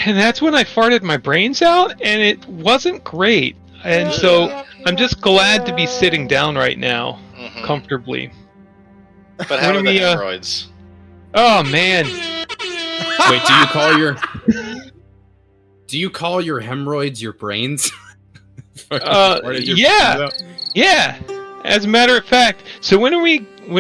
And that's when I farted my brains out, and it wasn't great. And so I'm just glad to be sitting down right now, comfortably. But how are the hemorrhoids? Oh man! Wait, do you call your hemorrhoids your brains? Yeah. As a matter of fact, so when are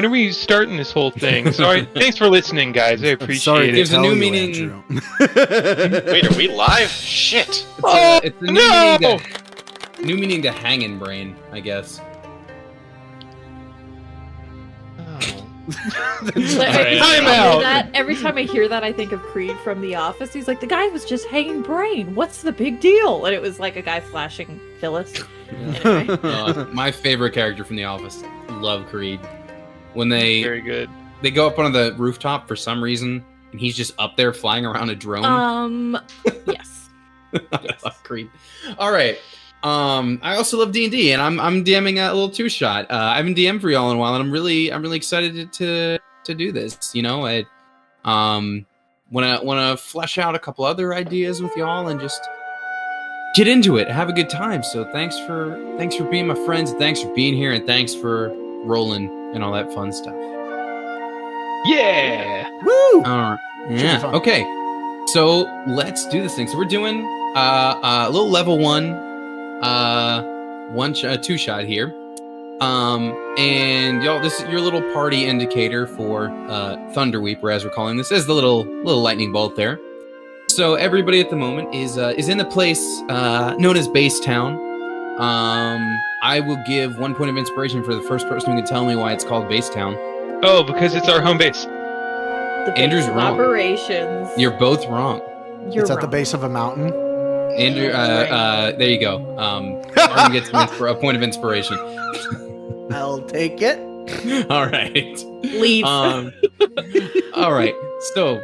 we starting this whole thing? Sorry, thanks for listening, guys. I appreciate it. There's a new meaning. Wait, are we live? Shit! It's a new meaning New meaning to hanging brain, I guess. Every time I hear that, I think of Creed from The Office. He's like, the guy was just hanging brain. What's the big deal? And it was like a guy flashing Phyllis. Anyway. My favorite character from The Office. Love Creed. When Very good. They go up on the rooftop for some reason, and he's just up there flying around a drone. Yes. I love Creed. All right. I also love D&D, and I'm DMing a little two-shot. I haven't DM'd for y'all in a while, and I'm really excited to do this. You know, I wanna flesh out a couple other ideas with y'all and just get into it, have a good time. So thanks for being my friends, and thanks for being here, and thanks for rolling and all that fun stuff. Yeah. Woo! All right. Yeah. Okay. So let's do this thing. So we're doing a little level 2 shot here. And y'all, this is your little party indicator for Thunderweeper, as we're calling this. This is the little lightning bolt there. So everybody at the moment is in the place known as Base Town. I will give 1 point of inspiration for the first person who can tell me why it's called Base Town. Oh, because it's our home base. The base Andrew's of wrong. Operations. You're both wrong. It's at the base of a mountain. Andrew, there you go. Martin gets a point of inspiration. I'll take it. All right. Leave. All right. So,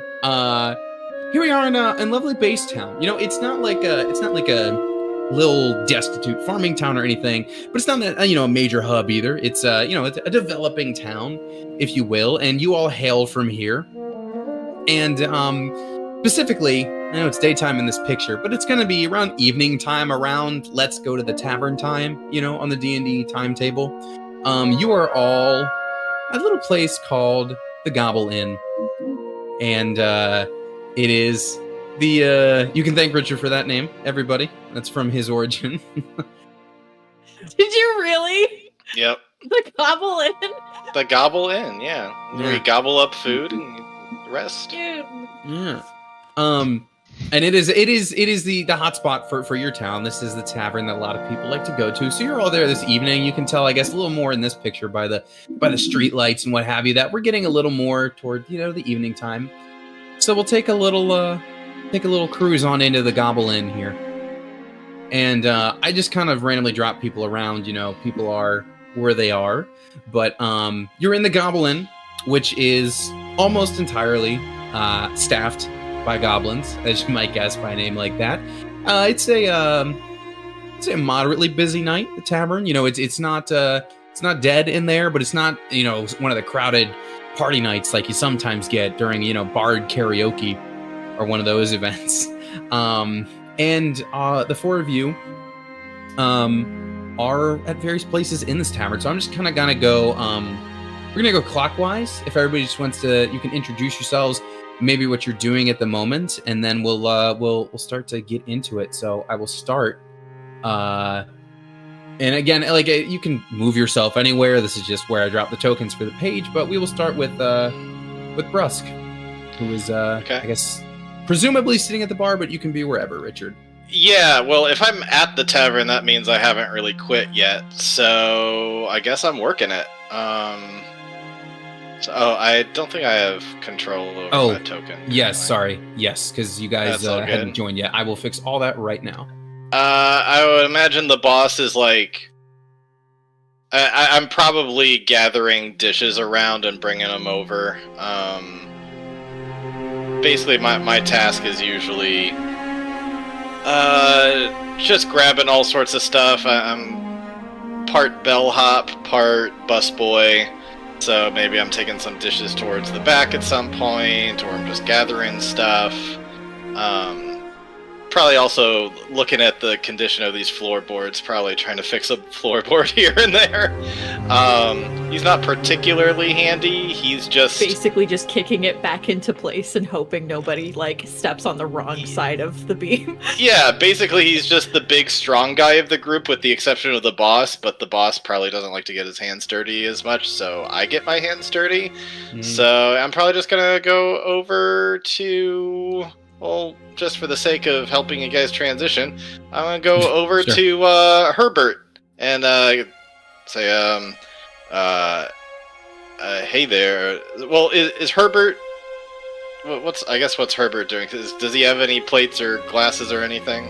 here we are in lovely Base Town. You know, it's not like a little destitute farming town or anything, but it's not a major hub either. It's a developing town, if you will, and you all hail from here. And specifically, I know it's daytime in this picture, but it's going to be around evening time, around let's go to the tavern time, on the D&D timetable. You are all at a little place called the Gobble Inn. And it is you can thank Richard for that name, everybody. That's from his origin. Did you really? Yep. The Gobble Inn? The Gobble Inn, yeah. Where you gobble up food and rest. Dude. Yeah. And it is the hot spot for your town. This is the tavern that a lot of people like to go to. So you're all there this evening. You can tell, I guess, a little more in this picture by the street lights and what have you, that we're getting a little more toward the evening time. So we'll take a little cruise on into the Gobble Inn here. And I just kind of randomly drop people around. People are where they are, but you're in the Gobble Inn, which is almost entirely staffed by goblins, as you might guess by a name like that. It's a moderately busy night. The tavern, it's not dead in there, but it's not one of the crowded party nights like you sometimes get during bard karaoke or one of those events. And the four of you are at various places in this tavern. So I'm just kind of gonna go. We're gonna go clockwise. If everybody just wants to, you can introduce yourselves, maybe what you're doing at the moment, and then we'll start to get into it. So I will start. And again, you can move yourself anywhere. This is just where I drop the tokens for the page. But we will start with Brusk, who is Okay. I guess presumably sitting at the bar, but you can be wherever, Richard. Yeah, well, if I'm at the tavern, that means I haven't really quit yet. So I guess I'm working it. I don't think I have control over that token. Yes, sorry. Yes, because you guys hadn't joined yet. I will fix all that right now. I would imagine the boss is like... I'm probably gathering dishes around and bringing them over. Basically, my task is usually just grabbing all sorts of stuff. I'm part bellhop, part busboy. So maybe I'm taking some dishes towards the back at some point, or I'm just gathering stuff. Probably also looking at the condition of these floorboards, probably trying to fix a floorboard here and there. He's not particularly handy, he's just... basically just kicking it back into place and hoping nobody, steps on the wrong side of the beam. Yeah, basically he's just the big, strong guy of the group, with the exception of the boss, but the boss probably doesn't like to get his hands dirty as much, so I get my hands dirty. So I'm probably just gonna go over to... well, just for the sake of helping you guys transition, I'm gonna go over Sure. to Herbert and say, hey there. Well, is Herbert? What's Herbert doing? Does he have any plates or glasses or anything?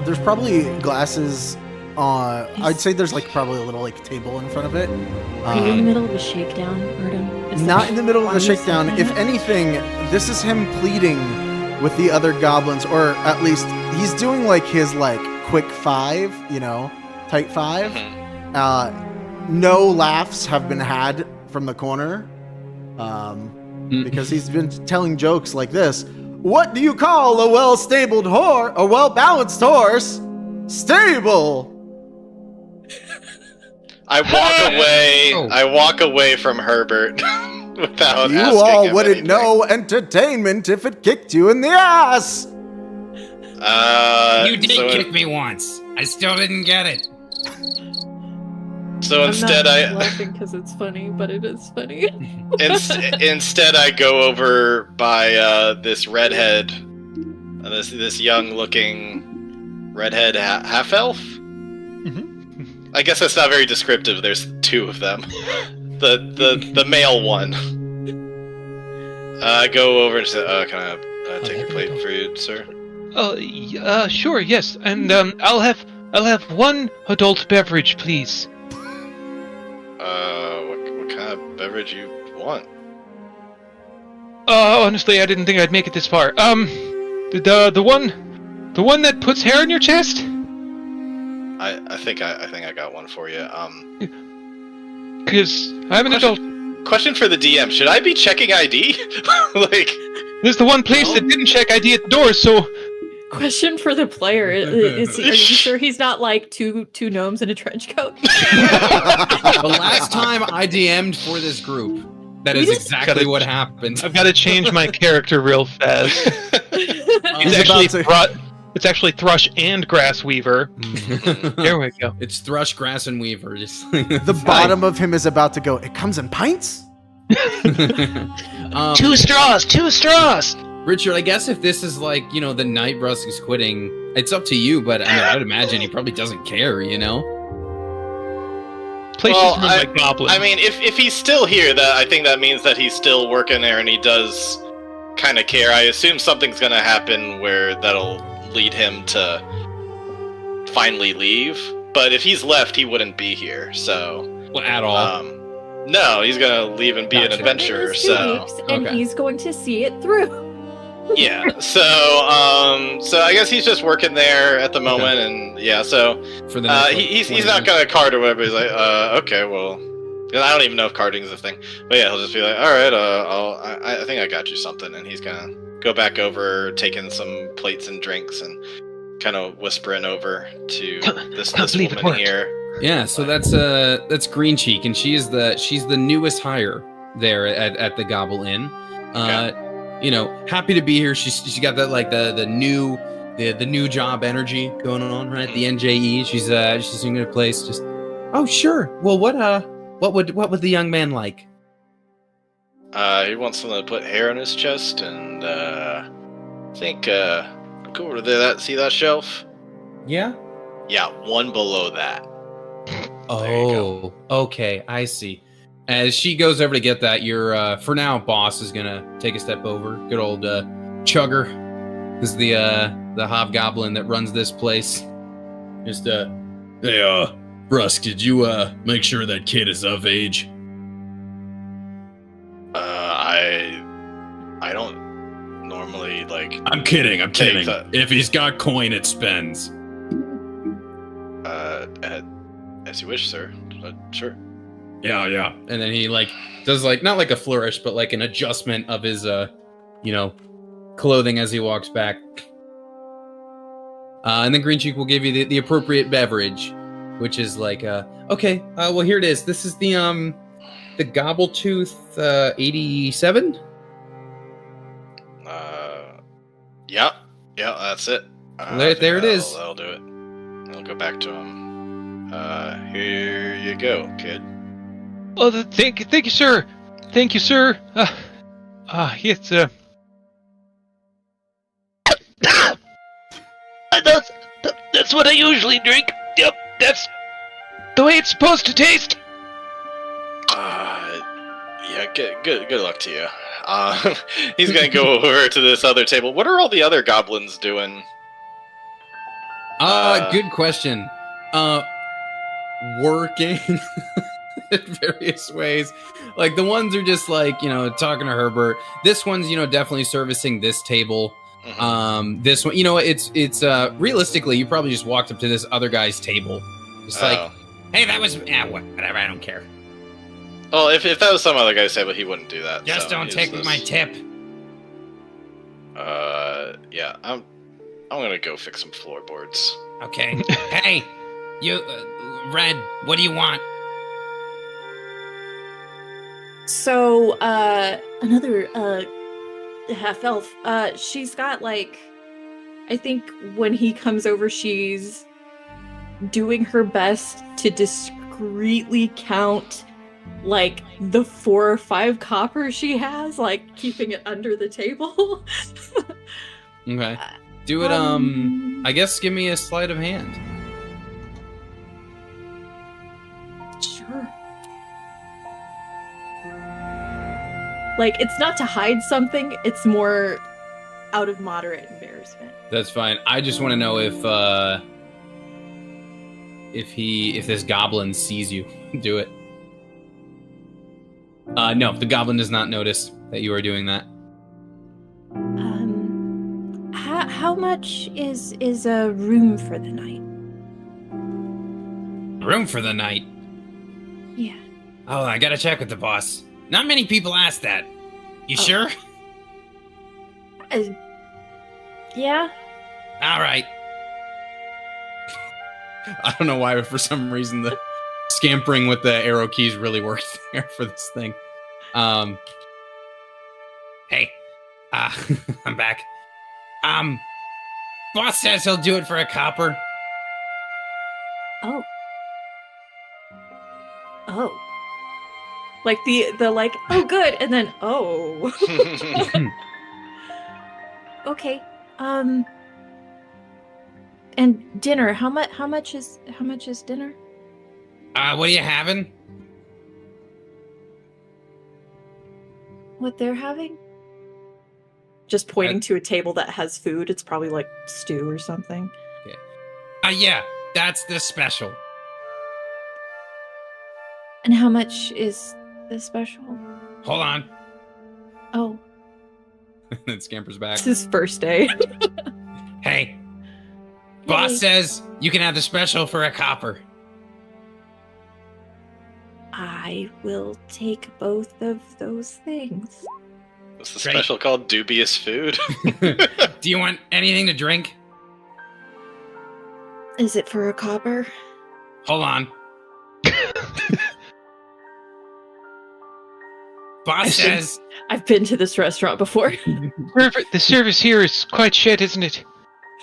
There's probably glasses. I'd say there's probably a little table in front of it. Are you in the middle of a shakedown, Artem? Is Not that in the middle of why the you said shakedown. that? If anything, this is him pleading with the other goblins, or at least he's doing his quick five, tight five. No laughs have been had from the corner, because he's been telling jokes like this. What do you call a well-stabled horse? A well-balanced horse? Stable. I walk away from Herbert without You asking all him wouldn't anything. know entertainment if it kicked you in the ass. You did so, kick me once. I still didn't get it. So instead, I'm not laughing because it's funny, but it is funny. instead I go over by this redhead, this young-looking redhead half elf. I guess that's not very descriptive. There's two of them. The male one. I go over and say, "Can I take your plate for you, sir?" Sure, yes, and I'll have one adult beverage, please. What kind of beverage you want? Honestly, I didn't think I'd make it this far. The one that puts hair on your chest? I think I got one for you. Because I'm an adult. Question for the DM: should I be checking ID? There's the one place that didn't check ID at the door, so. Question for the player: are you sure he's not two gnomes in a trench coat? The last time I DM'd for this group, that is exactly what happened. I've got to change my character real fast. It's actually Thrush and Grassweaver. There we go. It's Thrush, Grass, and Weaver. Just The bottom of him is about to go. It comes in pints. Two straws. Richard, I guess if this is the night Rusk is quitting, it's up to you, but I'd imagine he probably doesn't care, Place is run by goblins. I mean, if he's still here, I think that means that he's still working there and he does kind of care. I assume something's going to happen where that'll lead him to finally leave. But if he's left, he wouldn't be here, so... Well, at all. No, he's going to leave and be an adventurer, so... Weeks, and he's going to see it through. Yeah, so I guess he's just working there at the moment, and yeah, so for the he's not gonna card or whatever. He's like, okay, well, I don't even know if carding is a thing, but yeah, he'll just be like, all right, I think I got you something, and he's gonna go back over, taking some plates and drinks, and kind of whispering over to this woman here. Yeah, so that's Green Cheek, and she's the newest hire there at the Gobble Inn. Okay. Happy to be here. She got that the new job energy going on, right? The NJE. She's in a good place. Just sure. Well, what would the young man like? He wants someone to put hair on his chest, and I think go over there. See that shelf? Yeah. Yeah, one below that. Oh, okay. I see. As she goes over to get that, your for now boss is gonna take a step over. Good old Chugger is the hobgoblin that runs this place. Just hey, Rusk, did you make sure that kid is of age? I don't normally I'm kidding. If he's got coin, it spends. As you wish, sir. Sure. Yeah. And then he does not like a flourish, but an adjustment of his clothing as he walks back. And then Green Cheek will give you the appropriate beverage, which is okay. Well, here it is. This is the Gobbletooth 87. Yeah, that's it. There it is. That'll do it. I'll go back to him. Here you go, kid. Oh, thank you, sir. Thank you, sir. It's That's what I usually drink. Yep, that's the way it's supposed to taste. Yeah, good luck to you. He's gonna go over to this other table. What are all the other goblins doing? Good question. Working in various ways. Like the ones are just like, talking to Herbert. This one's, definitely servicing this table. Mhm. This one, it's realistically, you probably just walked up to this other guy's table. Just like, hey, that was whatever, I don't care. Well, if that was some other guy's table, he wouldn't do that. Just so don't take my tip. Yeah, I'm gonna go fix some floorboards. Okay. Hey, you, Red, what do you want? So, another, half elf, she's got, like, I think when he comes over, she's doing her best to discreetly count, like, the 4 or 5 copper she has, like, keeping it under the table. Okay. Do it, I guess give me a sleight of hand. Sure. Like, it's not to hide something, it's more out of moderate embarrassment. That's fine. I just want to know if this goblin sees you. Do it. No, the goblin does not notice that you are doing that. How much is a room for the night? Room for the night? Yeah. Oh, I gotta check with the boss. Not many people ask that. You sure? Yeah. All right. I don't know why, but for some reason the scampering with the arrow keys really worked there for this thing. Hey, I'm back. Boss says he'll do it for a copper. Oh. Like the like, oh good, and then oh. Okay. And dinner. How much is dinner? What are you having? What they're having? Just pointing to a table that has food. It's probably like stew or something. Yeah, that's the special. And how much is the special? Hold on. Oh. Then scampers back. It's his first day. Hey. Boss says you can have the special for a copper. I will take both of those things. What's the special called? Dubious food? Do you want anything to drink? Is it for a copper? Hold on. Boss says... I've been to this restaurant before. The service here is quite shit, isn't it?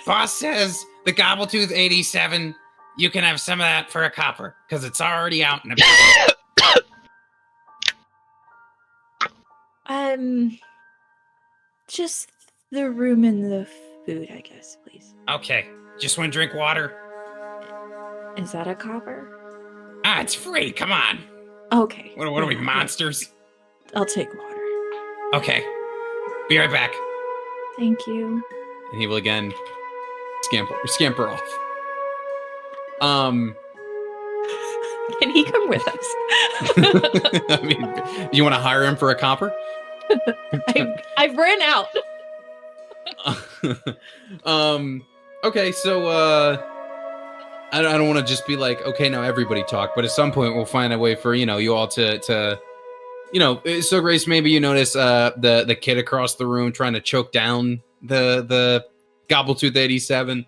Boss says the Gobbletooth 87, you can have some of that for a copper, because it's already out in the... Just the room and the food, I guess, please. Okay. Just want to drink water? Is that a copper? It's free. Come on. Okay. What are we, monsters? I'll take water. Okay. Be right back. Thank you. And he will again scamper off. Can he come with us? I mean, you want to hire him for a copper? I've ran out. Okay, so I don't want to just be like, okay, now everybody talk, but at some point we'll find a way for you all to so Grace, maybe you notice the kid across the room trying to choke down the Gobbletooth 87.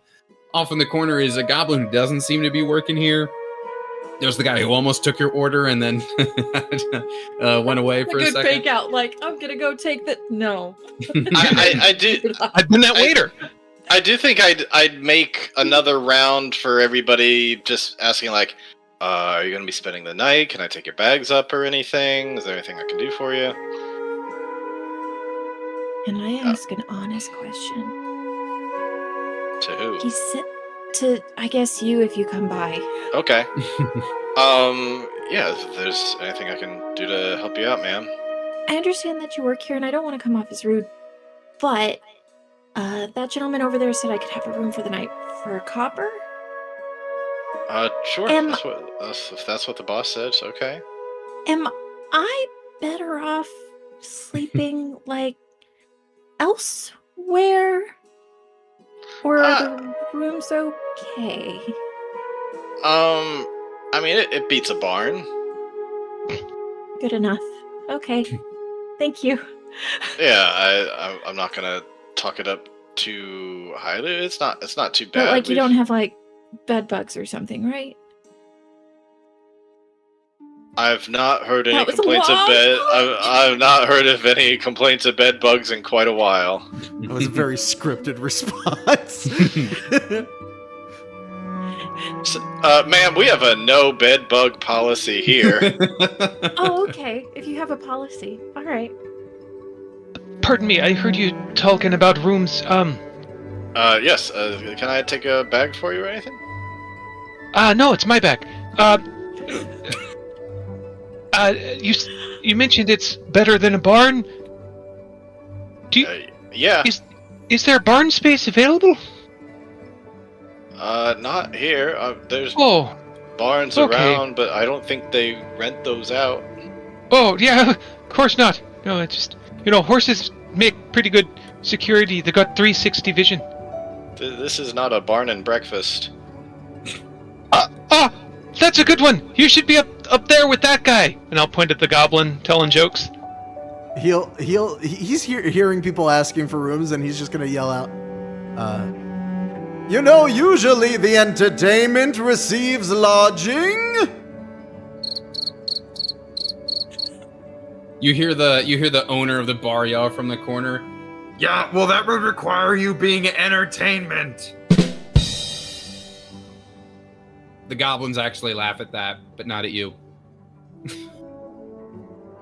Off in the corner is a goblin who doesn't seem to be working here. There's the guy who almost took your order and then went away for a second. Fake out, like, I'm gonna go take that. No. I do. I've been that waiter. I do think I'd make another round for everybody, just asking like, are you going to be spending the night? Can I take your bags up or anything? Is there anything I can do for you? Can I ask an honest question? To who? He said to, I guess, you if you come by. Okay. Yeah, if there's anything I can do to help you out, ma'am. I understand that you work here, and I don't want to come off as rude, but that gentleman over there said I could have a room for the night for a copper. Sure. Am- If that's what the boss says, okay. Am I better off sleeping like elsewhere, or are the rooms okay? I mean, it beats a barn. Good enough. Okay. Thank you. Yeah, I'm not gonna talk it up too highly. It's not too bad. But like, you don't have like bed bugs or something, right? I've not heard any That was a complaints of long bed. time. I've not heard of any complaints of bed bugs in quite a while. That was a very scripted response. Ma'am, we have a no bed bug policy here. Oh, okay. If you have a policy, all right. Pardon me, I heard you talking about rooms. Yes. Can I take a bag for you or anything? No, it's my bag. You mentioned it's better than a barn. Do you, Yeah. is there barn space available? Not here. There's Oh, barns okay. around, but I don't think they rent those out. oh, yeah, of course not. No, it's just, horses make pretty good security. They got 360 vision. This is not a barn and breakfast. That's a good one. You should be up there with that guy. And I'll point at the goblin telling jokes. He's hearing people asking for rooms, and he's just gonna yell out, usually the entertainment receives lodging. You hear the owner of the bar yell from the corner. Yeah, well, that would require you being entertainment. The goblins actually laugh at that, but not at you.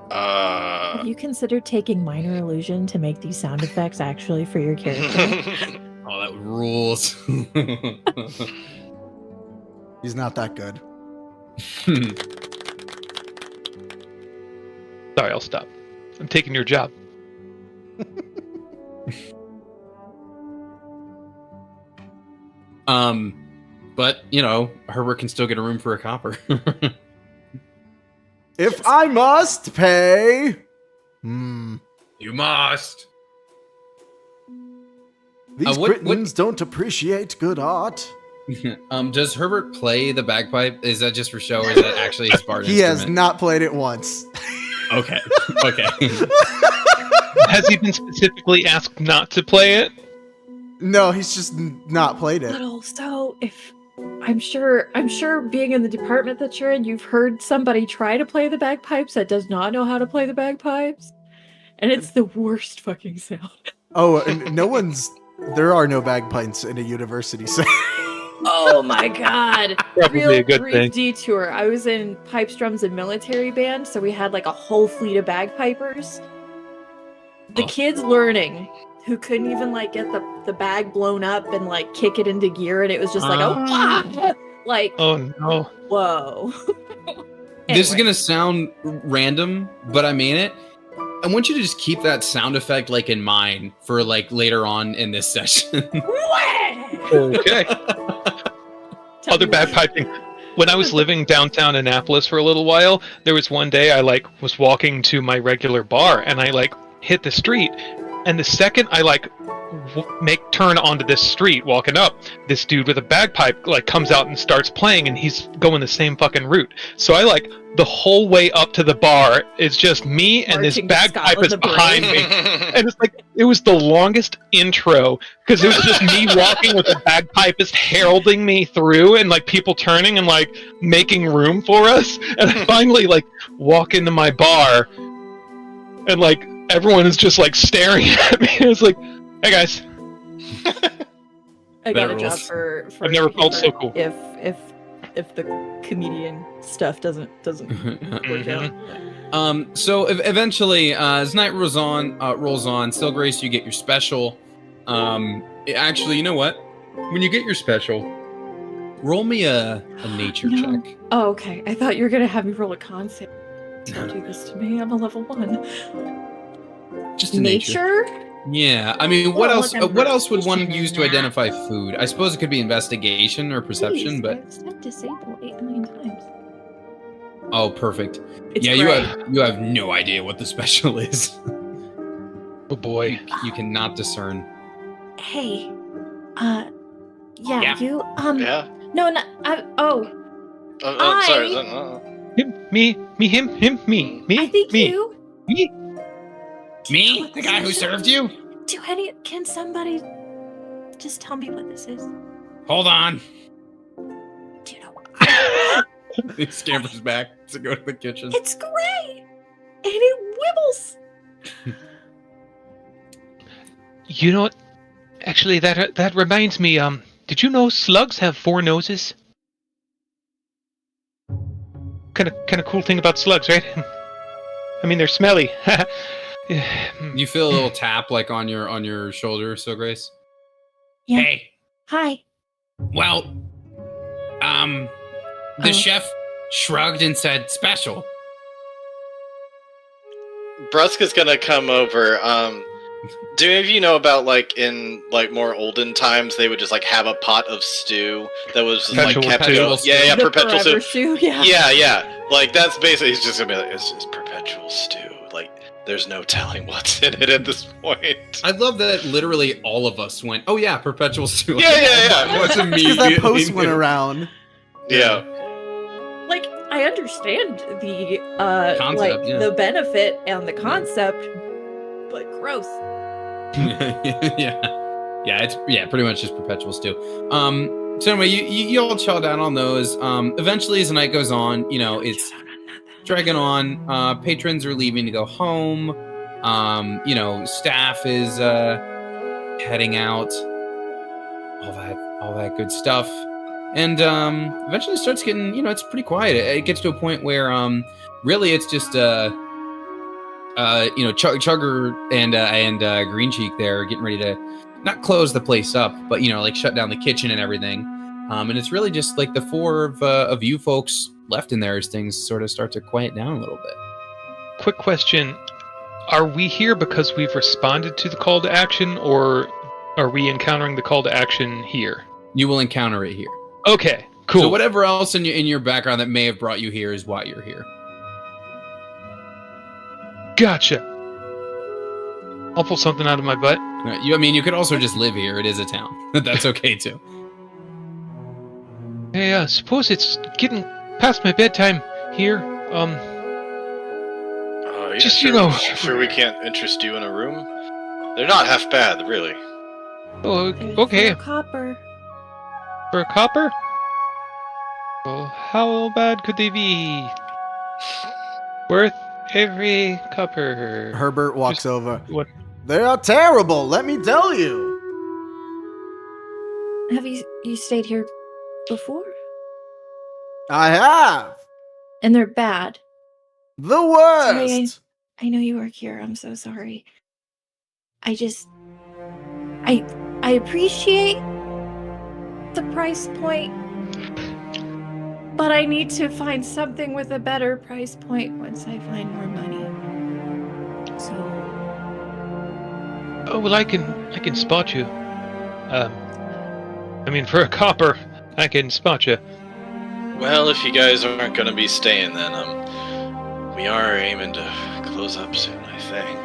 Have you considered taking minor illusion to make these sound effects actually for your character? Oh, that rules. He's not that good. Sorry, I'll stop. I'm taking your job. But Herbert can still get a room for a copper. If I must pay, You must. these What- Britons don't appreciate good art. Does Herbert play the bagpipe? Is that just for show, or is that actually his part? He has not played it once. Okay. Okay. Has he been specifically asked not to play it? No, he's just not played it. But also, if I'm sure being in the department that you're in, you've heard somebody try to play the bagpipes that does not know how to play the bagpipes, and it's the worst fucking sound. Oh, and there are no bagpipes in a university setting. Oh my god. Probably Real a good brief thing. detour. I was in pipes, drums, and military band, so we had like a whole fleet of bagpipers. The kids learning who couldn't even like get the bag blown up and like kick it into gear, and it was just like, like, Oh no. whoa. This is Anyway. gonna sound random, but I mean it. I want you to just keep that sound effect like in mind for like later on in this session. Okay. Other bagpiping. When I was living downtown Annapolis for a little while, there was one day I was walking to my regular bar, and I hit the street, and the second I turn onto this street walking up, this dude with a bagpipe comes out and starts playing, and he's going the same fucking route. So the whole way up to the bar is just me and this Marching to bagpipe Scotland is the Brave. behind me. And it was the longest intro because it was just me walking with a bagpipe just heralding me through, and people turning and making room for us. And I finally walk into my bar, and everyone is just staring at me. It's like, hey guys, I got Better a job rules. for I've never felt so humor cool. if the comedian stuff doesn't work out. So eventually, as night rolls on, Still Grace, you get your special. Actually, you know what? When you get your special, roll me a nature No. check. Oh, okay. I thought you were gonna have me roll a con save. Don't do this to me. I'm a level 1. Just a nature. Yeah, I mean, what Well, else? look, I'm What else would one proficient in use to that. identify food? I suppose it could be investigation or perception, Please, but I've said disable 8 million times. oh, perfect. It's yeah, great. you have no idea what the special is. Oh boy. You cannot discern. Hey, Yeah. you, Yeah. no, I- Sorry. Him, me, him, me, me, I think me, you. me. Me, What the guy who is it? served you. Can somebody just tell me what this is? Hold on. Do you know what? He scampers back to go to the kitchen. It's gray, and it wibbles. You know what? Actually, that reminds me. Did you know slugs have 4 noses? Kind of cool thing about slugs, right? I mean, they're smelly. You feel a little tap like on your shoulder, so Grace. Yeah. Hey, Hi. well, the Oh. chef shrugged and said special. Bruska's gonna come over. Do any of you know about in more olden times they would just have a pot of stew that was just Perpetual kept stew. going? Yeah, The perpetual forever stew. stew, yeah. Yeah. That's basically he's just gonna be like, it's just perpetual stew. There's no telling what's in it at this point. I love that literally all of us went, oh yeah, perpetual stew. Yeah. What's Because immediately that post went around. Yeah. Like, I understand the Concept, yeah. the benefit and the concept, but gross. yeah, it's pretty much just perpetual stew. So anyway, you all chill down on those. Eventually, as the night goes on, it's dragging on. Patrons are leaving to go home. Staff is heading out. All that good stuff. And eventually it starts getting, it's pretty quiet. It gets to a point where really it's just Chugger and Green Cheek there getting ready to not close the place up, but shut down the kitchen and everything. And it's really just the 4 of you folks left in there as things sort of start to quiet down a little bit. Quick question. Are we here because we've responded to the call to action, or are we encountering the call to action here? You will encounter it here. Okay, cool. So whatever else in your background that may have brought you here is why you're here. Gotcha. I'll pull something out of my butt. You could also just live here. It is a town. That's okay too. Hey, suppose it's getting past my bedtime here. Yeah, Just, sure we can't interest you in a room? They're not half bad, really. Oh, There's okay. no copper. For a copper? Well, how bad could they be? Worth every copper. Herbert walks over. What? They are terrible, let me tell you. Have you stayed here before? I have. And they're bad. The worst. Sorry, I know you work here. I'm so sorry. I appreciate the price point, but I need to find something with a better price point once I find more money. So, Oh well, I can spot you. For a copper, I can spot you. Well, if you guys aren't gonna be staying then, we are aiming to close up soon, I think.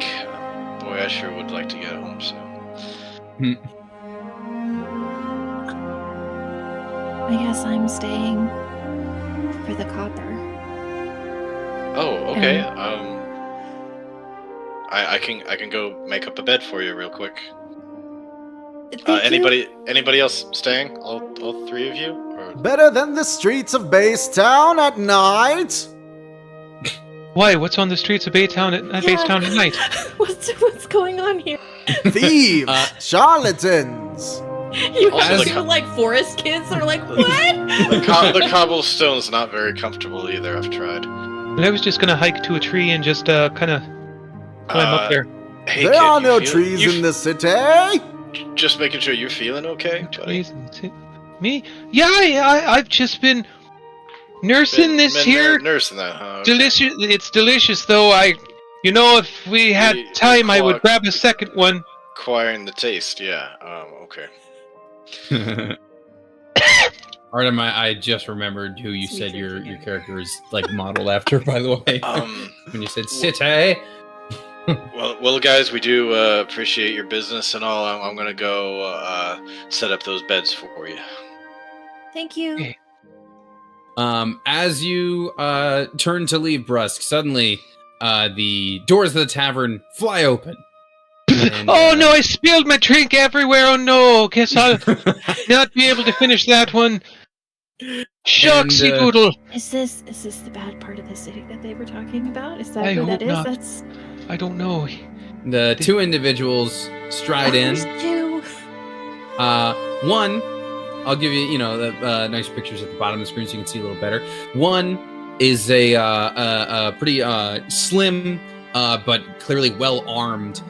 Boy, I sure would like to get home soon. I guess I'm staying for the copper. Oh, okay. I can go make up a bed for you real quick. Thank you. Anybody else staying? All 3 of you? Or... Better than the streets of Basetown at night. Why? What's on the streets of Baytown at Baytown at night? What's going on here? Thieves, charlatans. You Also, have the 2 like forest kids that are like, what? the cobblestone's not very comfortable either. I've tried. But I was just gonna hike to a tree and just kind of climb up there. Hey, There kid, are you no feel- trees you in the city. just making sure you're feeling okay, buddy. Me? Yeah, I've just been nursing this here. Nursing that, huh? Okay. Delicious. It's delicious, though. If we had time, I would grab a second one. Acquiring the taste, yeah. Okay. Artem, I just remembered who you said your character is like modeled after, by the way. When you said City. Well, guys, we do appreciate your business and all. I'm gonna go set up those beds for you. Thank you. Okay. As you turn to leave Brusque, suddenly the doors of the tavern fly open. And, oh no! I spilled my drink everywhere. Oh no! Guess I'll not be able to finish that one. Shucksy doodle. Is this the bad part of the city that they were talking about? Is that I what hope that is? not. That's I don't know. The two individuals stride in. Two. One, I'll give you, the nice pictures at the bottom of the screen so you can see a little better. One is a pretty slim, but clearly well-armed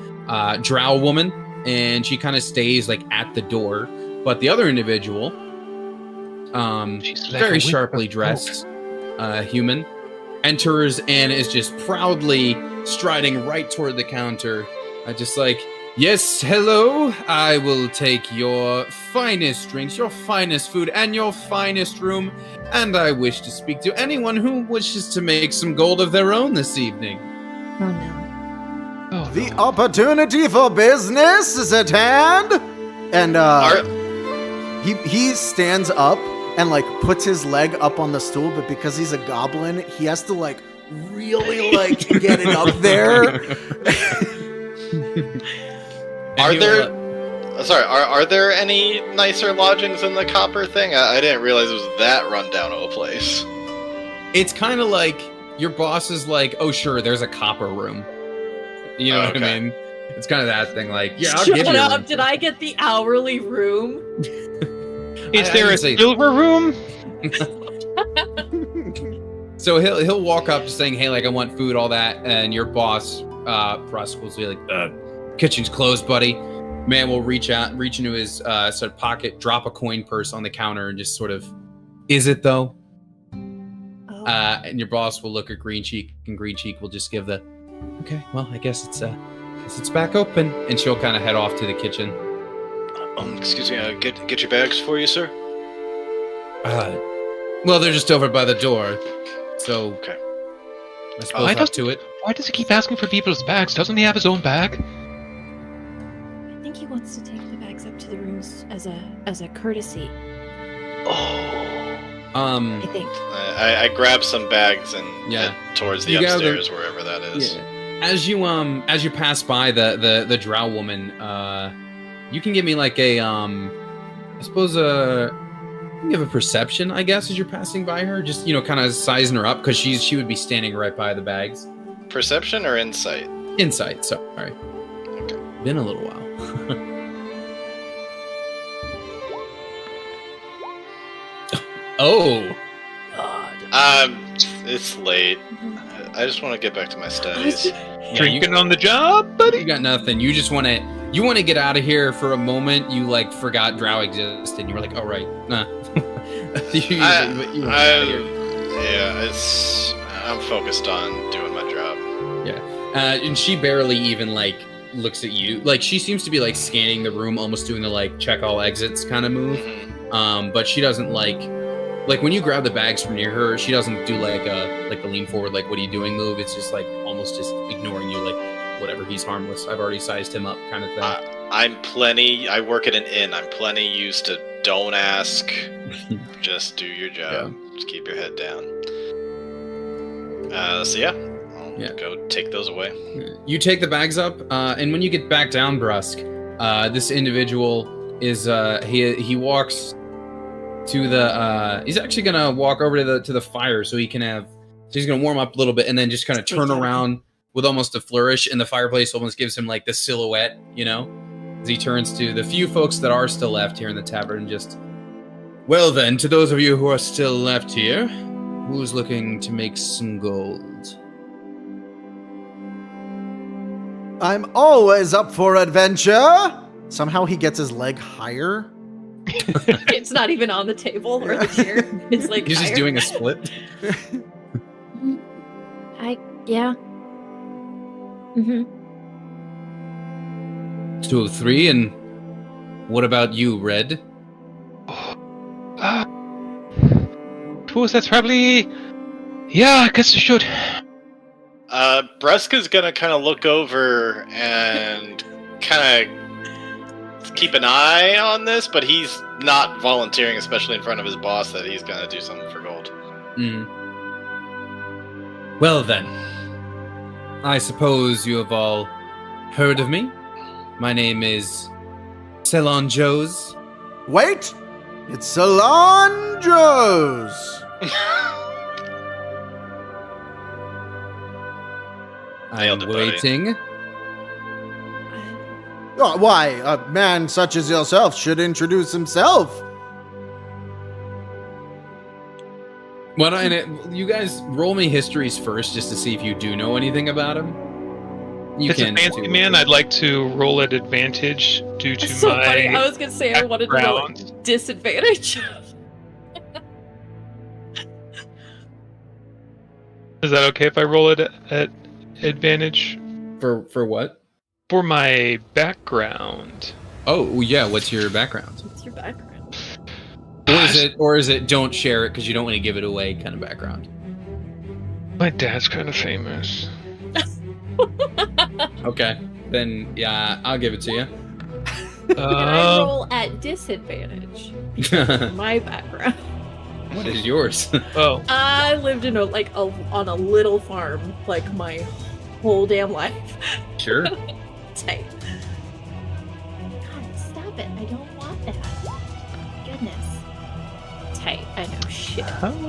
drow woman, and she kind of stays like at the door. But the other individual, She's like very a sharply whip of dressed human, enters and is just proudly striding right toward the counter, just like, yes, hello, I will take your finest drinks, your finest food, and your finest room, and I wish to speak to anyone who wishes to make some gold of their own this evening. Oh no. Oh, The opportunity for business is at hand. And he stands up and like puts his leg up on the stool, but because he's a goblin, he has to like really like get it up there. Are there any nicer lodgings in the copper thing? I didn't realize it was that rundown of a place. It's kind of like your boss is like, oh sure, there's a copper room. You know what I mean? It's kind of that thing, like, yeah, I'll give you a room. Did I get the hourly room? Is there a silver room? So he'll walk up saying, hey, like, I want food, all that, and your boss, Rusk, will say, like, kitchen's closed, buddy. Man will reach into his sort of pocket, drop a coin purse on the counter, and just sort of, is it though? Oh. And your boss will look at Green Cheek, and Green Cheek will just give the, okay, well, I guess it's back open, and she'll kind of head off to the kitchen. Excuse me, get your bags for you, sir? Well, they're just over by the door, so Okay. I suppose up to it. Why does he keep asking for people's bags? Doesn't he have his own bag? I think he wants to take the bags up to the rooms as a courtesy. I think. I grab some bags and head towards the upstairs, wherever that is. Yeah. As you pass by the drow woman, you can give me like a I suppose you have a perception, I guess, as you're passing by her, just kind of sizing her up because she would be standing right by the bags. Perception or insight? Insight. So, all right. Okay. Been a little while. Oh. God. It's late. I just want to get back to my studies. Drinking on the job, buddy? You got nothing. You just want to get out of here for a moment. You like forgot drow existed. You were like, oh right, nah. I'm focused on doing my job. Yeah, and she barely even like looks at you. Like she seems to be like scanning the room, almost doing the like check all exits kind of move. Mm-hmm. But she doesn't like when you grab the bags from near her, she doesn't do like the lean forward, like what are you doing move. It's just like almost just ignoring you, like whatever, he's harmless. I've already sized him up, kind of thing. I work at an inn. I'm plenty used to don't ask. Just do your job. Yeah. Just keep your head down. I'll go take those away. You take the bags up, and when you get back down, Brusque, this individual is he walks to the he's actually gonna walk over to the fire so he's gonna warm up a little bit and then just kind of turn around with almost a flourish, and the fireplace almost gives him like the silhouette, as he turns to the few folks that are still left here in the tavern. Just, well then, to those of you who are still left here, who's looking to make some gold? I'm always up for adventure. somehow he gets his leg higher. It's not even on the table or the chair. It's like He's just higher. doing a split. Yeah. Mm-hmm. 203, and what about you, Red? Suppose that's probably. Yeah, I guess I should. Breska's gonna kind of look over and kind of keep an eye on this, but he's not volunteering, especially in front of his boss, that he's gonna do something for gold. Well then, I suppose you have all heard of me. My name is Ceylon Joes. Wait! It's Salon Joe's! I'm Nailed it, buddy. waiting. Oh, why, a man such as yourself should introduce himself. You guys roll me histories first, just to see if you do know anything about him. You If it's a can fancy too. man, I'd like to roll at advantage due to That's so my. funny. I was gonna say I wanted to roll background. at disadvantage. Is that okay if I roll it at advantage For what? for my background? Oh yeah, what's your background? What's your background? Or is it don't share it because you don't want to give it away kind of background? My dad's kind of famous. Okay, then yeah, I'll give it to you. Can I roll at disadvantage? Because of my background. What is yours? Oh, I lived in on a little farm like my whole damn life. Sure. Tight. God, stop it! I don't want that. Goodness. Tight. I know shit.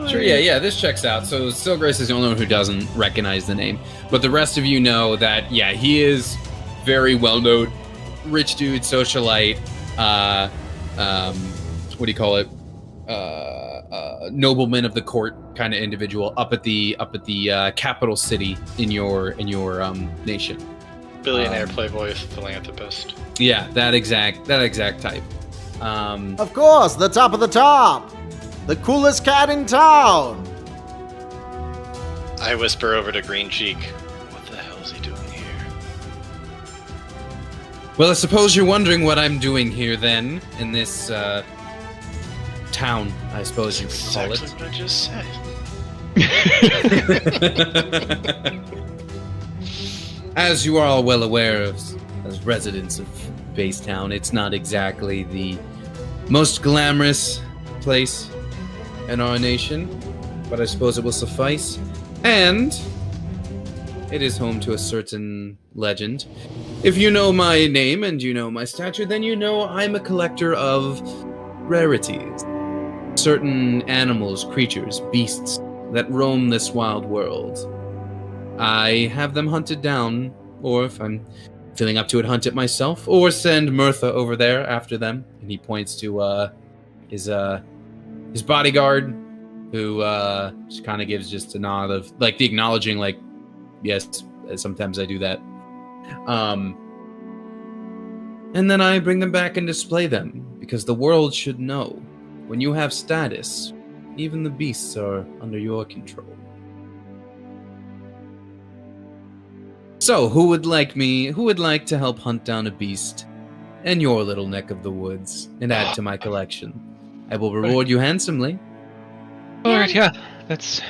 Sure, yeah, this checks out. So Still Grace is the only one who doesn't recognize the name. But the rest of you know that, yeah, he is very well-known. Rich dude, socialite, what do you call it? Nobleman of the court kind of individual up at the capital city in your nation. Billionaire, playboy, philanthropist. Yeah, that exact type. Of course, the top of the top! The coolest cat in town! I whisper over to Green Cheek, what the hell is he doing here? Well, I suppose you're wondering what I'm doing here then, in this town, I suppose you could call Exactly what I just said. it. As you are all well aware of, as residents of Basetown, it's not exactly the most glamorous place in our nation, but I suppose it will suffice. And it is home to a certain legend. If you know my name and you know my stature, then you know I'm a collector of rarities. Certain animals, creatures, beasts that roam this wild world. I have them hunted down, or if I'm feeling up to it, hunt it myself, or send Mirtha over there after them. And he points to his bodyguard, who just kind of gives just a nod of like the acknowledging, like, yes, sometimes I do that. And then I bring them back and display them, because the world should know, when you have status, even the beasts are under your control. So, who would like to help hunt down a beast in your little neck of the woods and add to my collection? I will reward you handsomely. alright, yeah. That's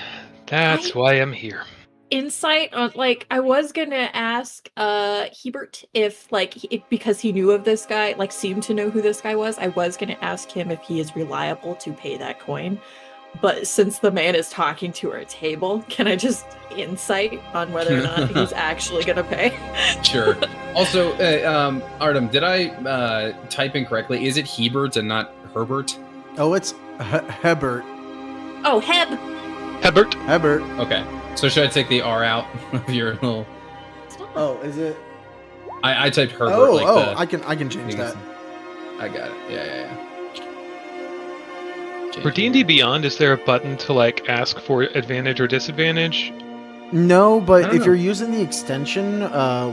why I'm here. Insight on, like, I was gonna ask Hebert if, like, because he knew of this guy, like, seemed to know who this guy was, I was gonna ask him if he is reliable to pay that coin. But since the man is talking to our table, can I just insight on whether or not he's actually gonna pay? Sure. Also, Artem, did I type incorrectly? Is it Hebert and not Herbert? Oh, it's Hebert. Oh, Heb! Hebert. Hebert. Okay. So should I take the R out of your little... Oh, is it? I typed Herbert. Oh, like oh, the... I can change that. I got it. Yeah. For D&D Beyond, is there a button to like ask for advantage or disadvantage? No, I but don't if know. you're using the extension,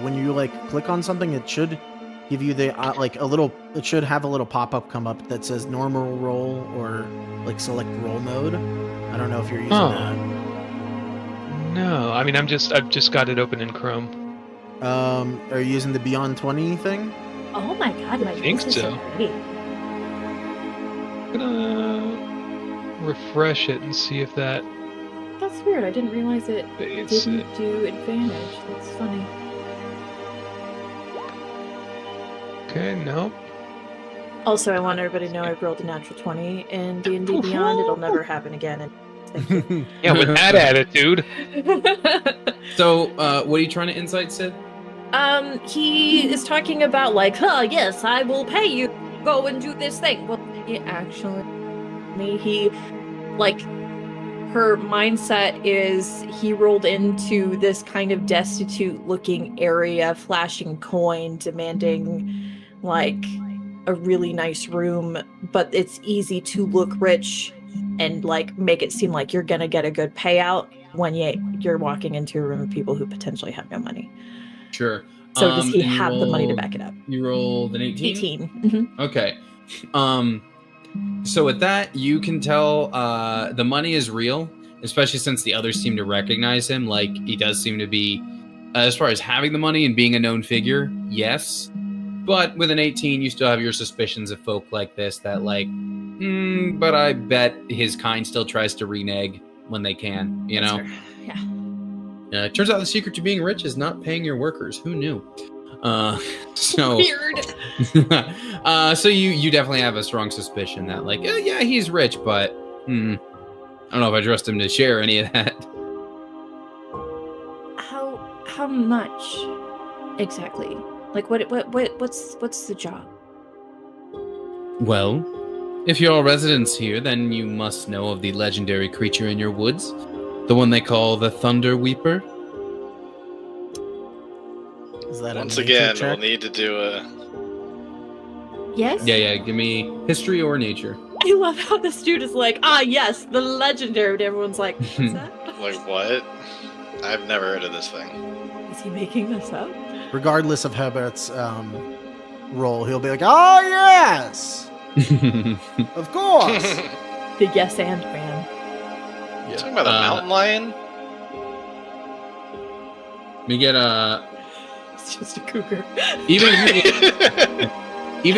when you like click on something, it should give you the like a little. It should have a little pop-up come up that says normal roll or like select roll mode. I don't know if you're using that. No, I mean I've just got it open in Chrome. Are you using the Beyond 20 thing? Oh my god, my think face is so. pretty. I'm gonna refresh it and see if that That's weird. I didn't realize it fades didn't it. do advantage. That's funny. Okay, nope. Also, I want everybody to know I rolled a natural 20 in D&D Beyond. It'll never happen again. And thank you. Yeah, with that attitude. So, what are you trying to insight, Sid? He is talking about like, yes, I will pay you. Go and do this thing. Well, he like, her mindset is he rolled into this kind of destitute looking area, flashing coin, demanding like a really nice room, but it's easy to look rich and like make it seem like you're gonna get a good payout when you're walking into a room of people who potentially have no money. Sure. So does he and you have the money to rolled- back it up? You rolled an 18? 18. Mhm. Okay. So with that, you can tell the money is real, especially since the others seem to recognize him. Like, he does seem to be, as far as having the money and being a known figure, yes. But with an 18, you still have your suspicions of folk like this that, like, but I bet his kind still tries to renege when they can, you know? That's fair. Yeah. It turns out the secret to being rich is not paying your workers. Who knew? So Weird. so you definitely have a strong suspicion that, like, yeah, he's rich, but I don't know if I trust him to share any of that. How much exactly? Like what's the job? Well, if you're all residents here, then you must know of the legendary creature in your woods, the one they call the Thunderweeper. Is that Once a nature again, check? we'll need to do a. Yes? Yeah, give me history or nature. I love how this dude is like, yes, the legendary, and everyone's like, what's that? Like, what? I've never heard of this thing. Is he making this up? Regardless of Herbert's role, he'll be like, "Oh yes, of course." The yes and man. You talking about a mountain lion? We get It's just a cougar. even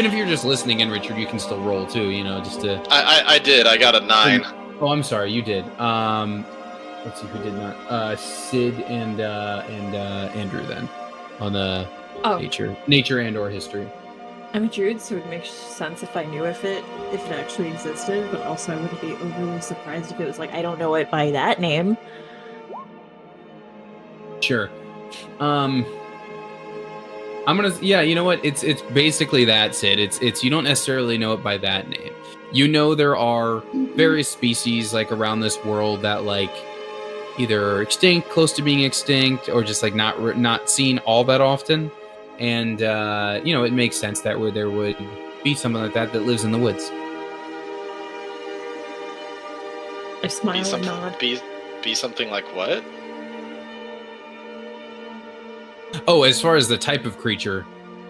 if you're just listening in, Richard, you can still roll too. You know, just to. I did. I got a 9. Oh, I'm sorry, you did. Let's see who did not. Sid and Andrew then on the nature and or history. I'm a druid, so it would make sense if I knew if it actually existed, but also I wouldn't be overly surprised if it was like, I don't know it by that name. Sure. I'm gonna. Yeah, you know what? It's basically that, Sid. It's you don't necessarily know it by that name. You know there are various species like around this world that like either extinct, close to being extinct, or just like not seen all that often. And you know, it makes sense that there would be someone like that lives in the woods. I smile Be and something. nod. Be something like what? Oh, as far as the type of creature,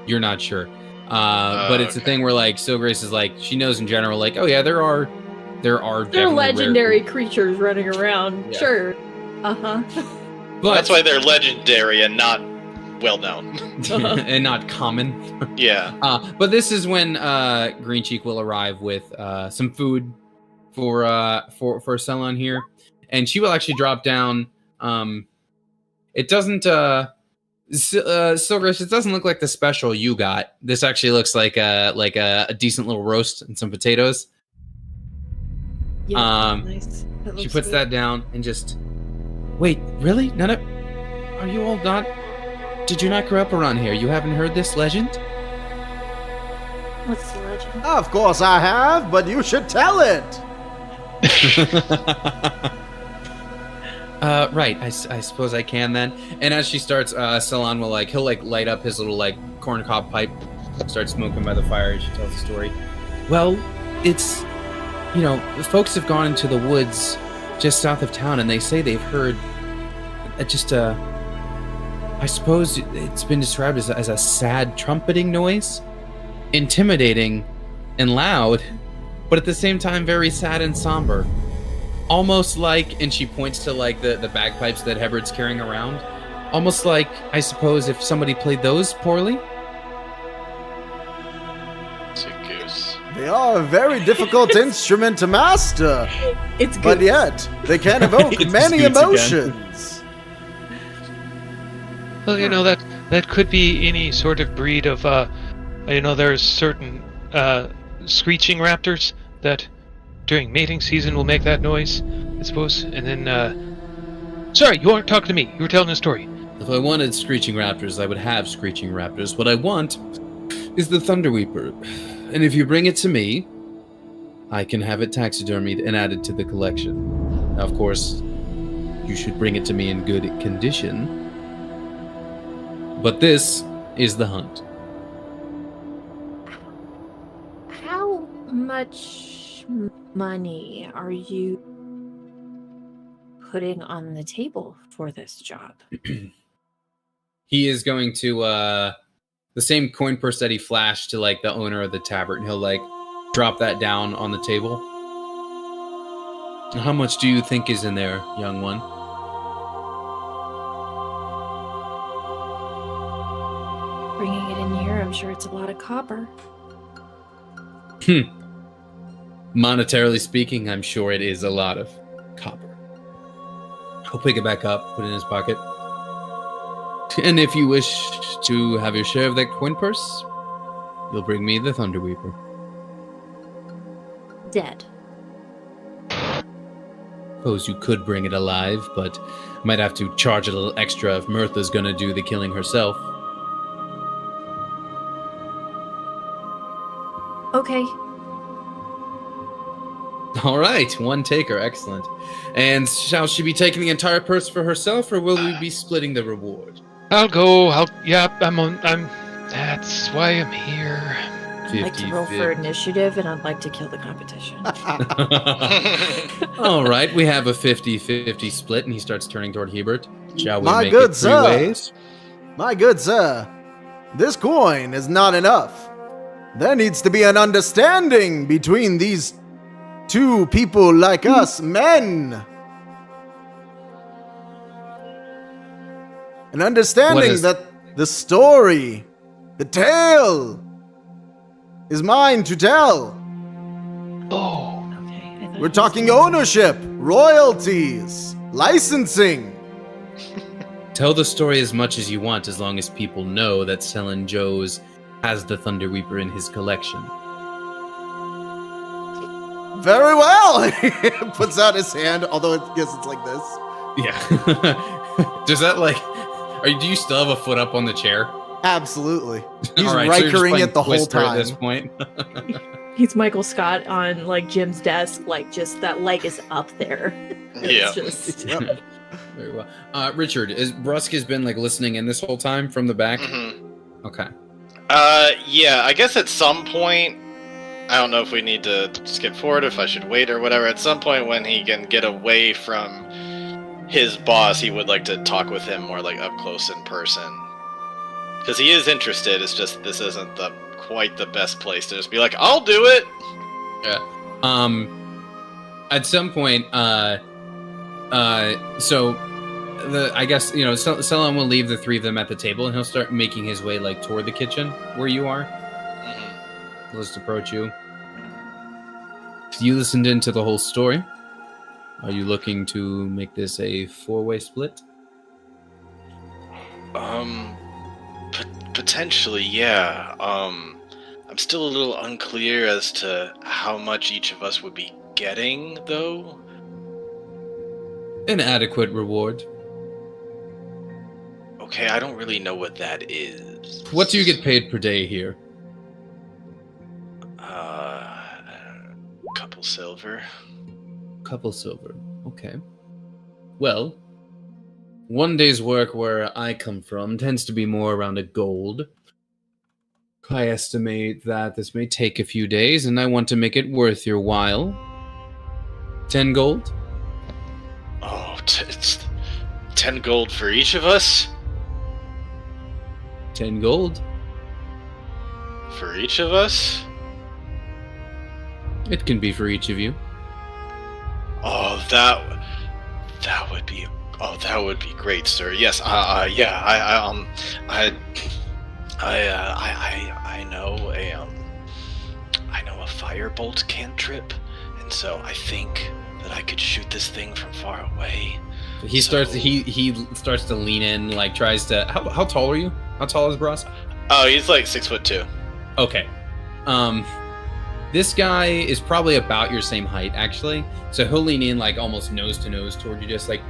you're not sure. But it's a okay. thing where like Silgrace is like she knows in general, like, oh yeah, there are They're definitely legendary rare. creatures running around. Yeah. Sure. Uh-huh. But That's why they're legendary and not well known. and not common. Yeah. But this is when Green Cheek will arrive with some food for Selon here, and she will actually drop down. It doesn't Silgrace, it doesn't look like the special you got. This actually looks like a decent little roast and some potatoes. Yeah, nice. That She looks puts good. that down and just wait. Really? None of? Are you all not? Did you not grow up around here? You haven't heard this legend? What's the legend? Of course I have, but you should tell it. Right. I suppose I can then. And as she starts, Selon will he'll light up his little corncob pipe, start smoking by the fire as she tells the story. Well, it's, the folks have gone into the woods just south of town, and they say they've heard just a I suppose it's been described as a sad trumpeting noise, intimidating and loud, but at the same time very sad and somber. Almost like, and she points to like the bagpipes that Hebard's carrying around, almost like, I suppose, if somebody played those poorly. Sweet goose. They are a very difficult instrument to master, It's good. but yet they can evoke It's many Scoots again. emotions. Well, that could be any sort of breed of, there's certain screeching raptors that during mating season will make that noise, I suppose. And then, sorry, you weren't talking to me. You were telling a story. If I wanted screeching raptors, I would have screeching raptors. What I want is the Thunderweeper. And if you bring it to me, I can have it taxidermied and added to the collection. Now, of course, you should bring it to me in good condition. But this is the hunt. How much money are you putting on the table for this job? He is going to, the same coin purse that he flashed to, like, the owner of the tavern. He'll, like, drop that down on the table. How much do you think is in there, young one? Bringing it in here, I'm sure it's a lot of copper. Monetarily speaking, I'm sure it is a lot of copper. He'll pick it back up, put it in his pocket. And if you wish to have your share of that coin purse, you'll bring me the Thunderweeper. Dead. Suppose you could bring it alive, but might have to charge a little extra if Mirtha's gonna do the killing herself. Okay. All right, one taker, excellent. And shall she be taking the entire purse for herself, or will we be splitting the reward? I'll go. That's why I'm here. I'd like to roll for initiative, and I'd like to kill the competition. All right, we have a 50-50 split, and he starts turning toward Hebert. Shall we My make good it three sir. ways? My good sir, this coin is not enough. There needs to be an understanding between these two people like us, men. An understanding that the story, the tale, is mine to tell. Oh, Okay. I thought We're it was talking gonna- ownership, royalties, licensing. Tell the story as much as you want, as long as people know that Selin Joes has the Thunderweeper in his collection. Very well. He puts out his hand, although I guess it's like this. Yeah. Does that like... do you still have a foot up on the chair? Absolutely. He's All right, so you're just Rikering playing it the whole Twister time. at this point. He's Michael Scott on like Jim's desk, like just that leg is up there. Yeah. It's just Yep. Very well. Richard, Brusk has been like listening in this whole time from the back? Mhm. Okay. Yeah, I guess at some point, I don't know if we need to skip forward, if I should wait or whatever. At some point when he can get away from his boss, he would like to talk with him more like up close in person. Because he is interested, it's just this isn't quite the best place to just be like, I'll do it! At some point, I guess, you know, Selon will leave the three of them at the table, and he'll start making his way, like, toward the kitchen where you are. Mhm. He'll just approach you. You listened into the whole story. Are you looking to make this a four-way split? Potentially, yeah. I'm still a little unclear as to how much each of us would be getting, though. An adequate reward. Okay, I don't really know what that is. What do you get paid per day here? Couple silver. Couple silver. Okay. Well, one day's work where I come from tends to be more around a gold. I estimate that this may take a few days, and I want to make it worth your while. 10 gold? Oh, it's 10 gold for each of us? 10 gold. For each of us? It can be for each of you. Oh, that would be great, sir. Yes, I know a firebolt cantrip, and so I think that I could shoot this thing from far away. He starts to lean in, like tries to. How tall are you? How tall is Bros? Oh, he's like 6'2". Okay. This guy is probably about your same height, actually. So he'll lean in, like almost nose to nose toward you, just like,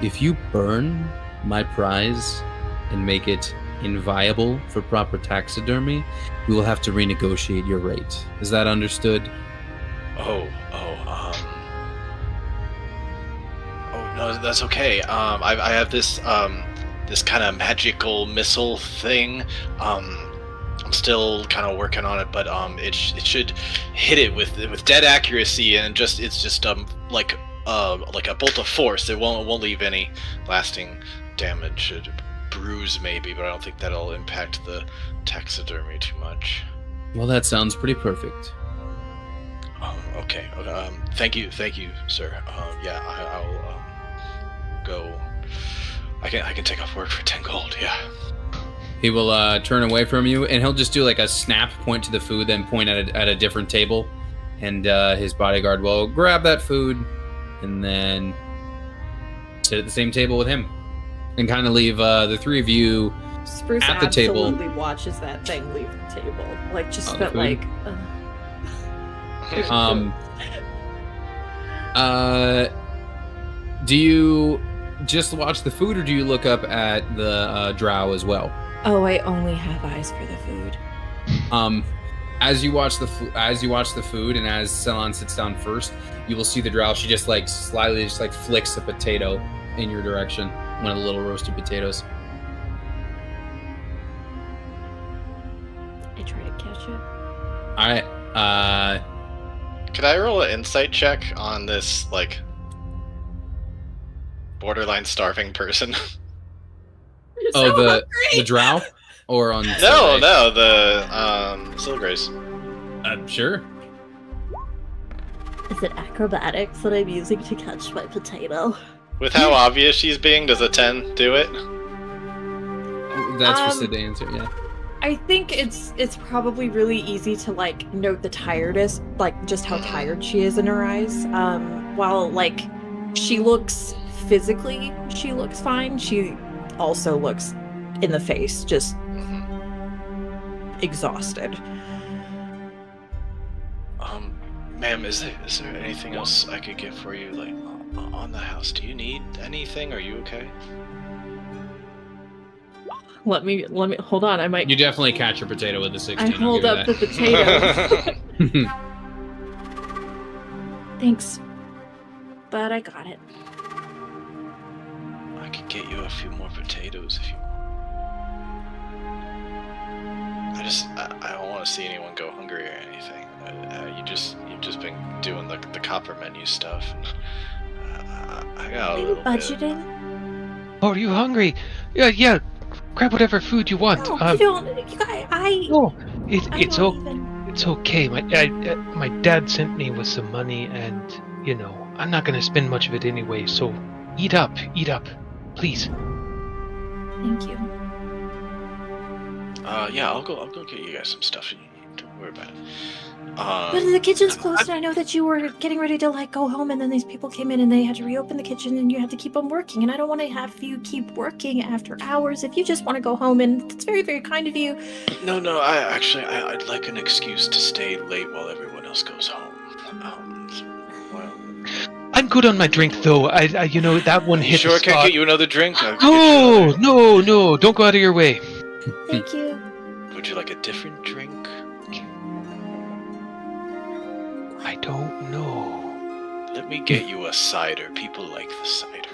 if you burn my prize and make it inviolable for proper taxidermy, we will have to renegotiate your rate. Is that understood? Oh, no, that's okay. I have this this kind of magical missile thing. I'm still kind of working on it, but it should hit it with dead accuracy, and it's just like a bolt of force. It won't leave any lasting damage. It bruise maybe, but I don't think that'll impact the taxidermy too much. Well, that sounds pretty perfect. Okay. Thank you, sir. Yeah, I'll go. I can take off work for 10 gold. Yeah. He will turn away from you, and he'll just do like a snap, point to the food, then point at a different table, and his bodyguard will grab that food, and then sit at the same table with him, and kind of leave the three of you Spruce at the table. absolutely watches that thing leave the table, like just Oh, that, the like. Do you just watch the food, or do you look up at the drow as well? Oh, I only have eyes for the food. As you watch the food, and as Ceylon sits down first, you will see the drow. She just like slightly just like flicks a potato in your direction, one of the little roasted potatoes. I try to catch it. All right. Could I roll an insight check on this like borderline starving person? The drow, or on No, the Silgrace. Sure. Is it acrobatics that I'm using to catch my potato? With how obvious she's being, does a 10 do it? That's for Sid to answer. Yeah. I think it's probably really easy to like note the tiredness, like just how tired she is in her eyes. While like she looks physically fine, she also looks in the face just exhausted. Ma'am, is there anything else I could get for you, like on the house? Do you need anything? Are you okay? Let me hold on. I might. You definitely catch your potato with a 16. I hold up the potato. Thanks, but I got it. I could get you a few more potatoes if you. I don't want to see anyone go hungry or anything. You've just been doing the copper menu stuff. I got a little budgeting? Oh, are you hungry? Yeah. Grab whatever food you want. No, you don't. No, it's okay. My dad sent me with some money, and I'm not gonna spend much of it anyway. So eat up, please. Thank you. Yeah, I'll go get you guys some stuff. Don't worry about it. But the kitchen's closed, and I know that you were getting ready to like go home, and then these people came in and they had to reopen the kitchen, and you had to keep on working. And I don't want to have you keep working after hours. If you just want to go home, and it's very, very kind of you. No. I'd like an excuse to stay late while everyone else goes home. I'm good on my drink though. I that one hit. Sure, I can't get you another drink. No, don't go out of your way. Thank you. Would you like a different drink? I don't know. Let me get you a cider. People like the cider.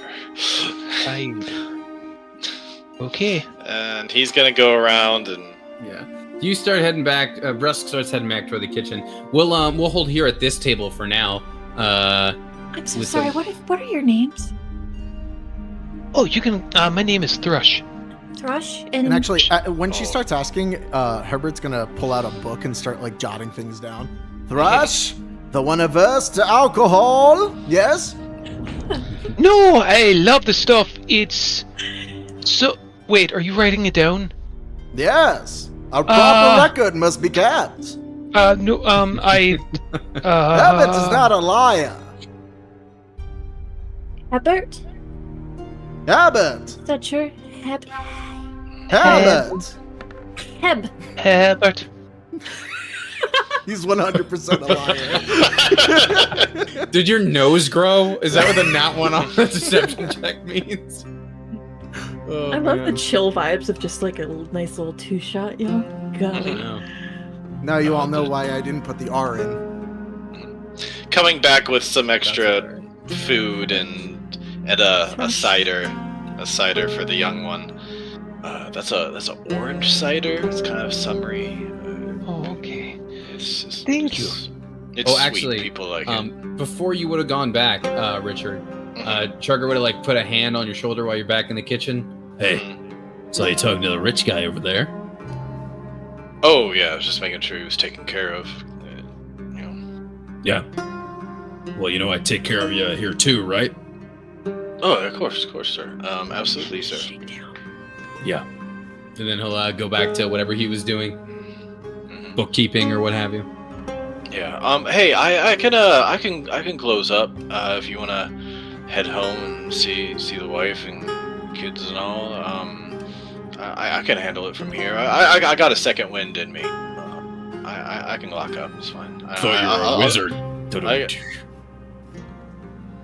Okay. And he's gonna go around and. Yeah. You start heading back. Brusk starts heading back toward the kitchen. We'll hold here at this table for now. I'm so sorry. What are your names? Oh, you can. My name is Thrush. Thrush And actually, when she starts asking, Herbert's gonna pull out a book and start like jotting things down. Thrush, the one averse to alcohol. Yes. No, I love the stuff. It's so. Wait, are you writing it down? Yes. A proper record must be kept. No. I. Herbert is not a liar. Herbert? Herbert. Is that your Heb? Herbert. Heb. Herbert. He's 100% a liar. Did your nose grow? Is that what the nat one on the deception check means? Oh, I love the man. chill vibes of just like a nice little two-shot, yo. God. Now you all know why I didn't put the R in. Coming back with some extra food and a cider for the young one. That's a orange cider. It's kind of summery. Oh, okay. It's Thank you. It's Oh, sweet. actually, People like it. before you would have gone back, Richard, Chugger would have like put a hand on your shoulder while you're back in the kitchen. Hey, saw you talking to the rich guy over there. Oh yeah, I was just making sure he was taken care of. Yeah. Well, you know I take care of you here too, right? Oh, of course, sir. Absolutely, sir. Yeah. And then he'll go back to whatever he was doing, bookkeeping or what have you. Yeah. Hey, I can close up if you wanna head home and see the wife and kids and all. I can handle it from here. I got a second wind in me. I can lock up. It's fine. Thought you were a wizard.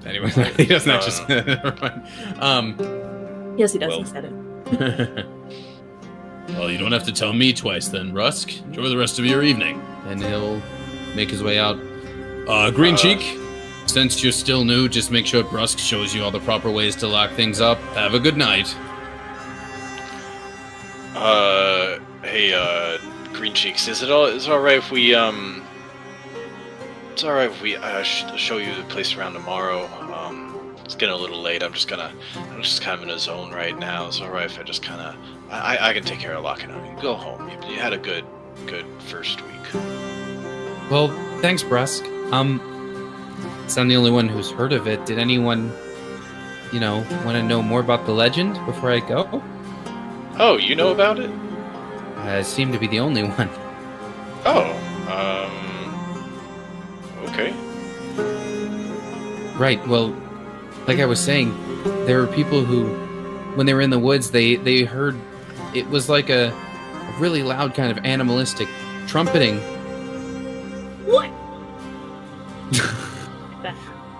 Anyway, he doesn't actually. Never mind. Yes, he does. Well. He said it. Well, you don't have to tell me twice then, Rusk. Enjoy the rest of your evening. And he'll make his way out. Green Cheek, since you're still new, just make sure Rusk shows you all the proper ways to lock things up. Have a good night. Hey, Green Cheeks, is it alright if we show you the place around tomorrow? It's getting a little late. I'm just kind of in a zone right now. It's alright if I just kind of, I can take care of locking up. You can go home. You had a good first week. Well, thanks, Brusk. It's not the only one who's heard of it. Did anyone, want to know more about the legend before I go? Oh, you know about it? I seem to be the only one. Oh, okay. Right, well, like I was saying, there were people who, when they were in the woods, they heard it was like a really loud kind of animalistic trumpeting. What?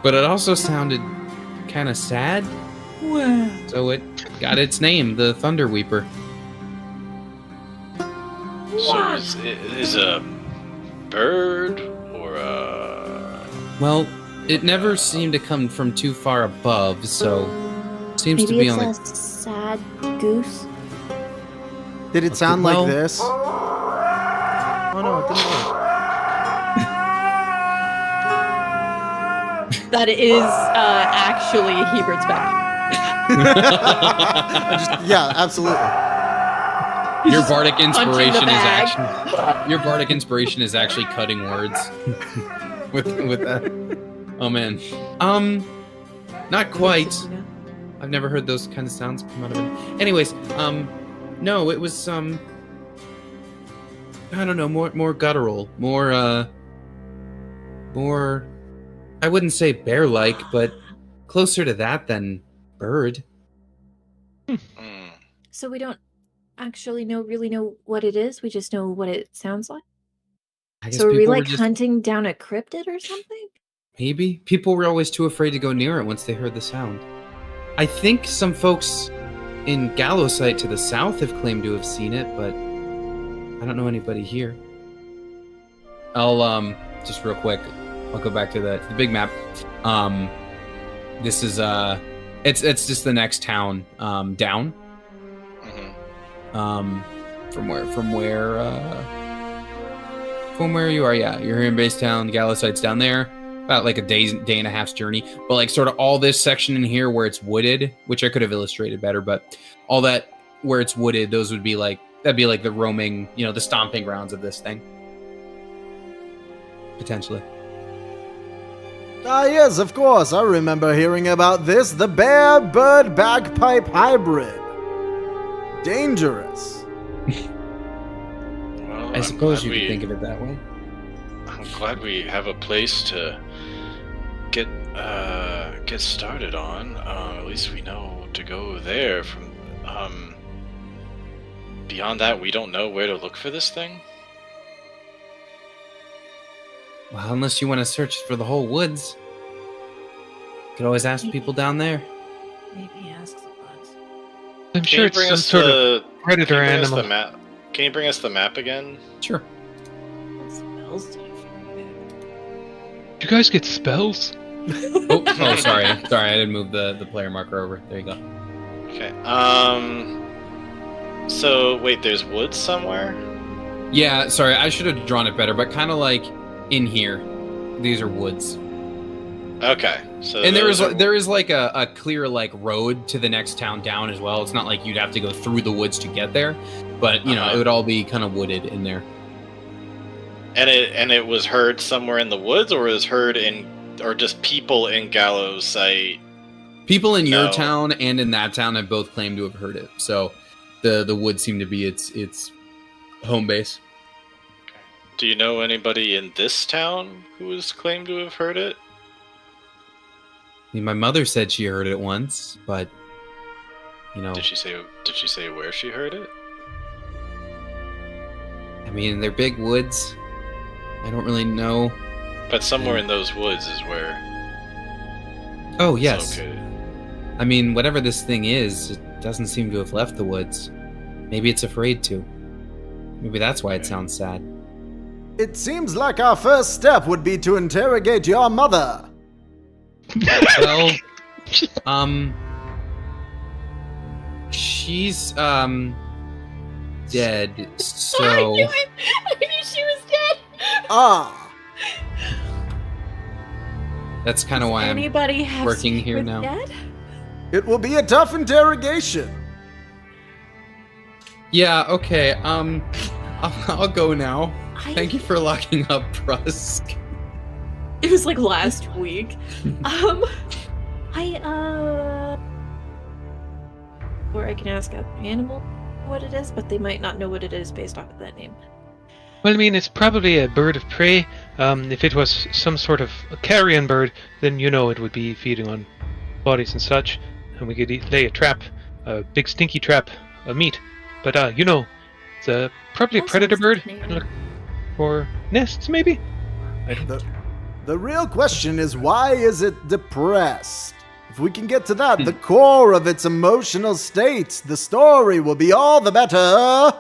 But it also sounded kind of sad. Wow. So it got its name, the Thunderweeper. So is a bird or a... Well, it never seemed to come from too far above, so seems Maybe to be it's on a sad goose. Did it sound well- like this? Oh no, it didn't work. That is actually Hebert's back. Yeah, absolutely. Your bardic inspiration is bag. actually cutting words with that. Oh man. Not quite. I've never heard those kind of sounds come out of it. Anyways, no, it was I don't know, more guttural, more I wouldn't say bear-like, but closer to that than bird. So we don't actually really know what it is. We just know what it sounds like. I guess So are we people were like just- hunting down a cryptid or something? Maybe. People were always too afraid to go near it once they heard the sound. I think some folks in Gallowsite to the south have claimed to have seen it, but I don't know anybody here. I'll just real quick, I'll go back to the big map. This is it's just the next town down. From where you are, yeah. You're here in base town, Gallowsite's down there. About like a day and a half's journey. But like sort of all this section in here where it's wooded, which I could have illustrated better, but all that where it's wooded, those would be that'd be like the roaming, the stomping grounds of this thing. Potentially. Ah, yes, of course. I remember hearing about this. The bear-bird bagpipe hybrid. Dangerous. Well, I suppose you could think of it that way. I'm glad we have a place to get started on. At least we know to go there. From beyond that, we don't know where to look for this thing. Well, unless you want to search for the whole woods. You could always ask people down there. Maybe ask the buds. I'm sure it's some sort of predator animal. Can you bring us the map again? Sure. What spells did you find? Do you guys get spells? Oh, sorry. Sorry, I didn't move the player marker over. There you go. Okay. So wait, there's woods somewhere? Yeah, sorry, I should have drawn it better, but kind of like in here. These are woods. Okay. So And there is like a clear like road to the next town down as well. It's not like you'd have to go through the woods to get there, but it would all be kind of wooded in there. And it was heard somewhere in the woods, or was heard or just people in Gallows Site? People in your town and in that town have both claimed to have heard it. So the woods seem to be its home base. Do you know anybody in this town who has claimed to have heard it? I mean, my mother said she heard it once, but Did she say where she heard it? I mean, they're big woods. I don't really know. But somewhere in those woods is where. Oh, yes. It's located. I mean, whatever this thing is, it doesn't seem to have left the woods. Maybe it's afraid to. Maybe that's why it sounds sad. It seems like our first step would be to interrogate your mother. Well, she's, dead, so... I knew it! I knew she was dead! Ah. That's kind of why I'm Anybody have working here secret now. dead? It will be a tough interrogation. Yeah, okay, I'll go now. Thank you for locking up Brusk. It was like last week. Or I can ask an animal what it is, but they might not know what it is based off of that name. Well, I mean, it's probably a bird of prey. If it was some sort of a carrion bird, then it would be feeding on bodies and such, and we could lay a trap, a big stinky trap of meat. But it's probably a That predator sounds bird. clear. And look for nests, maybe. The real question is, why is it depressed? If we can get to that, the core of its emotional state, the story will be all the better.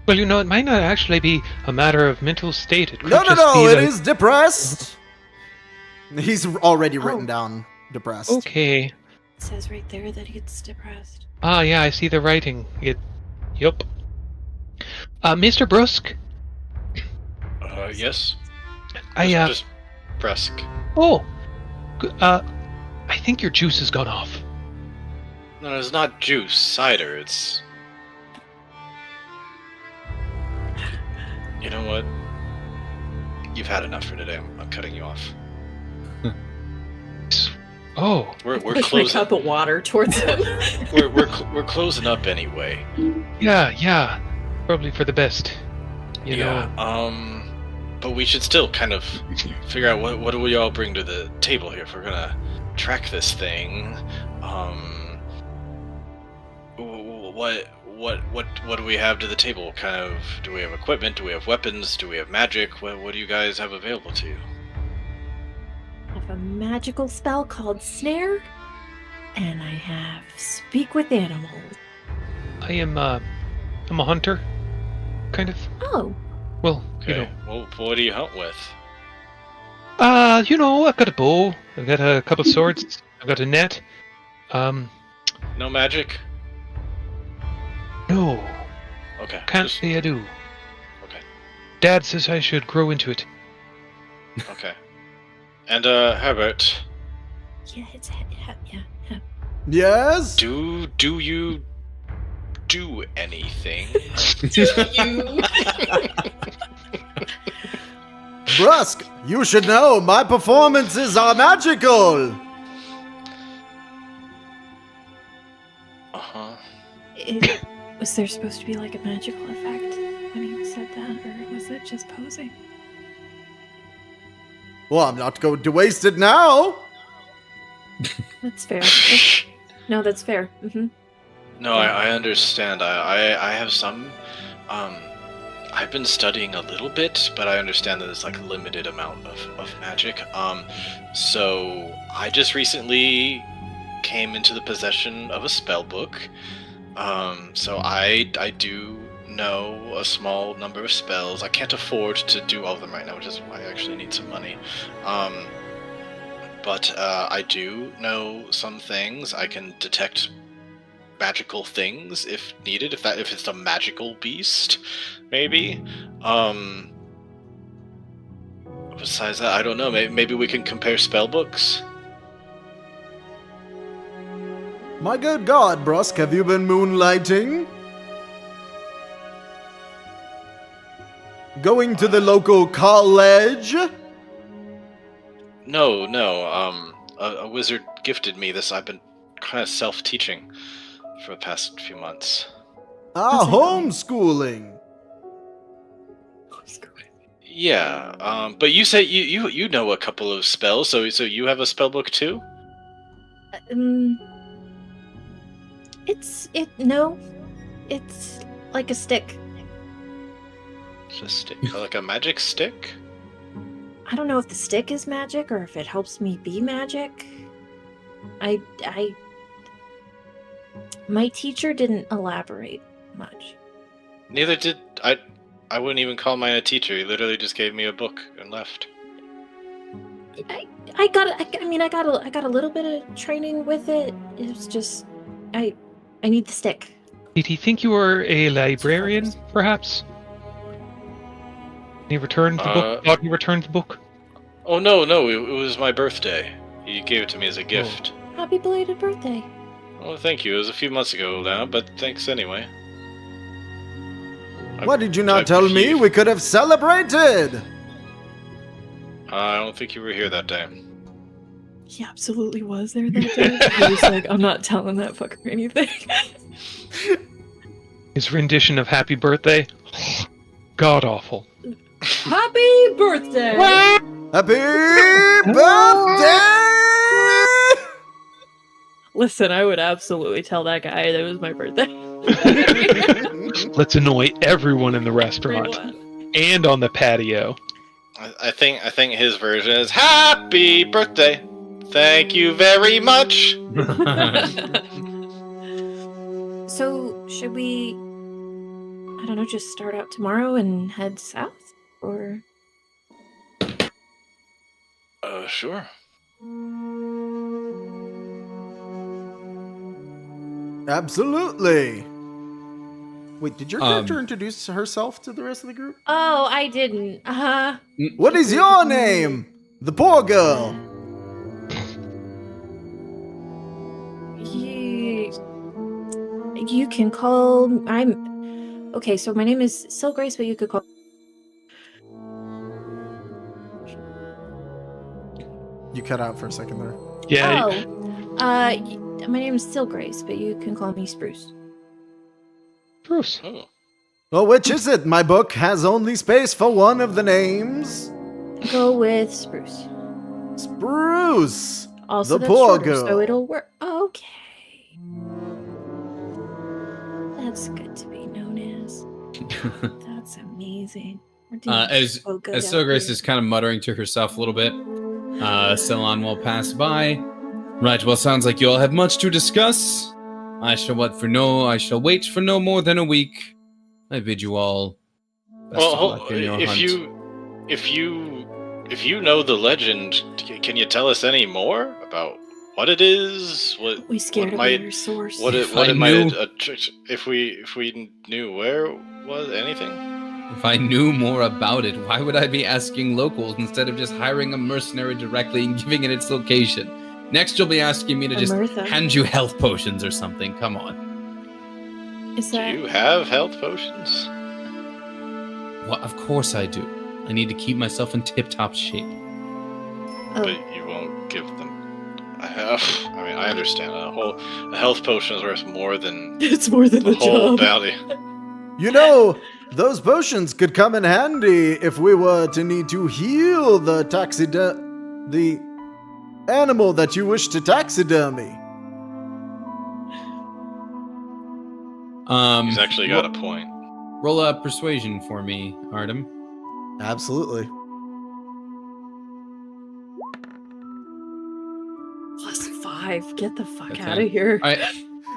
Well, it might not actually be a matter of mental state. It could No, just be it that- is depressed. He's already written down depressed. Okay. It says right there that it's depressed. Ah, yeah, I see the writing. Yup. Mr. Brusk, Yes. Just Brusk. Oh, I think your juice has gone off. No, it's not juice. Cider. It's. You know what? You've had enough for today. I'm cutting you off. Oh, We're Push my closing. cup of water towards him. We're closing up anyway. yeah, probably for the best. You know. But we should still kind of figure out what do we all bring to the table here if we're gonna track this thing. What do we have to the table? Kind of, do we have equipment? Do we have weapons? Do we have magic? What do you guys have available to you? I have a magical spell called Snare, and I have Speak with Animals. I'm a hunter, kind of. Oh, Well, Okay. Well, what do you hunt with? I've got a bow. I've got a couple swords. I've got a net. No magic? No, Okay. can't just- say I do. Okay. Dad says I should grow into it. Okay. And Herbert, yeah, it's yeah. Yes? do you do anything. Brusque, you should know my performances are magical. Uh-huh. Was there supposed to be like a magical effect when he said that, or was it just posing? Well, I'm not going to waste it now. That's fair. No, that's fair. Mm-hmm. No, I understand. I have some. I've been studying a little bit, but I understand that there's like a limited amount of magic. So I just recently came into the possession of a spell book. So I do know a small number of spells. I can't afford to do all of them right now, which is why I actually need some money. But I do know some things. I can detect magical things if needed, if it's a magical beast, maybe. Besides that, I don't know. Maybe we can compare spell books. My good God, Brusque, have you been moonlighting? Going to the local college? No. A wizard gifted me this. I've been kind of self-teaching for the past few months. Homeschooling. Yeah, but you say you know a couple of spells, so you have a spell book too? It's like a stick. It's a stick, like a magic stick? I don't know if the stick is magic or if it helps me be magic. My teacher didn't elaborate much. Neither did I. I wouldn't even call mine a teacher. He literally just gave me a book and left. I got a little bit of training with it. It was just I need the stick. Did he think you were a librarian, perhaps? He returned the book. Thought he returned the book. Oh no! It was my birthday. He gave it to me as a gift. Happy belated birthday. Oh, thank you. It was a few months ago now, but thanks anyway. Why did you not tell me? We could have celebrated! I don't think you were here that day. He absolutely was there that day. He was like, I'm not telling that fucker anything. His rendition of Happy Birthday? God awful. Happy birthday! Happy birthday! Listen, I would absolutely tell that guy that it was my birthday. Let's annoy everyone in the restaurant and on the patio. I think his version is Happy Birthday. Thank you very much. So, should we, I don't know, just start out tomorrow and head south? Or? Sure. Absolutely. Wait, did your character introduce herself to the rest of the group? Oh, I didn't. What is your name? The poor girl. You can call. Okay, so my name is Sil Grace, but you could call. You cut out for a second there. Yeah. My name is Sil Grace, but you can call me Spruce. Bruce. Oh. Well, which is it? My book has only space for one of the names. Go with Spruce. Spruce. Also, the that's poor shorter, girl. so it'll work. Okay. That's good to be known as. That's amazing. As Sil Grace is kind of muttering to herself a little bit, Ceylon will pass by. Right, well, sounds like you all have much to discuss. I shall wait for no more than a week. I bid you all best of luck in your hunt. If you know the legend, can you tell us any more about what it is? We scared what of your source. If we knew where was anything? If I knew more about it, why would I be asking locals instead of just hiring a mercenary directly and giving it its location? Next, you'll be asking me to just hand you health potions or something. Come on. Is Do that you have health potions? Well, of course I do. I need to keep myself in tip-top shape. oh, But you won't give them. I mean, I understand. A health potion is worth more than it's more than the the whole job. bounty. You know, those potions could come in handy if we were to need to heal the the animal that you wish to taxidermy. He's actually got a point. Roll a persuasion for me, Artem. Absolutely. +5. Get the fuck Okay. out of here. All right.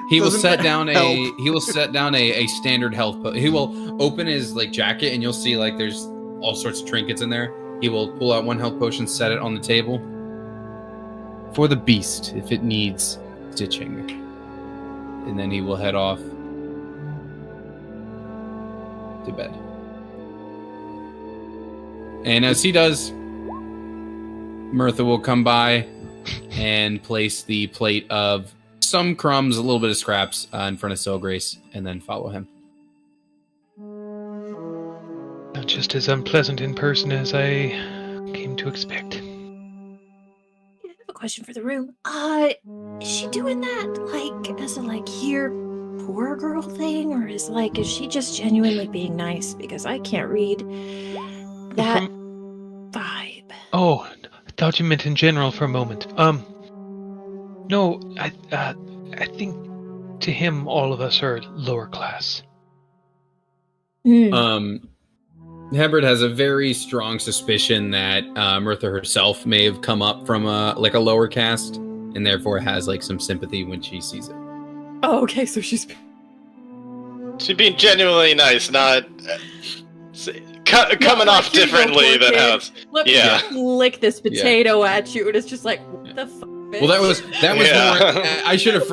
He will Doesn't set down help. a standard health he will open his like jacket and you'll see like there's all sorts of trinkets in there. He will pull out one health potion, set it on the table. For the beast, if it needs stitching. And then he will head off to bed. And as he does, Mirtha will come by and place the plate of some crumbs, a little bit of scraps in front of Silgrace, and then follow him. Not just as unpleasant in person as I came to expect. I have a question for the room. Is she doing that like as a like here poor girl thing, or is she just genuinely being nice? Because I can't read that vibe. Oh, I thought you meant in general for a moment. No, I think to him all of us are lower class. Hebert has a very strong suspicion that Mirtha herself may have come up from a lower caste, and therefore has like some sympathy when she sees it. Oh, okay, so she's being genuinely nice, not coming off differently than how it's. Let me Yeah. lick this potato at you, and it's just like, what the fuck, bitch? Well, that was Yeah. more. I should have.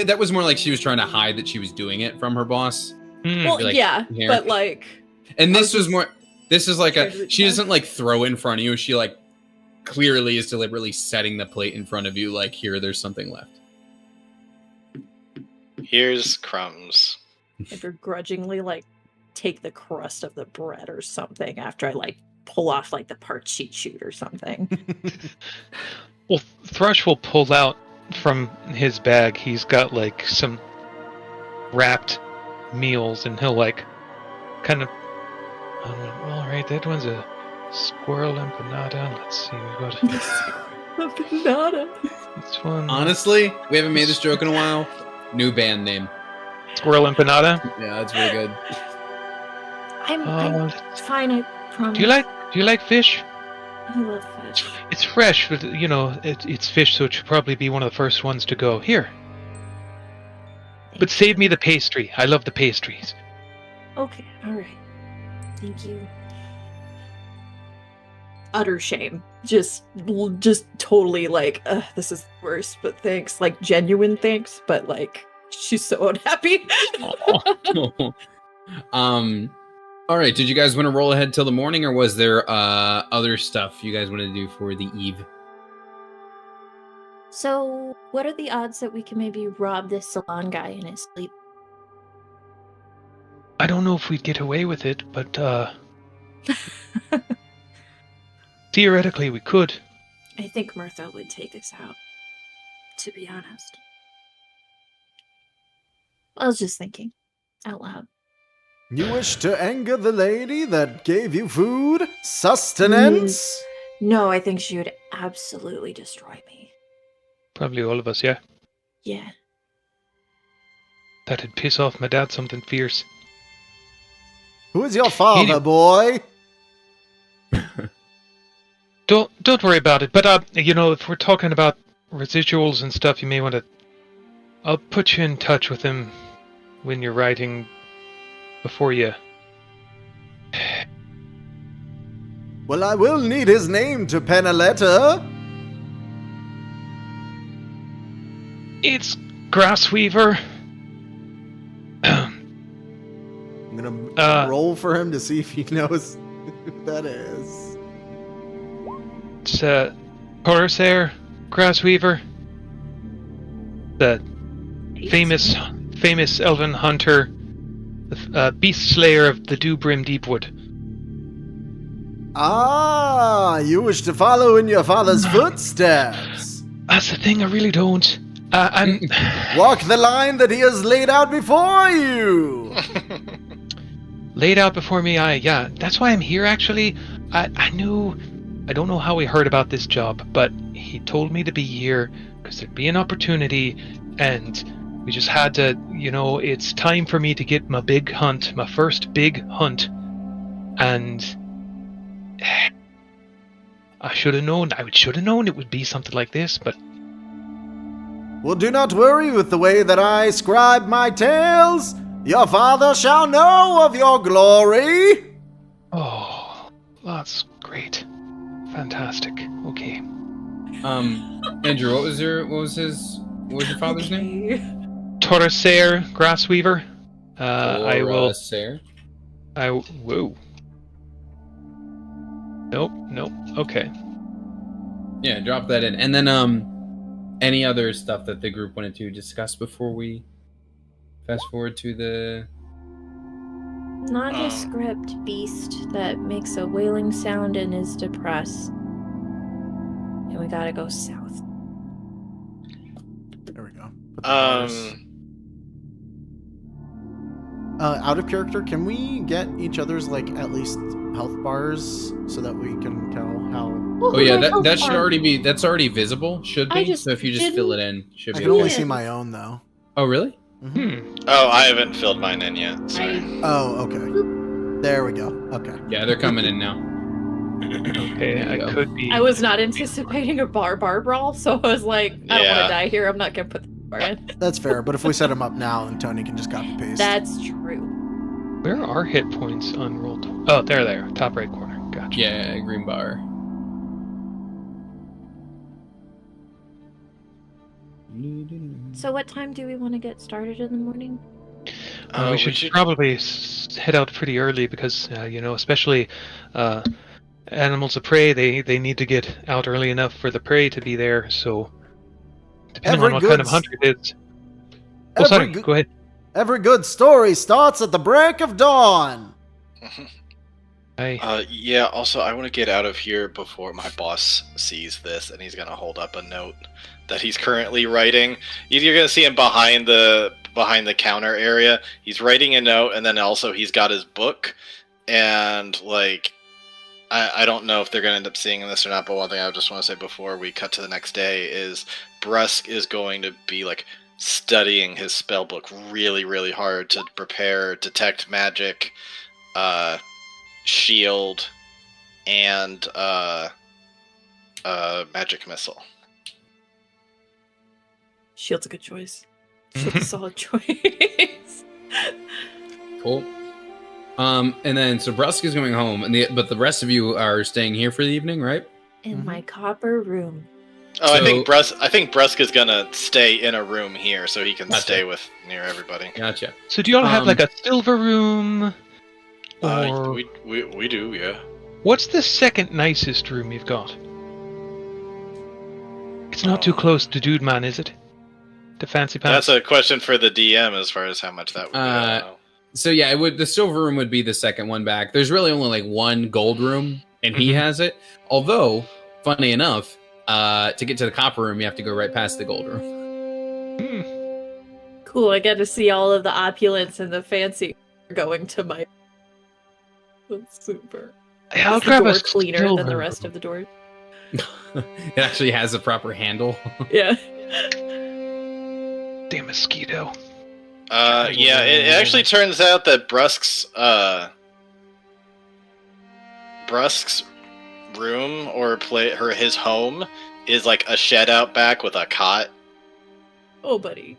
That was more like she was trying to hide that she was doing it from her boss. Well, Like, yeah, here. but like, And I this was was more. This is like trying to read she that. doesn't like throw it in front of you. She like clearly is deliberately setting the plate in front of you. Like here, there's something left. Here's crumbs. I begrudgingly like take the crust of the bread or something after I like pull off like the part cheat shoot or something. Well, Thrush will pull out from his bag. He's got like some wrapped meals, and he'll like kind of. All right, that one's a squirrel empanada. Let's see, we got Empanada. this one. Honestly, we haven't made this joke in a while. New band name. Squirrel empanada. Yeah, that's really good. I'm fine, I promise. Do you like fish? I love fish. It's fresh, but you know it's fish, so it should probably be one of the first ones to go here. But save me the pastry. I love the pastries. Okay, alright. Thank you. Utter shame. Just totally like, this is worse, but thanks. Like genuine thanks, but like she's so unhappy. All right. Did you guys want to roll ahead till the morning, or was there other stuff you guys wanted to do for the eve? So, what are the odds that we can maybe rob this salon guy in his sleep? I don't know if we'd get away with it, but theoretically we could. I think Mirtha would take us out, to be honest. I was just thinking, out loud. You wish to anger the lady that gave you food, sustenance? No, I think she would absolutely destroy me. Probably all of us, yeah. Yeah. That'd piss off my dad something fierce. Who is your father, He- boy? Don't worry about it. But you know, if we're talking about residuals and stuff, you may want to. I'll put you in touch with him when you're writing. Before you. Well, I will need his name to pen a letter. It's Grassweaver. I'm gonna roll for him to see if he knows who that is. It's Corsair Grassweaver. The famous elven hunter the beast slayer of the Dewbrim Deepwood. Ah, you wish to follow in your father's footsteps. That's the thing, I really don't. I'm Walk the line that he has laid out before you. laid out before me. Yeah, that's why I'm here. Actually, I don't know how he heard about this job, but he told me to be here because there'd be an opportunity, and we just had to. It's time for me to get my big hunt, my first big hunt, and I should have known. I should have known it would be something like this, but. Well, do not worry with the way that I scribe my tales. Your father shall know of your glory. Oh, that's great. Fantastic. Okay. Andrew, what was your father's name? Torresair Grassweaver. I will. Torresair. Whoa. Nope. Okay. Yeah, drop that in. And then any other stuff that the group wanted to discuss before we fast forward to the Nondescript beast that makes a wailing sound and is depressed. And we gotta go south. There we go. Out of character, can we get each other's at least health bars so that we can tell how? Oh yeah, that should already be. That's already visible. Should be. So if you just fill it in, should I be. can only see my own though. Oh really? Oh, I haven't filled mine in yet. Sorry. Oh, okay. There we go. Okay. Yeah, they're coming in now. Okay, I could be. I was not anticipating a bar brawl, so I was like, I don't want Yeah. to die here. I'm not gonna put the bar in. That's fair, but if we set them up now, then Tony can just copy paste. That's true. Where are hit points on roll? Oh, there they are. Top right corner. Gotcha. Yeah, green bar. So what time do we want to get started in the morning? We should probably head out pretty early because, especially animals of prey, they need to get out early enough for the prey to be there. So, depending Every on what good kind of hunter it is. Oh, sorry. Go ahead. Every good story starts at the break of dawn. Yeah, also, I want to get out of here before my boss sees this, and he's going to hold up a note that he's currently writing. You're going to see him behind the counter area. He's writing a note, and then also he's got his book, and, I don't know if they're going to end up seeing this or not, but one thing I just want to say before we cut to the next day is Brusk is going to be, studying his spell book really, really hard to prepare Detect Magic, Shield, and Magic Missile. Shield's a good choice. Shield's a solid choice. Cool. And then so Brusk is going home, but the rest of you are staying here for the evening, right? In my copper room. Oh, So- I think Brusk is gonna stay in a room here so he can stay near everybody. Gotcha. So, do you all have a silver room? Or We do, yeah. what's the second nicest room you've got? It's not too close to Dude Man, is it? To Fancy Pants. That's a question for the DM as far as how much that would be. I don't know. So yeah, it would. The silver room would be the second one back. There's really only one gold room, and he has it. Although, funny enough, to get to the copper room, you have to go right past the gold room. Cool, I get to see all of the opulence and the fancy going to my... That's super. I'll Is the grab door a cleaner silver than the rest of the doors. It actually has a proper handle. Yeah. Damn mosquito. Yeah, it actually turns out that Brusk's room or his home is a shed out back with a cot. Oh, buddy.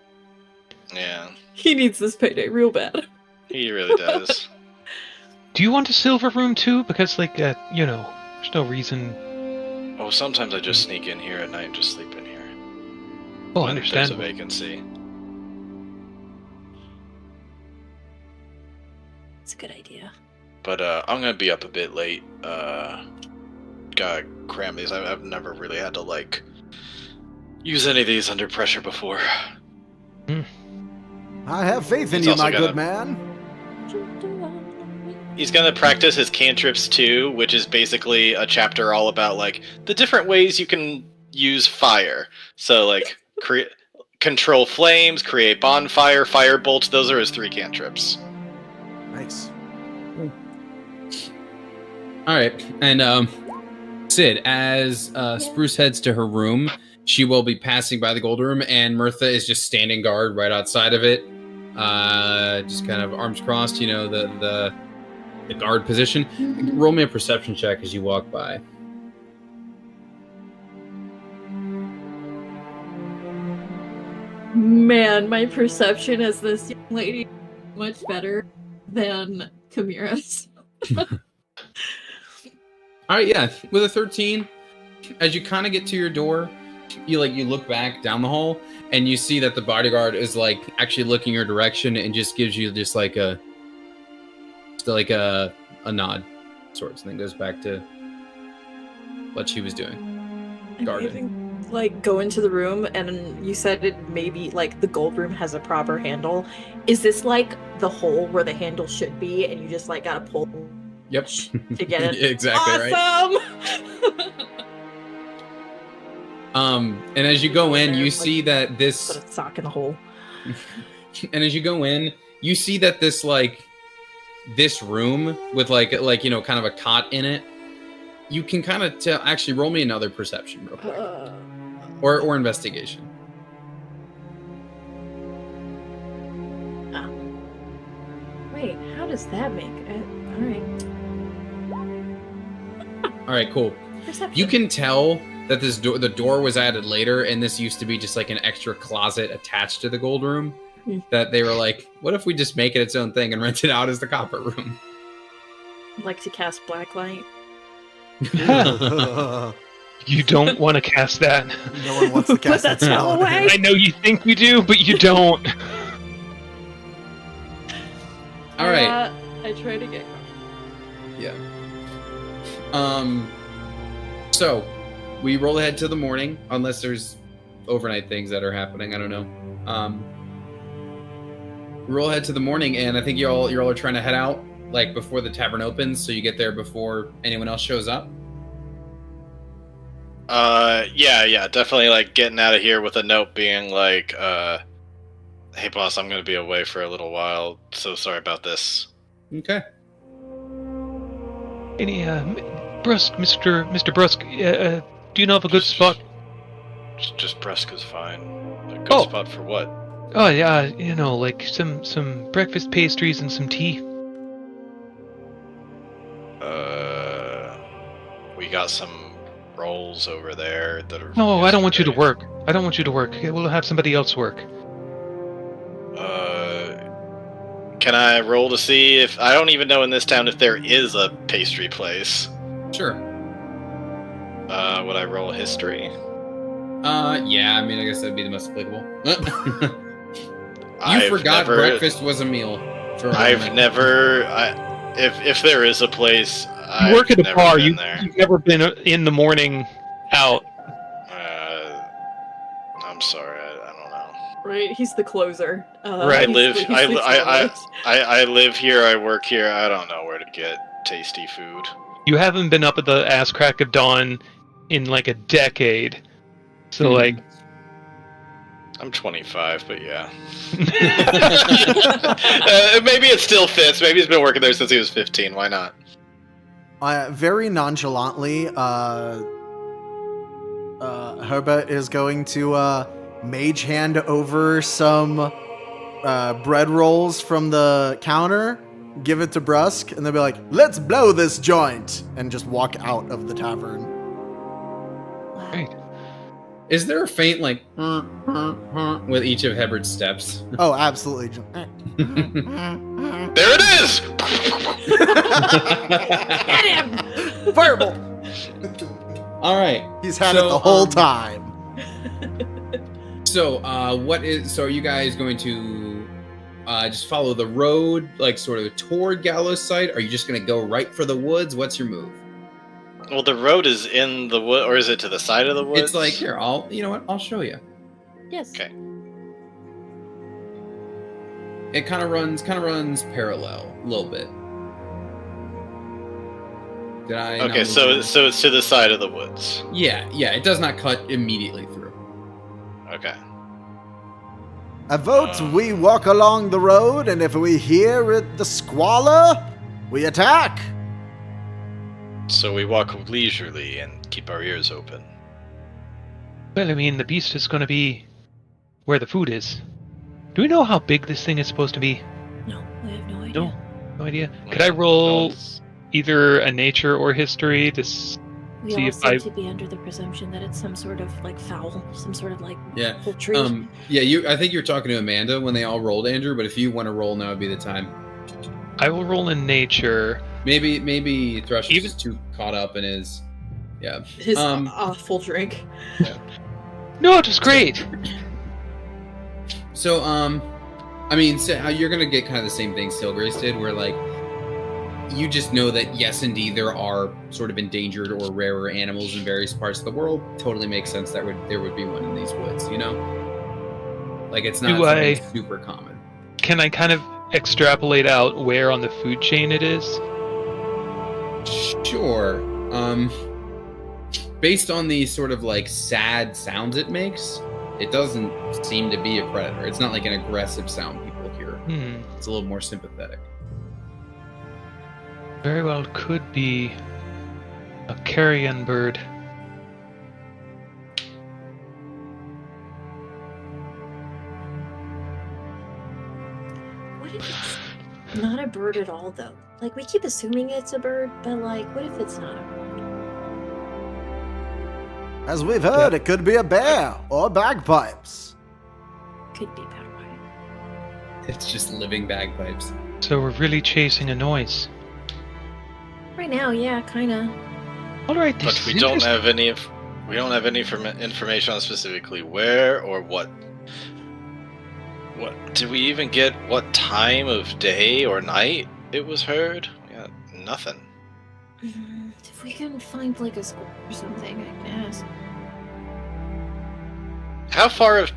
Yeah, He needs this payday real bad. he really does. Do you want a silver room too? Because, there's no reason. Oh, sometimes I just sneak in here at night and just sleep in here. Oh, when there's a understandable. vacancy. It's a good idea. But I'm gonna be up a bit late. Gotta cram these. I've never really had to use any of these under pressure before. I have faith in He's you, also my got good man. He's gonna practice his cantrips too, which is basically a chapter all about like the different ways you can use fire. So like control flames, create bonfire, fire bolts. Those are his 3 cantrips. Nice. All right, and Sid, as Spruce heads to her room, she will be passing by the gold room, and Mirtha is just standing guard right outside of it, just kind of arms crossed, you know, the guard position. Roll me a perception check as you walk by. Man, my perception as this young lady is much better than Kamira's. All right, yeah, with a 13, as you kind of get to your door, you look back down the hall, and you see that the bodyguard is like actually looking your direction and just gives you just like a nod, sorts, and then goes back to what she was doing. Guarding. Like go into the room, and you said it maybe like the gold room has a proper handle. Is this like the hole where the handle should be, and you just like gotta pull? Yep. To get it. Exactly awesome! Right. And as you go in, you see that this put a sock in the hole. And as you go in, you see that this room with like you know, kind of a cot in it. You can kind of tell. Actually, roll me another perception real quick, or investigation. Wait, how does that make it? All right. All right, cool. Perception. You can tell that the door was added later, and this used to be just like an extra closet attached to the gold room. That they were like, what if we just make it its own thing and rent it out as the copper room? I'd like to cast black light. You don't want to cast that. No one wants to cast that spell away. I know you think you do, but you don't. All right. I try to get. Yeah. So we roll ahead to the morning, unless there's overnight things that are happening. I don't know. Roll ahead to the morning, and I think you all are trying to head out like before the tavern opens, so you get there before anyone else shows up. Yeah, definitely like getting out of here with a note being like, hey boss, I'm gonna be away for a little while, so sorry about this. Okay. Any, Brusque, Mr. Brusque, do you know of a good spot? Just Brusque is fine. A good Oh. spot for what? Oh, yeah, you know, like some breakfast pastries and some tea. We got some rolls over there that are... No, I don't want you to yesterday. work. I don't want you to work. We'll have somebody else work. Can I roll to see if... I don't even know in this town if there is a pastry place. Sure. Would I roll history? Yeah, I mean, I guess that'd be the most applicable. I've forgot never- breakfast was a meal. I've never... if there is a place, You work at a never bar. been You've there. never been in the morning out. I'm sorry, I don't know. Right, he's the closer. Right. I live here, I work here, I don't know where to get tasty food. You haven't been up at the ass crack of dawn in like a decade. So like I'm 25, but yeah. Maybe it still fits. Maybe he's been working there since he was 15. Why not? Very nonchalantly, Herbert is going to mage hand over some bread rolls from the counter, give it to Brusque, and they'll be like, "Let's blow this joint," and just walk out of the tavern. Great. Is there a faint like with each of Hebert's steps? Oh, absolutely. There it is! Get him! Fireball! All right. He's had it the whole time. So, so are you guys going to just follow the road, like sort of toward Gallows site? Are you just going to go right for the woods? What's your move? Well, the road is in the wood, or is it to the side of the woods? It's like, here, you know what? I'll show you. Yes. Okay. It kind of runs parallel a little bit. Did I? Okay, so it's to the side of the woods. Yeah. It does not cut immediately through. Okay. I vote we walk along the road, and if we hear the squalor, we attack. So we walk leisurely and keep our ears open. Well, I mean, the beast is going to be where the food is. Do we know how big this thing is supposed to be? No, we have no idea. No idea. Could I roll No, either a nature or history to We see all if seem I... to be under the presumption that it's some sort of like foul, some sort of like Yeah. poultry. I think you're talking to Amanda when they all rolled, Andrew. But if you want to roll, now would be the time. I will roll in nature. Maybe Thrush is just too caught up in his. Yeah. His awful drink. No, it was great. So, I mean, so you're gonna get kind of the same thing Stilgrace did, where like you just know that yes, indeed, there are sort of endangered or rarer animals in various parts of the world. Totally makes sense that there would be one in these woods, you know? Like it's not something super common. Can I kind of extrapolate out where on the food chain it is? Sure. Based on the sort of like sad sounds it makes, it doesn't seem to be a predator. It's not like an aggressive sound people hear. It's a little more sympathetic. Very well could be a carrion bird. What if it's not a bird at all, though? Like, we keep assuming it's a bird, but like, what if it's not a bird? As we've heard, it could be a bear or bagpipes. Could be bagpipe. It's just living bagpipes. So we're really chasing a noise. Right now, yeah, kinda. All right, this But is we don't interesting. have any. We don't have any information on specifically where or what. What did we even get? What time of day or night it was heard? We got nothing. If we can find like a school or something, I can ask. How far of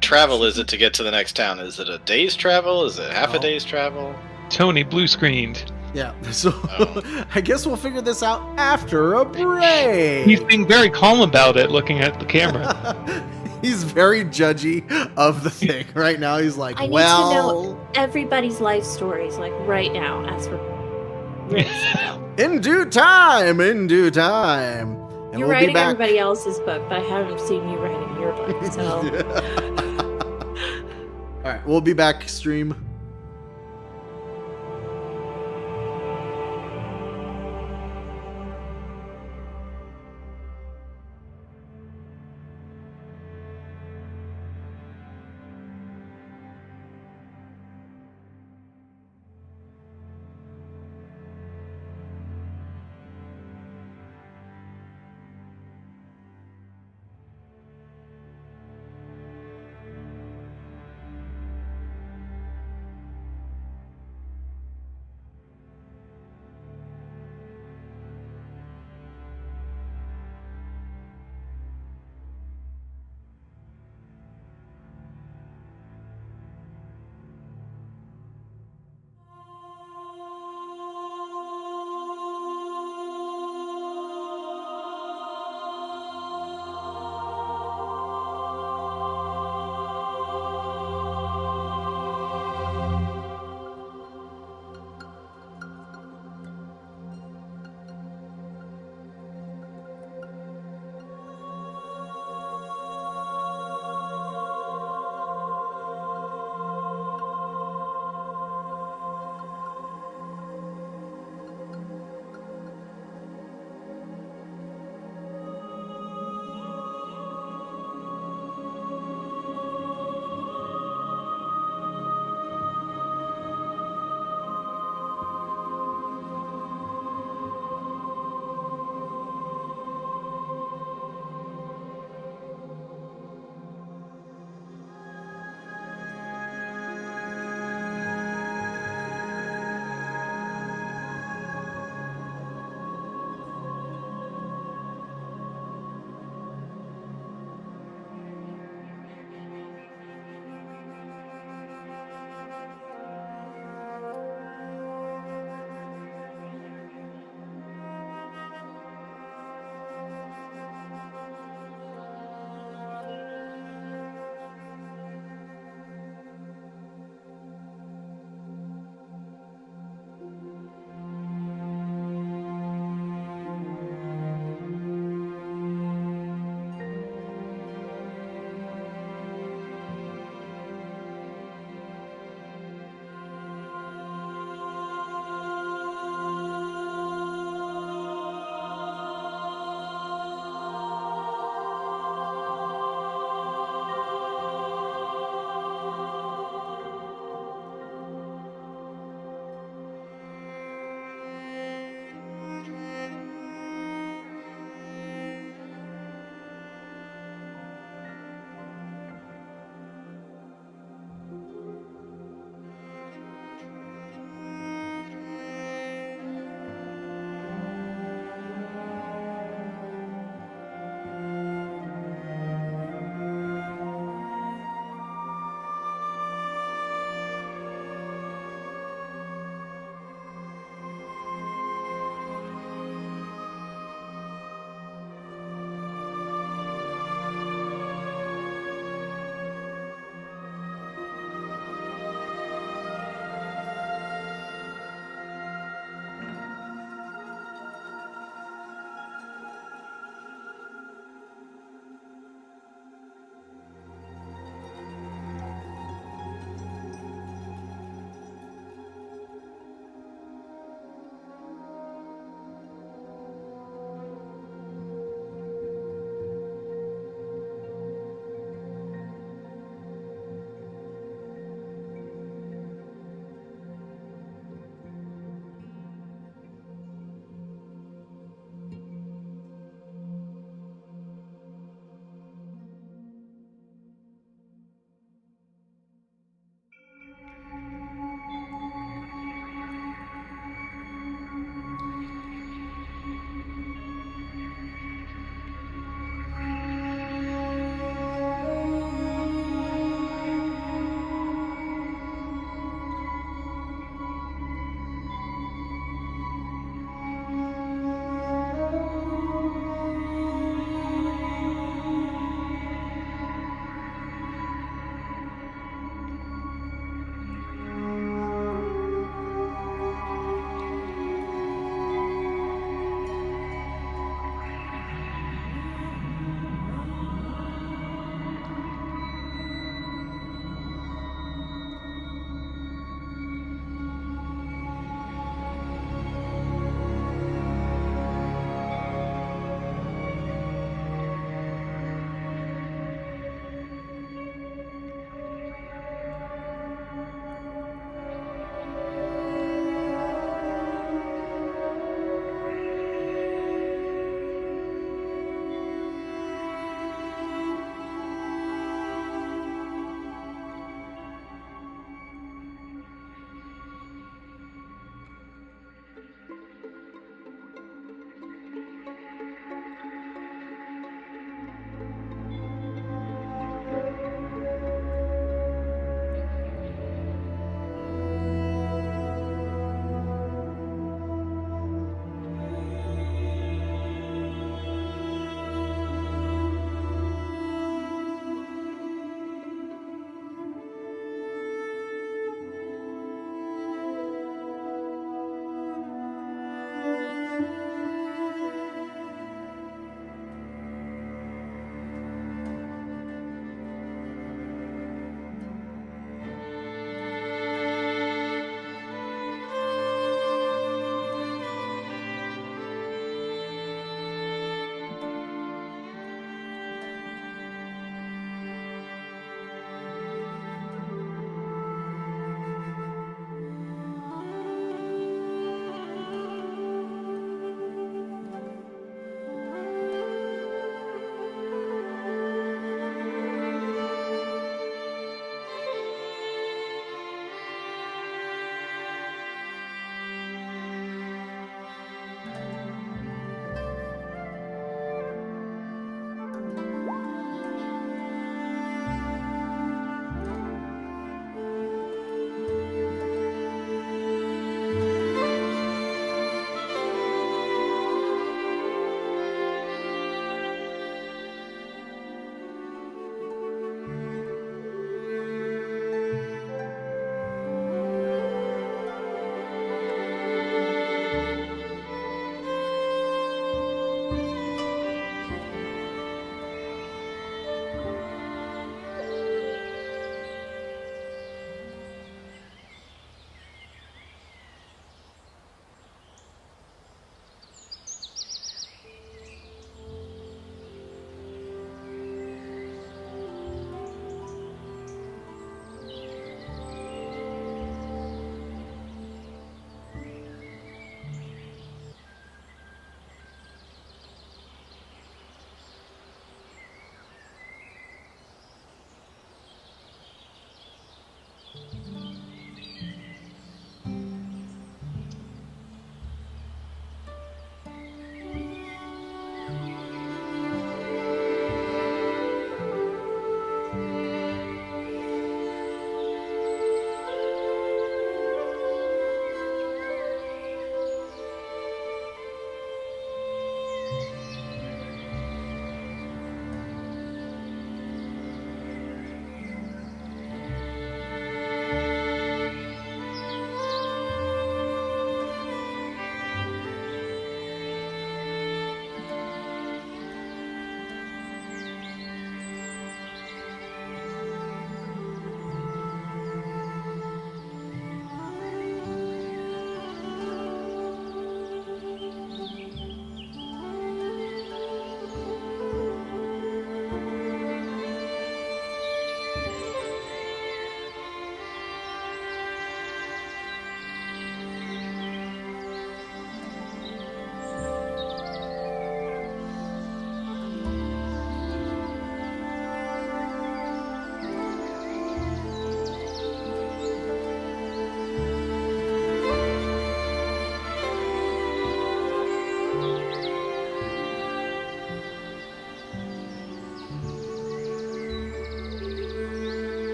travel is it to get to the next town? Is it a day's travel? Is it half a day's travel? Tony blue screened. Yeah, so I guess we'll figure this out after a break. He's being very calm about it, looking at the camera. He's very judgy of the thing right now. He's like, I need well, to know everybody's life stories, like right now, as we're in due time, in due time. And You're we'll be writing back. everybody else's book, but I haven't seen you writing your book, so All right, we'll be back, stream.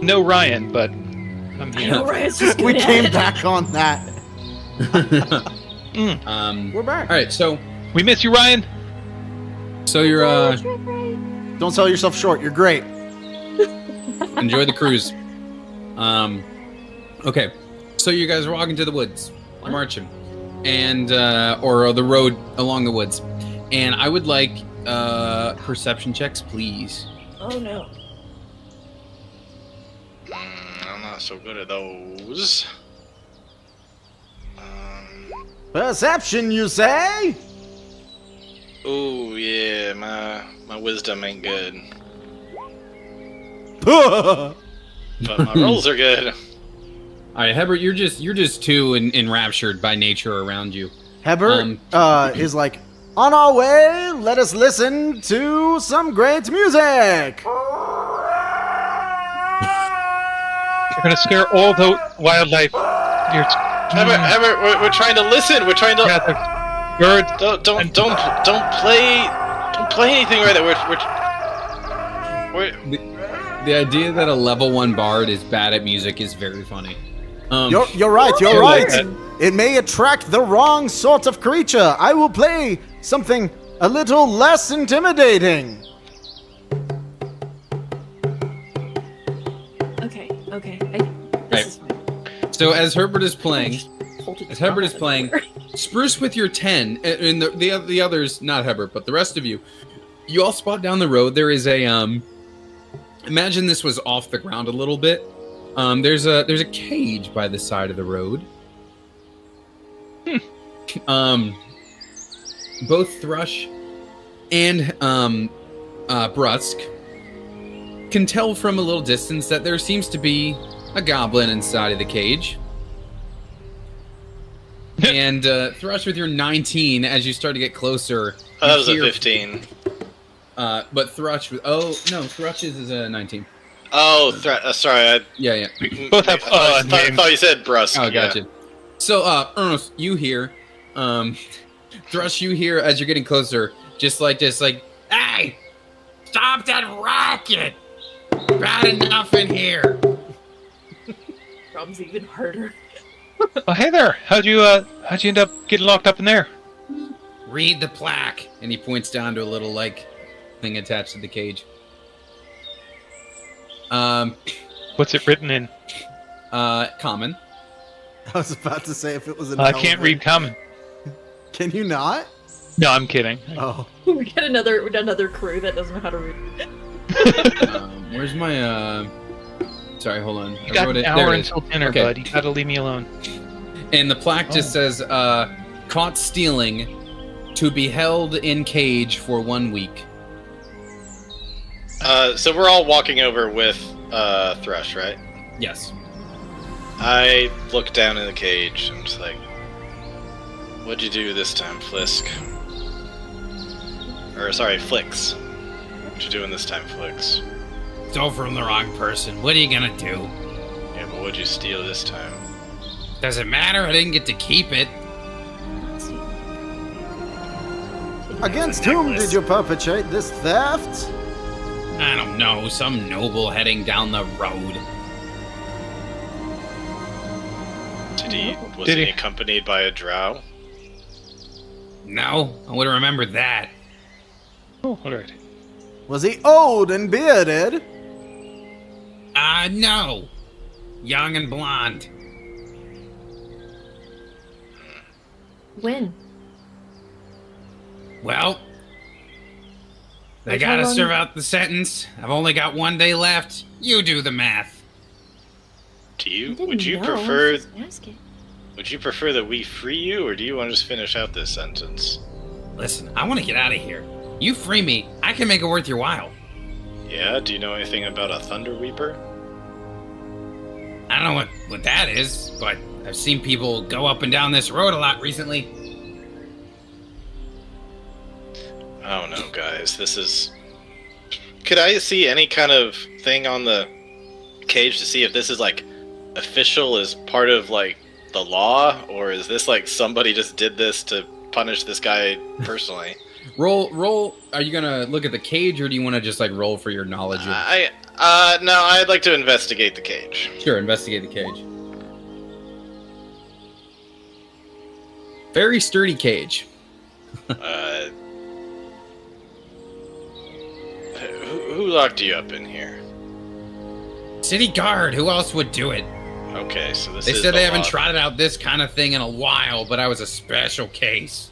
no Ryan, but I'm I here. know Ryan's just We good at came it. back on that. We're back. All right, so We miss you, Ryan. you're Don't sell yourself short. You're great. enjoy the cruise. Okay, so you guys are walking to the woods, marching, and or the road along the woods, and I would like perception checks, please. Oh no. I'm not so good at those. Perception, you say? Oh yeah, my wisdom ain't good, All but my rolls are good. All right, Hebert, you're just too enraptured by nature around you. Hebert is like, on our way, let us listen to some great music. You're gonna scare all the wildlife. You're Herbert, we're trying to listen. We're trying to. gather birds. Don't play anything right there. We're The idea that a level 1 bard is bad at music is very funny. You're right. You're You're right. like It may attract the wrong sort of creature. I will play something a little less intimidating. Okay. This Right. is fine. So as Herbert is playing, Hold it as Herbert is down. playing, Spruce with your 10, and the others, not Herbert, but the rest of you, you all spot down the road. There is a imagine this was off the ground a little bit. There's a cage by the side of the road. Both Thrush and Brusk can tell from a little distance that there seems to be a goblin inside of the cage. And Thrush with your 19, as you start to get closer. that you was a hear- 15. But Thrush with Thrush's is a 19. Oh, sorry. Yeah. Both have I names. thought you said brusque. Oh, gotcha. So, Ernest, you hear, Thrush, you hear as you're getting closer, just like this, like, hey, stop that racket! Bad enough in here. Problem's even harder. Oh, hey there. How'd you end up getting locked up in there? Read the plaque, and he points down to a little like thing attached to the cage. What's it written in? Common. I was about to say if it was an I can't read common. Can you not? No, I'm kidding. Oh. We get another crew that doesn't know how to read. Where's my Sorry, hold on. You got an There hour it is. until dinner, Okay. bud. You gotta leave me alone. And the plaque just says, caught stealing, to be held in cage for 1 week. So we're all walking over with Thrush, right? Yes. I look down in the cage. I'm just like, what'd you do this time, Flisk? Or sorry, Flix. What you doing this time, Flix? Stole from the wrong person. What are you gonna do? Yeah, but what'd you steal this time? Does it matter? I didn't get to keep it. Against whom did you perpetrate this theft? I don't know. Some noble heading down the road. Was Did he he- accompanied by a drow? No, I would remember that. Oh, alright. Was he old and bearded? No. Young and blonde. When? Well, they Like, how gotta long- serve out the sentence. I've only got 1 day left. You do the math. Do I you? didn't Would you know, I was prefer? just asking. Would you prefer that we free you, or do you want to just finish out this sentence? Listen, I want to get out of here. You free me, I can make it worth your while. Yeah. Do you know anything about a Thunderweeper? I don't know what that is, but I've seen people go up and down this road a lot recently. I don't know, guys. This is. Could I see any kind of thing on the cage to see if this is like official as part of like the law, or is this like somebody just did this to punish this guy personally? Roll. Are you gonna look at the cage, or do you want to just like roll for your knowledge? No, I'd like to investigate the cage. Sure, investigate the cage. Very sturdy cage. Who locked you up in here? City guard. Who else would do it? Okay, so this They is said the they haven't lock. trotted out this kind of thing in a while, but I was a special case.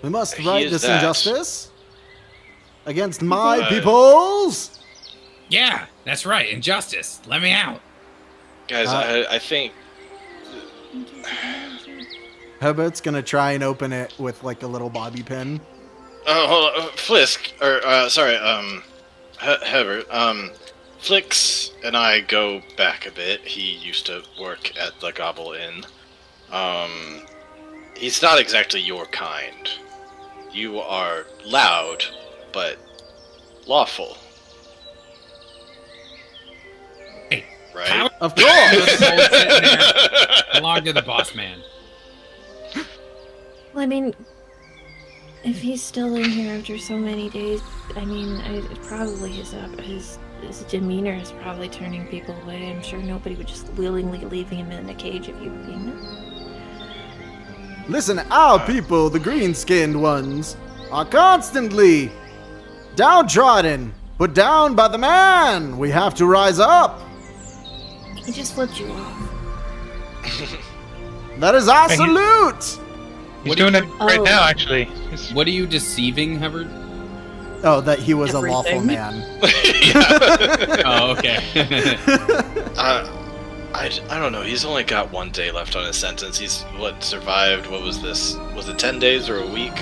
We must He right is this that. injustice against my Uh, peoples. Yeah, that's right. Injustice. Let me out. Guys, I think... Herbert's gonna try and open it with like a little bobby pin. Oh, hold on. Flisk, or, sorry, Hebert, Flix and I go back a bit. He used to work at the Gobble Inn. He's not exactly your kind. You are loud, but lawful. Hey, right? how- Of course. Just hold sitting there. Belong to the boss man. Well, I mean, if he's still in here after so many days, I mean, probably his demeanor is probably turning people away. I'm sure nobody would just willingly leave him in a cage if you were being there. Listen, our people, the green-skinned ones, are constantly downtrodden, put down by the man. We have to rise up. He just flipped you off. That is our And he- salute. He's What do doing you- it right Oh. now, actually. He's- What are you deceiving, Hubbard? Oh, that he was a lawful Everything. man. Yeah. Oh, okay. I don't know. He's only got 1 day left on his sentence. He's, survived? What was this? Was it 10 days or a week?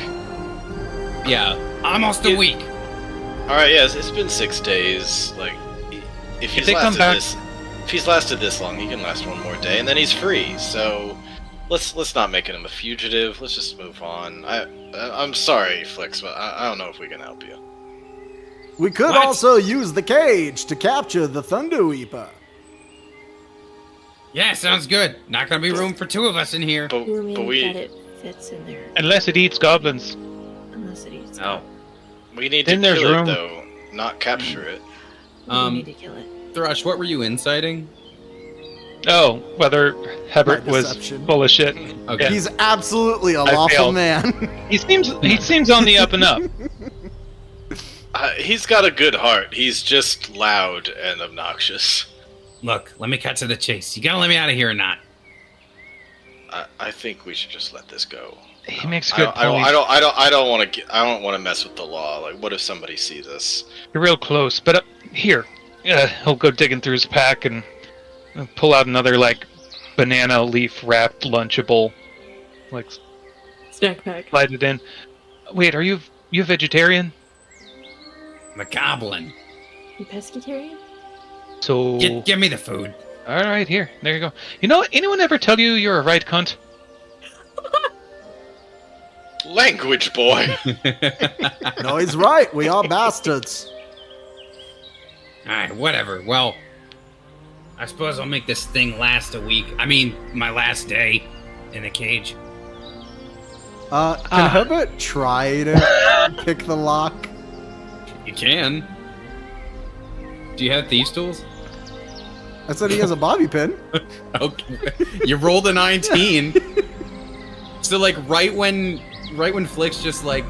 Yeah, almost a week. Alright, yeah, it's been 6 days. Like, if he's they come lasted back- if he's lasted this long, he can last 1 more day, and then he's free. So, let's not make him a fugitive. Let's just move on. I'm sorry, Flix, but I don't know if we can help you. We could What? also use the cage to capture the Thunderweeper. Yeah, sounds good. Not gonna be room for 2 of us in here. But, You mean but that we it fits in there, Unless it eats goblins. unless it eats. No. need to Then there's kill room. it though, not capture it. You need to kill it. Thrush, what were you inciting? Oh, whether Hebert My was deception. full of shit. Okay. Yeah. He's absolutely a I lawful failed. man. He seems on the up and up. He's got a good heart. He's just loud and obnoxious. Look, let me cut to the chase. You gonna let me out of here or not? I think we should just let this go. He makes good I points. don't want to mess with the law. Like, what if somebody sees us? You're real close, but here, he'll go digging through his pack and pull out another like banana leaf wrapped Lunchable, like Snack pack. slide it in. Wait, are you a vegetarian? I'm a goblin. You pescatarian? So Give me the food. all right, here, there you go. You know, anyone ever tell you you're a right cunt? Language, boy. No, he's right. We are bastards. Alright, whatever. Well, I suppose I'll make this thing last a week. I mean, my last day in the cage. Can Herbert try to pick the lock? You can. Do you have thieves' tools? I said he has a bobby pin. Okay. You rolled a 19. So like right when Flix just like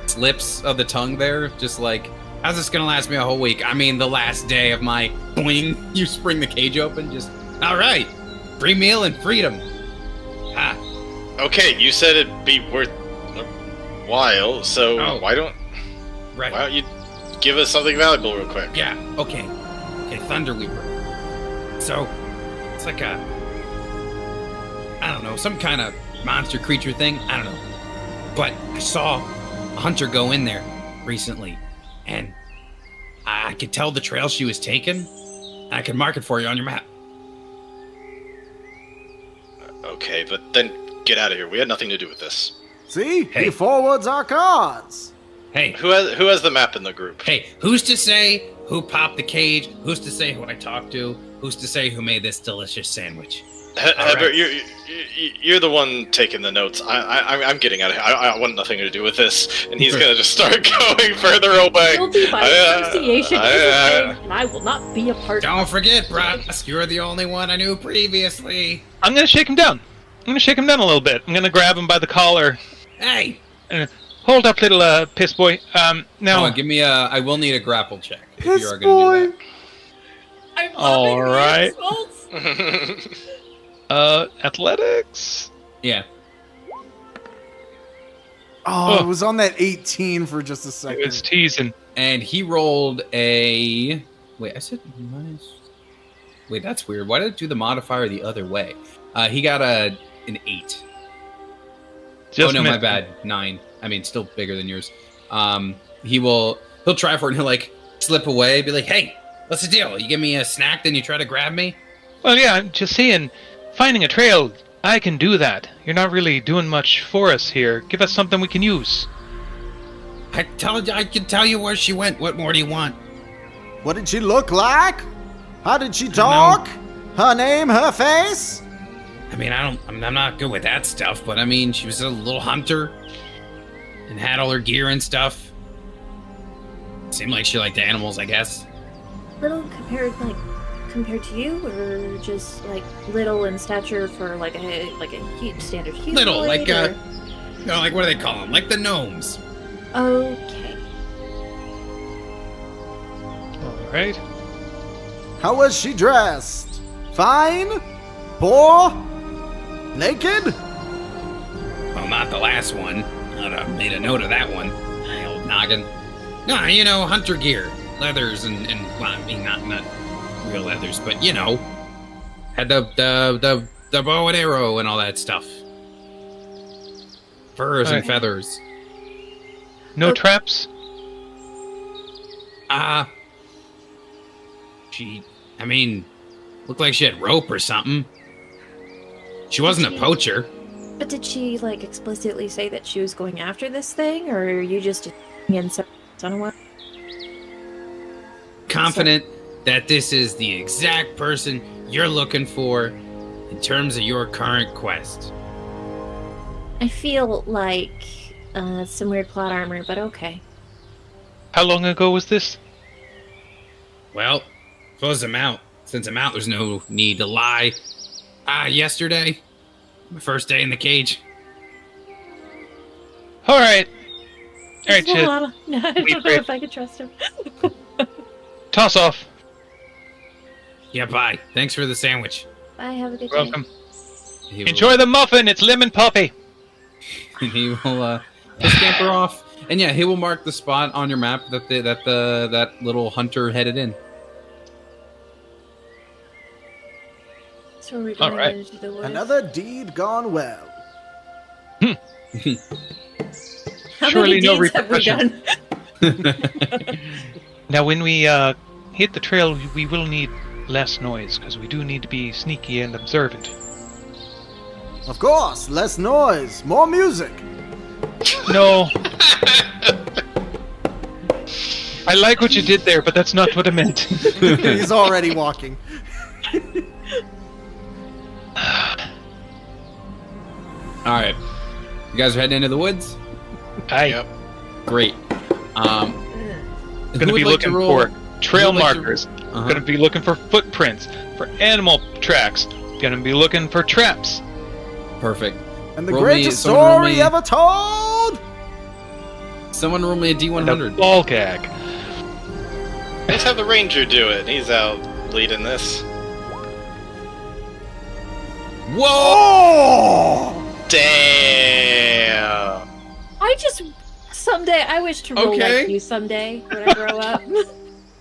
slips of the tongue there, just like, how's this gonna last me a whole week? I mean, the last day of my boing, you spring the cage open, just, all right, free meal and freedom. Ah, Okay, you said it'd be worth a while, so Oh. why don't right. you give us something valuable real quick? Yeah, okay, Thunderweeper. So, it's like a, I don't know, some kind of monster creature thing, I don't know. But I saw a hunter go in there recently, and I could tell the trail she was taking. I could mark it for you on your map. Okay, but then get out of here. We had nothing to do with this. See? Hey. He forwards our cause. Hey, Who has the map in the group? hey, who's to say who popped the cage? Who's to say who I talked to? Who's to say who made this delicious sandwich? Heber, you're the one taking the notes. I'm getting out of here. I want nothing to do with this. And he's gonna just start going further away. Guilty by association, and I will not be a part of it. Don't forget, Brask, you're the only one I knew previously. I'm gonna shake him down. I'm gonna shake him down a little bit. I'm gonna grab him by the collar. Hey! Hold up, little piss boy. Now. Oh, give me I will need a grapple check if Piss you are going to do boy. I'm All loving right. the insults. Athletics. that. Yeah. Oh, it was on that 18 for just a second. It's teasing. And he rolled a... Wait, I said minus... Wait, that's weird. Why did it do the modifier the other way? He got an 8. Just oh, no, my missed. bad. 9. I mean, still bigger than yours. He'll try for it and he'll, like, slip away, be like, hey, what's the deal? You give me a snack, then you try to grab me? Well, yeah, I'm just saying, finding a trail, I can do that. You're not really doing much for us here. Give us something we can use. I can tell you where she went. What more do you want? What did she look like? How did she know. talk? Her name, her face? I mean, I'm not good with that stuff, but I mean, she was a little hunter and had all her gear and stuff. Seemed like she liked animals, I guess. Little compared to you, or just like little in stature for like a huge standard humanoid? Little, like or... like what do they call them? Like the gnomes. Okay. All right. How was she dressed? Fine? Poor? Naked? Well, not the last one. I made a note of that one. My old noggin. No, you know, hunter gear, leathers, and well, I mean, not real leathers, but you know, had the bow and arrow and all that stuff. Furs and Okay. feathers. No traps? I mean, looked like she had rope or something. She wasn't a poacher. But did she like explicitly say that she was going after this thing, or are you just in some what? Confident that this is the exact person you're looking for in terms of your current quest. I feel like some weird plot armor, but okay. How long ago was this? Well, suppose I'm out. Since I'm out, there's no need to lie. Yesterday, my first day in the cage. All right. All right, There's a Chid. lot of- No, I don't know if I can trust him. Toss off. Yeah, bye. Thanks for the sandwich. Bye, have a good day. Welcome. He will- Enjoy the muffin. It's lemon puppy. And he will he'll scamper off. And yeah, he will mark the spot on your map that that little hunter headed in. So we're All going right. into the woods. Another deed gone well. How Surely many no deeds have we repercussions. done? Now, when we hit the trail, we will need less noise, because we do need to be sneaky and observant. Of course, less noise, more music. No. I like what you did there, but that's not what I meant. He's already walking. All right, you guys are heading into the woods. Yep. Great. Going Who to would be like to looking roll- for trail who would like to- markers. Uh-huh. Going to be looking for footprints, for animal tracks. Going to be looking for traps. Perfect. And the Roll me- greatest someone roll story me- ever told. Someone roll me a And D100. a ball gag. Let's have the ranger do it. He's out leading this. Whoa! Oh! Damn. Someday I wish to roll Okay. like you someday when I grow up.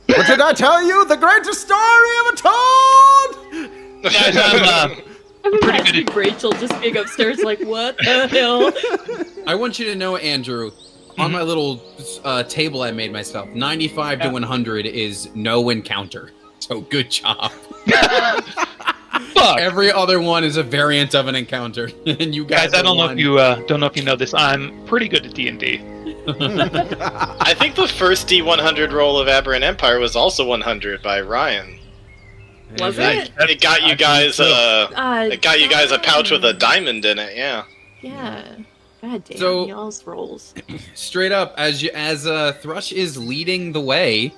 What did I tell you? The greatest story ever told. Guys, I'm Pretty good imagining Rachel just being upstairs like, what the hell? I want you to know, Andrew, on my little table I made myself, 95 to 100 is no encounter. So good job. fuck. Every other one is a variant of an encounter, and you guys. Guys, I are don't know one. if you don't know if you know this. I'm pretty good at D&D. I think the first D100 roll of Aberrant Empire was also 100 by Ryan. Was Yeah. it? It got you guys. It got you guys a pouch with a damn. diamond in it. Yeah. Yeah. God damn, So- y'all's rolls. Straight up, as Thrush is leading the way,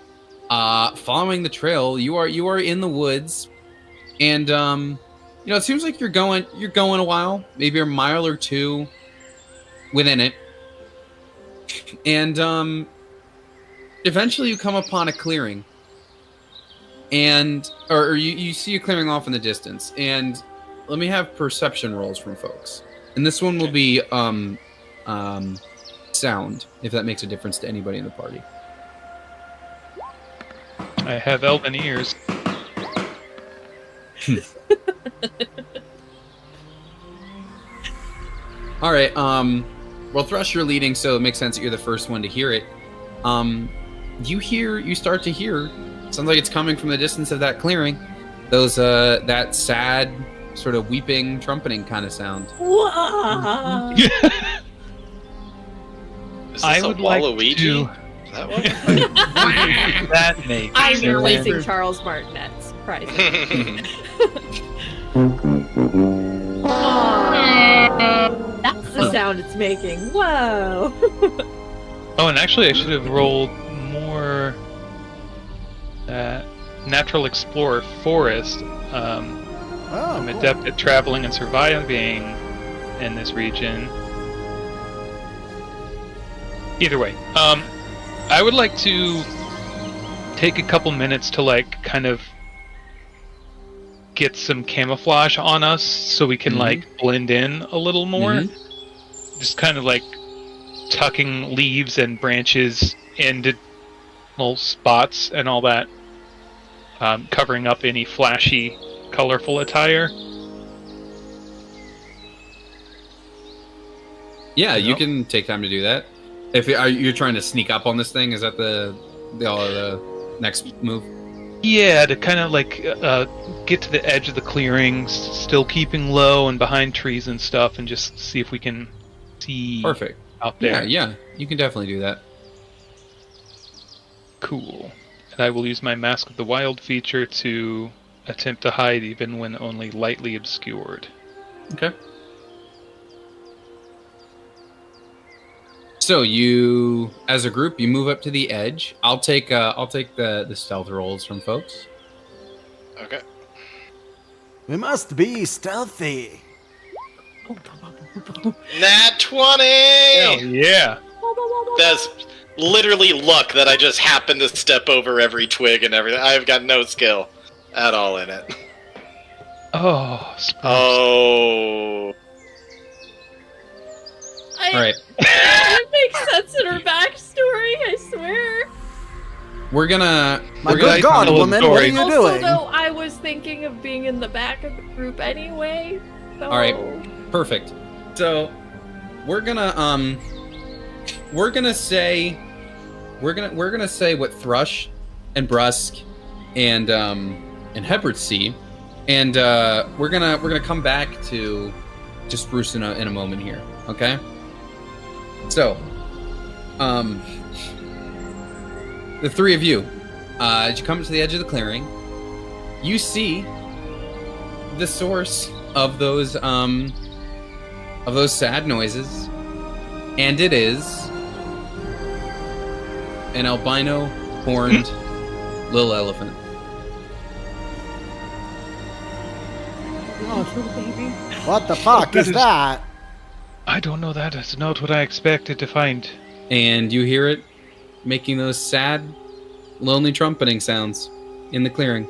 following the trail, you are in the woods, and it seems like you're going a while, maybe a mile or two within it, and eventually you come upon a clearing, and or you see a clearing off in the distance, and let me have perception rolls from folks, and this one will be sound, if that makes a difference to anybody in the party. I have elven ears. All right. Well, Thrush, you're leading, so it makes sense that you're the first one to hear it. You start to hear. Sounds like it's coming from the distance of that clearing. Those that sad, sort of weeping, trumpeting kind of sound. Whoa! Is this I a would like Waluigi? to. Is that what? That makes I'm sense. replacing Charles Martinet. Surprise. Aw, that's the sound it's making. Whoa! Oh, and actually, I should have rolled more. Natural Explorer Forest. I'm adept at traveling and surviving in this region. Either way, I would like to take a couple minutes to kind of get some camouflage on us so we can blend in a little more. Just kind of tucking leaves and branches into little spots and all that, covering up any flashy, colorful attire. Yeah, you can take time to do that. If you're trying to sneak up on this thing, is that the next move? Yeah, to kind of get to the edge of the clearings, still keeping low and behind trees and stuff, and just see if we can see Perfect. out there. Yeah, you can definitely do that. Cool. And I will use my Mask of the Wild feature to attempt to hide even when only lightly obscured. Okay. So you, as a group, you move up to the edge. I'll take the stealth rolls from folks. Okay. We must be stealthy. Nat 20! Hell yeah! That's literally luck that I just happened to step over every twig and everything. I've got no skill at all in it. Oh. Oh. All right. It makes sense in her backstory, I swear. We're gonna. My we're good gonna God, tell a woman, what are story. you Also, doing? though, I was thinking of being in the back of the group anyway. So... All right. Perfect. So we're gonna say what Thrush and Brusk and Hebert see, and we're gonna come back to just Bruce in a moment here. Okay. So, the three of you, as you come to the edge of the clearing, you see the source of those sad noises, and it is an albino horned little elephant. baby. What the fuck is that? I don't know, that is not what I expected to find. And you hear it making those sad, lonely trumpeting sounds in the clearing.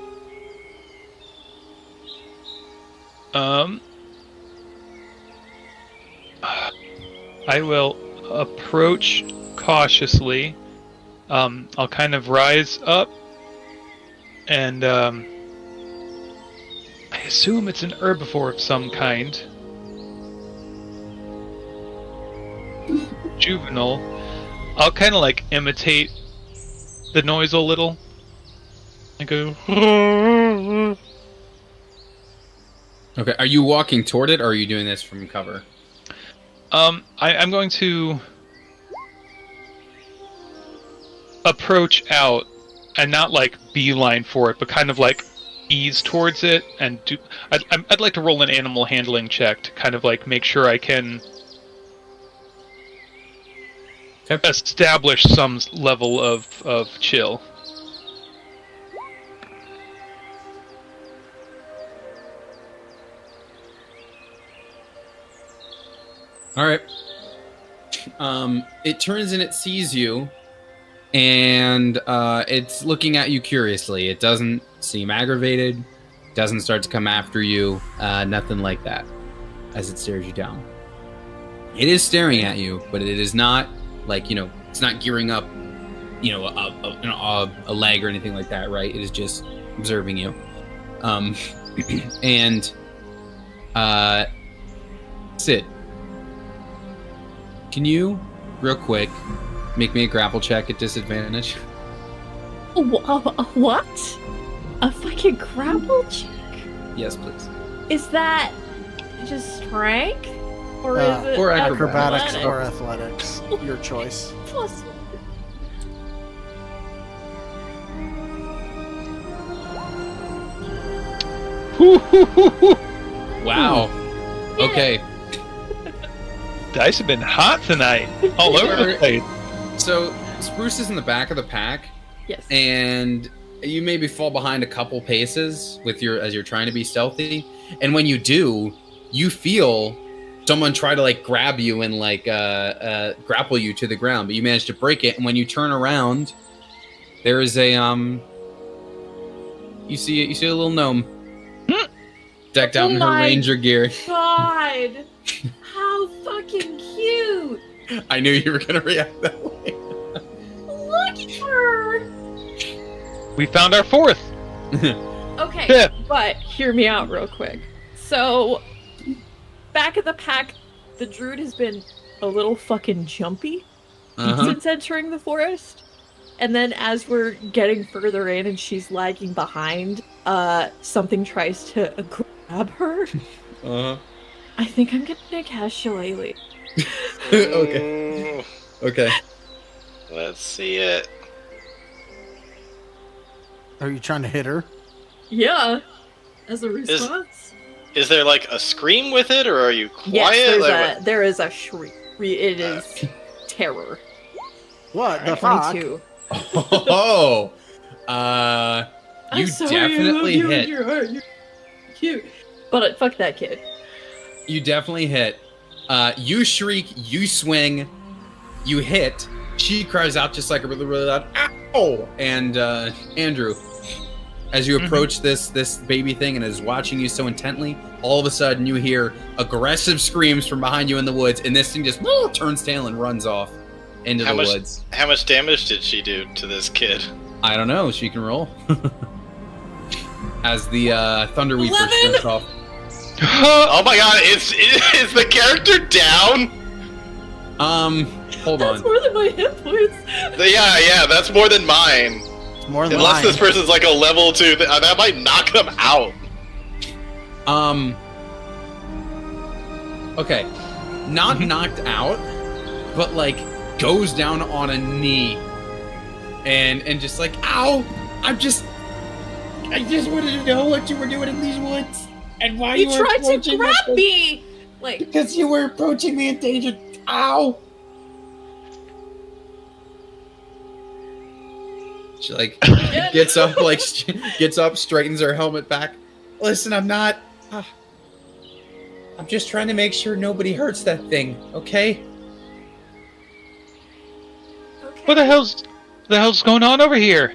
I will approach cautiously. I'll kind of rise up, and I assume it's an herbivore of some kind. Juvenile. I'll kind of imitate the noise a little. I go. Okay, are you walking toward it, or are you doing this from cover? I'm going to approach out and not beeline for it, but kind of ease towards it and do. I'd like to roll an animal handling check to kind of like make sure I can establish some level of chill. All right. It turns and it sees you, and it's looking at you curiously. It doesn't seem aggravated, doesn't start to come after you, nothing like that, as it stares you down. It is staring at you, but it is not like, it's not gearing up, a leg or anything like that, right? It is just observing you. And Sid, can you, real quick, make me a grapple check at disadvantage? What? A fucking grapple check? Yes, please. Is that just strength? Or is it or Acrobatics or athletics. Your choice. Plus Wow. Okay. Dice have been hot tonight, all over the place. So Spruce is in the back of the pack, yes. and you maybe fall behind a couple paces as you're trying to be stealthy. And when you do, you feel someone try to like grab you and like grapple you to the ground, but you manage to break it. And when you turn around, there is a you see a little gnome decked out in her ranger gear. God, how fucking cute! I knew you were gonna react that way. Look at her. We found our fourth. Okay, Yeah. but hear me out real quick. So, back of the pack, the druid has been a little fucking jumpy since entering the forest. And then as we're getting further in and she's lagging behind, something tries to grab her. I think I'm gonna cast Shillelagh. Okay. Okay. Let's see it. Are you trying to hit her? Yeah, as a response. Is there like a scream with it, or are you quiet? Yes, there is a shriek. It is terror. What the fuck? 22. Oh, you definitely hit. You're cute. But fuck that kid. You definitely hit. You shriek, you swing, you hit. She cries out just like a really, really loud "ow!" And Andrew, as you approach this baby thing and is watching you so intently, all of a sudden you hear aggressive screams from behind you in the woods, and this thing just turns tail and runs off into the woods. How much damage did she do to this kid? I don't know. She can roll. As the Thunderweeper 11! sprints off. Oh my god, is the character down? Hold That's on. more than my hit points. Yeah, that's more than mine. It's more than Unless mine. this person's like a level 2, that might knock them out. Okay. Not knocked out, but like goes down on a knee. And just like, ow! I just wanted to know what you were doing in these woods. And why You you were tried to approaching grab me! Like, Because you were approaching me in danger. Ow! She like gets up, straightens her helmet back. Listen, I'm just trying to make sure nobody hurts that thing, okay? okay. What the hell's going on over here?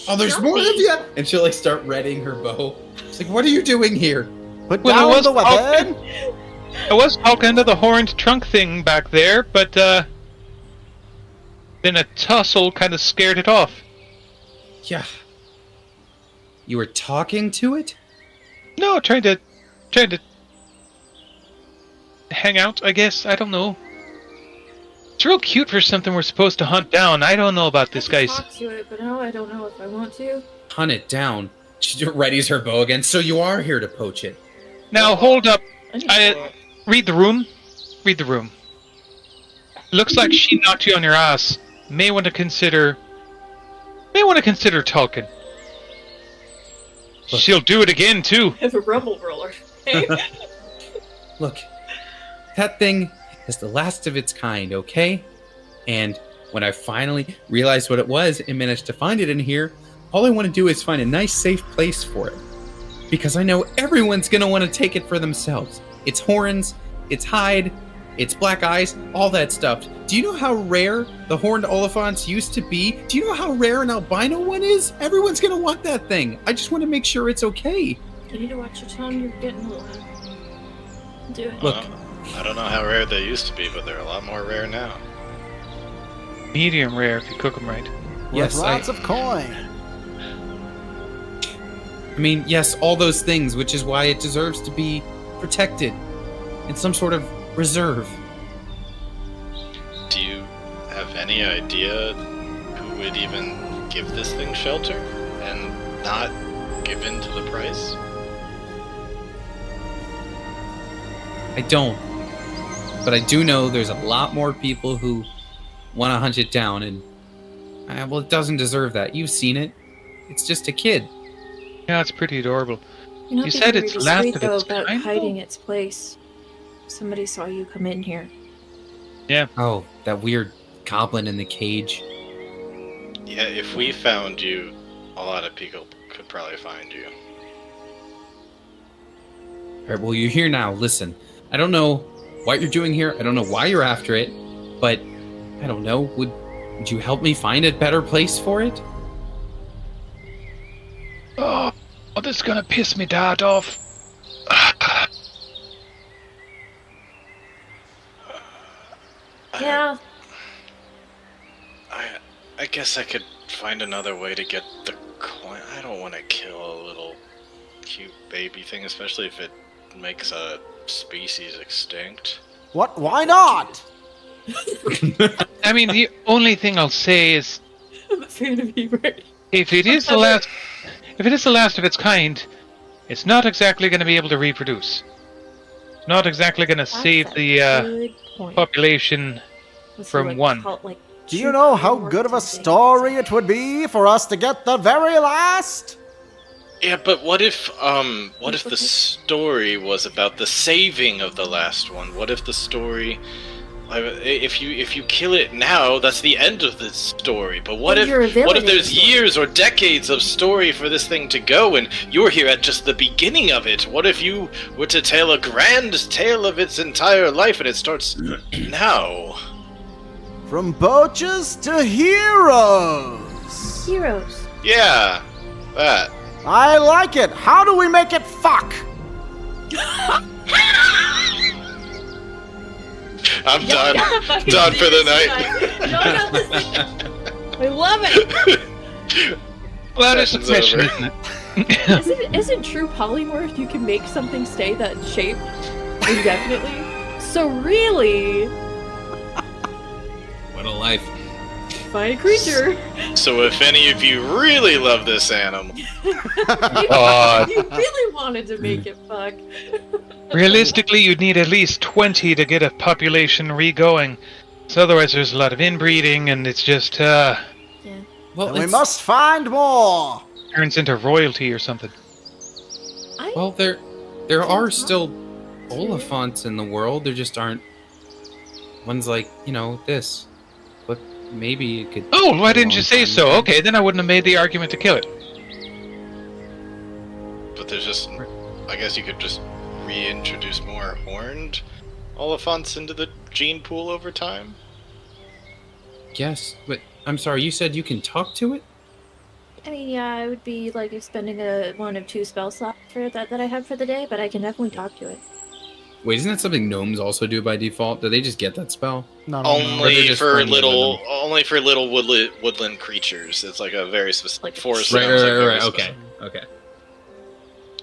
Oh, there's Shut more me. of you! And she'll like start readying her bow. It's like, what are you doing here? Put Well, down it was the weapon. I was talking to the horned trunk thing back there, but then a tussle kind of scared it off. Yeah. You were talking to it? No, trying to hang out, I guess. I don't know. It's real cute for something we're supposed to hunt down. I don't know about this, I guys. can talk to it, but now I don't know if I want to. Hunt it down. She readies her bow again. So you are here to poach it. Now, hold up. I Read the room. Read the room. Looks like she knocked you on your ass. May want to consider talking. She'll do it again too. Have a rumble roller. Hey? Look, that thing is the last of its kind, okay? And when I finally realized what it was and managed to find it in here, all I want to do is find a nice, safe place for it. Because I know everyone's going to want to take it for themselves. Its horns, its hide, its black eyes, all that stuff. Do you know how rare the horned olifants used to be? Do you know how rare an albino one is? Everyone's going to want that thing. I just want to make sure it's okay. You need to watch your tone. You're getting a little. Do it. Look. I don't know how rare they used to be, but they're a lot more rare now. Medium rare if you cook them right. Yes, With lots of coin. I mean, yes, all those things, which is why it deserves to be protected in some sort of reserve. Do you have any idea who would even give this thing shelter and not give in to the price? I don't. But I do know there's a lot more people who want to hunt it down, and well, it doesn't deserve that. You've seen it. It's just a kid. Yeah, it's pretty adorable. You're not You being said very it's last discreet, of though, its about kind, hiding though? its place. Somebody saw you come in here. Oh, that weird goblin in the cage. Yeah, if we found you, a lot of people could probably find you. All right, well, you're here now. Listen, I don't know what you're doing here. I don't know why you're after it, but I don't know. Would you help me find a better place for it? Oh, this is gonna piss me dad off. Yeah. I guess I could find another way to get the coin. I don't want to kill a little cute baby thing, especially if it makes a species extinct. What? Why not? I mean, the only thing I'll say is, I'm a fan of you, right? if it is the last of its kind, it's not exactly going to be able to reproduce. It's not exactly going to save the Good point. population Let's from do, like, one. cult, like, Do you know how true good of a or something. story it would be for us to get the very last? Yeah, but what if the story was about the saving of the last one? What if the story, if you kill it now, that's the end of the story. But what But you're a if villain in there's the story. years or decades of story for this thing to go, and you're here at just the beginning of it? What if you were to tell a grand tale of its entire life, and it starts now? From poachers to heroes. Heroes. Yeah, that. I like it. How do we make it fuck? I'm Y'all done. gotta fucking Done do for the this night. tonight. Y'all gotta listen. I love it. Well, that is a Session's mission, over. isn't it? Isn't true polymorph you can make something stay that shape indefinitely? So really, What a life. find a creature. So if any of you really love this animal, God. You really wanted to make it fuck. Realistically, you'd need at least 20 to get a population re-going. So otherwise, there's a lot of inbreeding, and it's just Yeah. Well, And we it's- must find more. turns into royalty or something. Well, there are still olifants in the world. There just aren't ones like, this. But maybe it could. Oh, why take a didn't you long say time so? to- Okay, then I wouldn't have made the argument to kill it. but there's just, I guess you could just reintroduce more horned olifants into the gene pool over time. Yes, but I'm sorry, you said you can talk to it? I mean, yeah, I would be like expending one of 2 spell slots for that I have for the day, but I can definitely talk to it. Wait, isn't that something gnomes also do by default? Do they just get that spell? No, Or they're Only just for friendly with little woodland creatures. It's like a very specific Like- forest. Right, sounds like very Okay, specific. okay.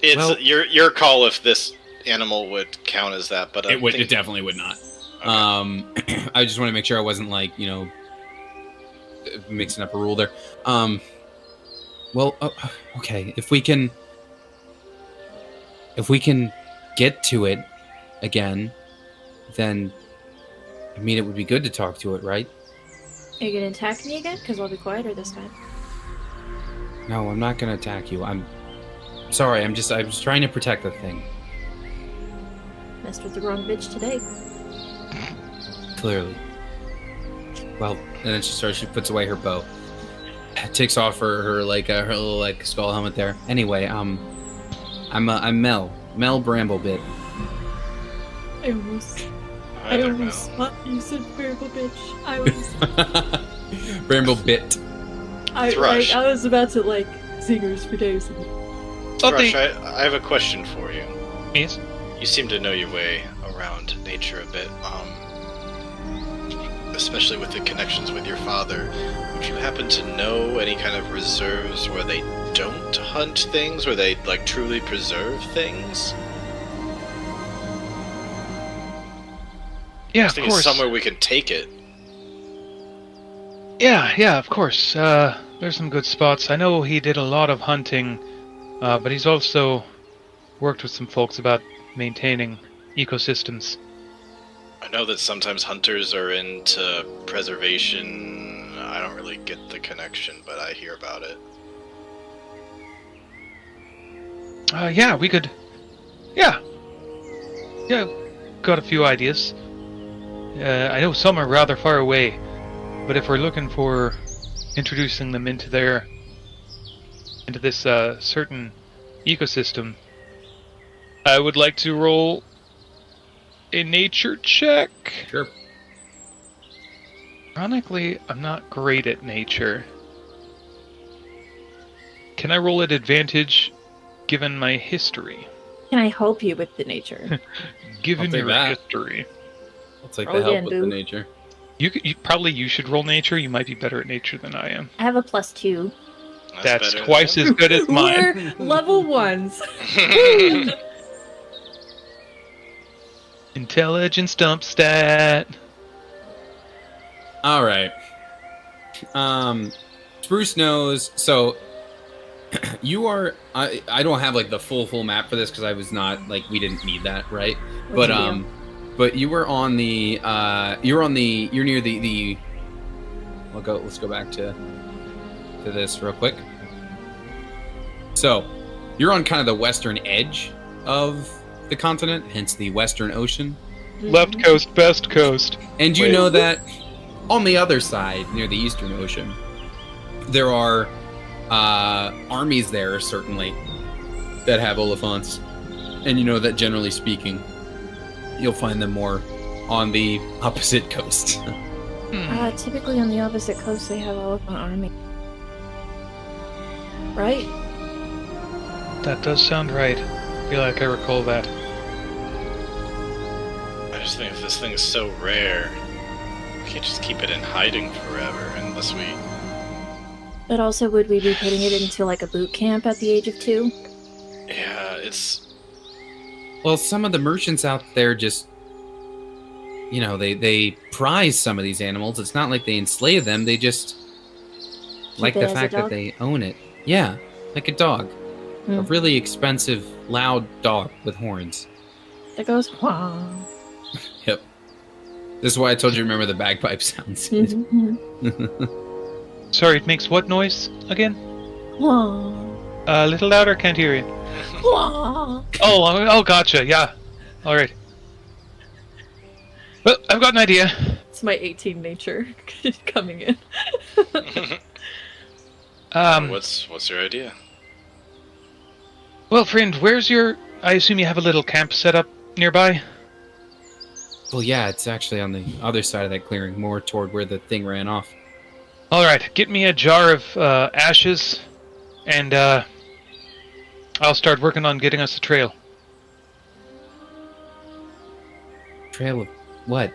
It's Well- your call if this animal would count as that, but It definitely would not. Okay. I just want to make sure I wasn't mixing up a rule there. Okay, if we can get to it again, then I mean it would be good to talk to it, right? Are you gonna attack me again? Because I'll be quieter this time. No, I'm not gonna attack you. Sorry, I was trying to protect the thing. Messed with the wrong bitch today. Clearly. Well, and then she puts away her bow. Takes off her little like skull helmet there. Anyway, I'm Mel Bramblebit. I almost thought you said variable bitch. I was Bramblebit. Thrush. I was about to like singers for days. Thrush, I have a question for you. Yes. You seem to know your way around nature a bit, especially with the connections with your father. Would you happen to know any kind of reserves where they don't hunt things, where they like truly preserve things? Yeah, I of think course. it's somewhere we can take it. Yeah, of course. There's some good spots. I know he did a lot of hunting, but he's also worked with some folks about maintaining ecosystems. I know that sometimes hunters are into preservation. I don't really get the connection, but I hear about it. Yeah, we could... Yeah, got a few ideas. I know some are rather far away, but if we're looking for introducing them into this certain ecosystem, I would like to roll a nature check. Sure. Ironically, I'm not great at nature. Can I roll at advantage given my history? Can I help you with the nature? Given I'll take your that. history. I'll take Roll the help again, with the boo. nature. You should roll nature. You might be better at nature than I am. I have a +2. That's better twice than as good as mine. We're level ones. Intelligence dump stat. All right. Spruce knows. So you are. I don't have like the full map for this because I was not like we didn't need that, right? What'd But you do? but you were on the. You're near the. Let's go back to this real quick. So you're on kind of the western edge of the continent, hence the Western Ocean. Left coast, best coast. And you Wait. know that on the other side, near the Eastern Ocean, there are armies there, certainly, that have Oliphants. And you know that, generally speaking, you'll find them more on the opposite coast. Typically on the opposite coast, they have elephant army. Right? That does sound right. I feel like I recall that. I just think if this thing is so rare, we can't just keep it in hiding forever unless we... But also, would we be putting it into like a boot camp at the age of 2? Yeah, it's... Well, some of the merchants out there just, you know, they prize some of these animals. It's not like they enslave them. They just like it the as a fact that dog? they own it. Yeah, like a dog. A Hmm. really expensive, loud dog with horns. That goes, wah. Yep. This is why I told you to remember the bagpipe sounds. Mhm. Sorry, it makes what noise again? Wah. A little louder, can't hear you. Wah. Oh, gotcha, yeah. Alright. Well, I've got an idea. It's my 18 nature coming in. What's your idea? Well, friend, where's your... I assume you have a little camp set up nearby? Well, yeah, it's actually on the other side of that clearing, more toward where the thing ran off. Alright, get me a jar of ashes, and I'll start working on getting us a trail. Trail of what?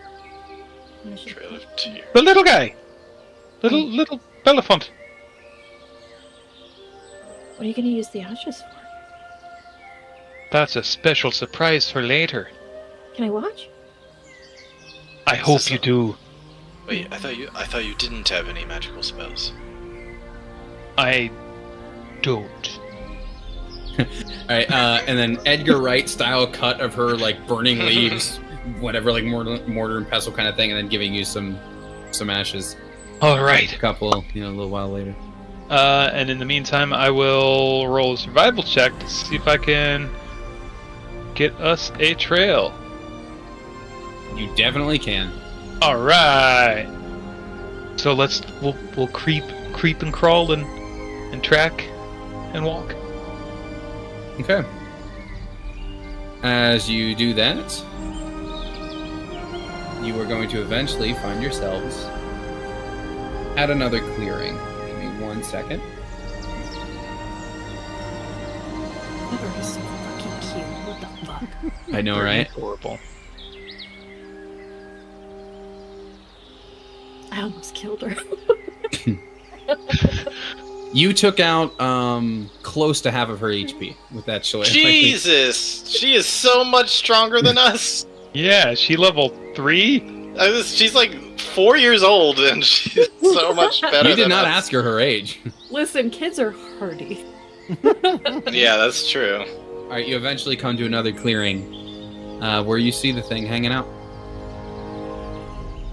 Trail of Tears. The little guy! Little elephant. What are you going to use the ashes for? That's a special surprise for later. Can I watch? I hope you do. Wait, I thought you didn't have any magical spells. I don't. Alright, and then Edgar Wright style cut of her, like, burning leaves, whatever, like mortar and pestle kind of thing, and then giving you some ashes. Alright. A couple, a little while later. And in the meantime, I will roll a survival check to see if I can get us a trail. You definitely can. All right. So we'll creep and crawl and track and walk. Okay. As you do that, you are going to eventually find yourselves at another clearing. Give me 1 second. That bird is so fucking cute. What the fuck? I know, right? Horrible. I almost killed her. You took out close to half of her HP with that short. Jesus! She is so much stronger than us! Yeah, she level 3. She's like 4 years old, and she's so much better You did than not us. ask her age. Listen, kids are hardy. Yeah, that's true. All right, you eventually come to another clearing where you see the thing hanging out.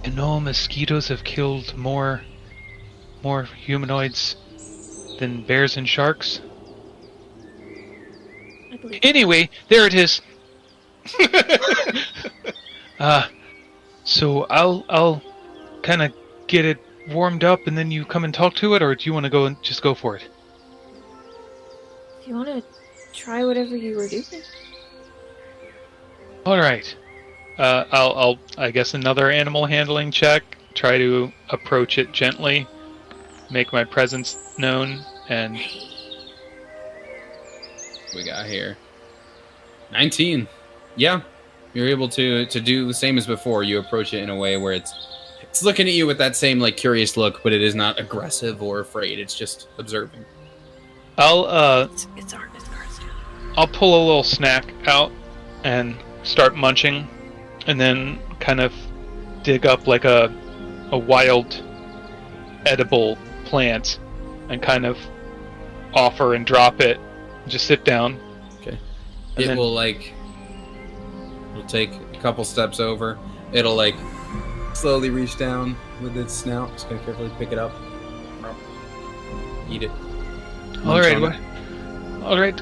You know, mosquitoes have killed more humanoids than bears and sharks. I believe. Anyway, there it is. So I'll kind of get it warmed up, and then you come and talk to it, or do you want to go and just go for it? If you want to try whatever you were doing. All right. I'll I guess another animal handling check. Try to approach it gently, make my presence known, and We got here 19. Yeah, you're able to do the same as before. You approach it in a way where it's looking at you with that same like curious look, but it is not aggressive or afraid. It's just observing. It's art. It's cards. I'll pull a little snack out and start munching, and then kind of dig up like a wild edible plant and kind of offer and drop it. Just sit down. Okay. And It then- will like. It'll take a couple steps over. It'll like slowly reach down with its snout. Just gonna carefully pick it up. Eat it. All Munch right. on it. All right.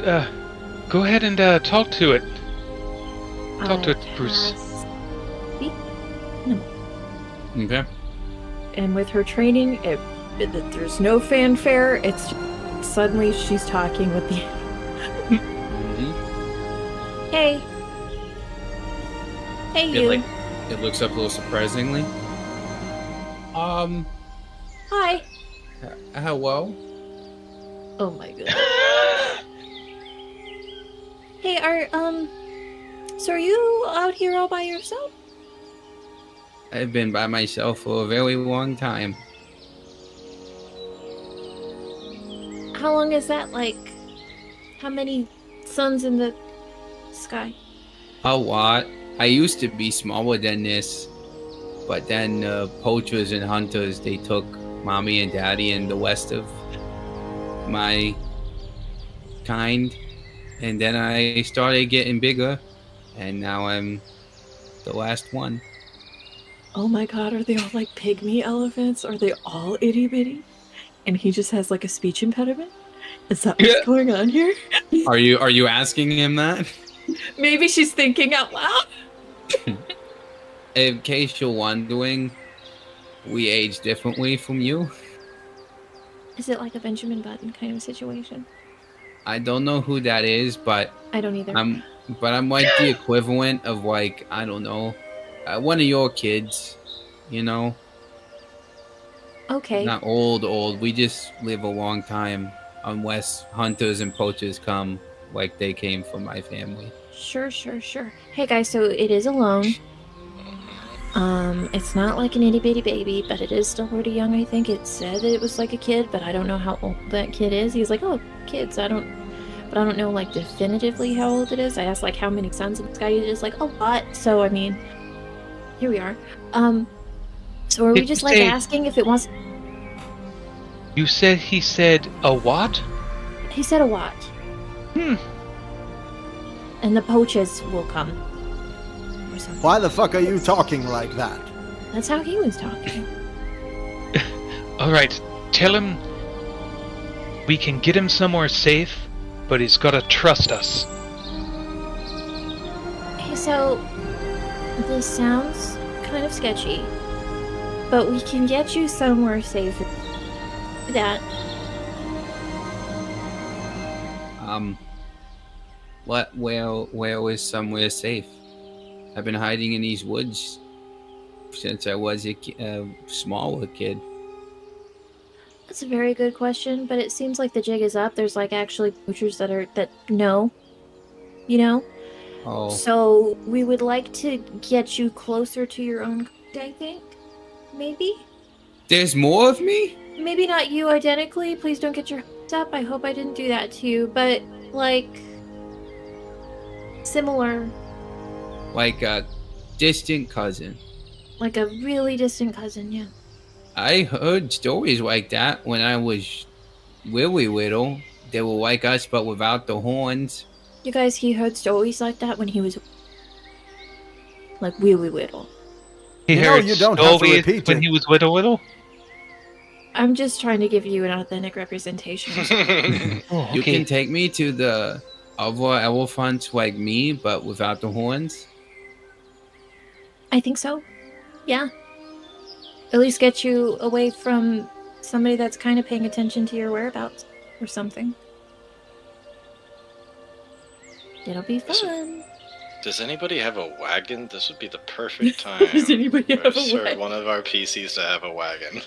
Go ahead and talk to it. Talk to it, Bruce. Okay. And with her training, there's no fanfare. It's suddenly she's talking with the. Mhm. Hey. Hey, It you. like it looks up a little surprisingly. Hi. Hello. Oh my god. Hey, so are you out here all by yourself? I've been by myself for a very long time. How long is that, like? How many suns in the sky? A lot. I used to be smaller than this, but then poachers and hunters, they took mommy and daddy and the rest of my kind, and then I started getting bigger, and now I'm the last one. Oh my god, are they all like pygmy elephants? Are they all itty bitty? And he just has like a speech impediment? Is that what's going on here? Are you asking him that? Maybe she's thinking out loud. In case you're wondering, we age differently from you. Is it like a Benjamin Button kind of situation? I don't know who that is, but I don't either. I'm like the equivalent of like, I don't know, one of your kids, you know? Okay. Not old. We just live a long time unless hunters and poachers come like they came from my family. Sure. Hey guys, so it is alone. It's not like an itty bitty baby, but it is still pretty young, I think. It said that it was like a kid, but I don't know how old that kid is. He's like, oh, kids, but I don't know like definitively how old it is. I asked like how many suns in the sky. He's just like, a lot. So I mean, here we are. So are we just like asking if it wants? You said he said a what? He said a what? And the poachers will come. Or something. Why the fuck are you talking like that? That's how he was talking. All right. Tell him We can get him somewhere safe, but he's gotta trust us. Hey, so this sounds kind of sketchy, but we can get you somewhere safe. That. Where is somewhere safe? I've been hiding in these woods since I was a smaller kid. That's a very good question, but it seems like the jig is up. There's like actually poachers that know, you know? Oh. So we would like to get you closer to your own, I think. Maybe? There's more of me? Maybe not you identically. Please don't get your hopes up. I hope I didn't do that to you, but like similar. Like a distant cousin. Like a really distant cousin, yeah. I heard stories like that when I was really little. They were like us, but without the horns. You guys, he heard stories like that when he was like really little. He You know, heard you don't have to stories repeat when it. he was little. I'm just trying to give you an authentic representation. Oh, You can take me to the other elephants like me, but without the horns? I think so. Yeah. At least get you away from somebody that's kind of paying attention to your whereabouts or something. It'll be fun. Does anybody have a wagon? This would be the perfect time. Does anybody have a for wagon? one of our PCs to have a wagon.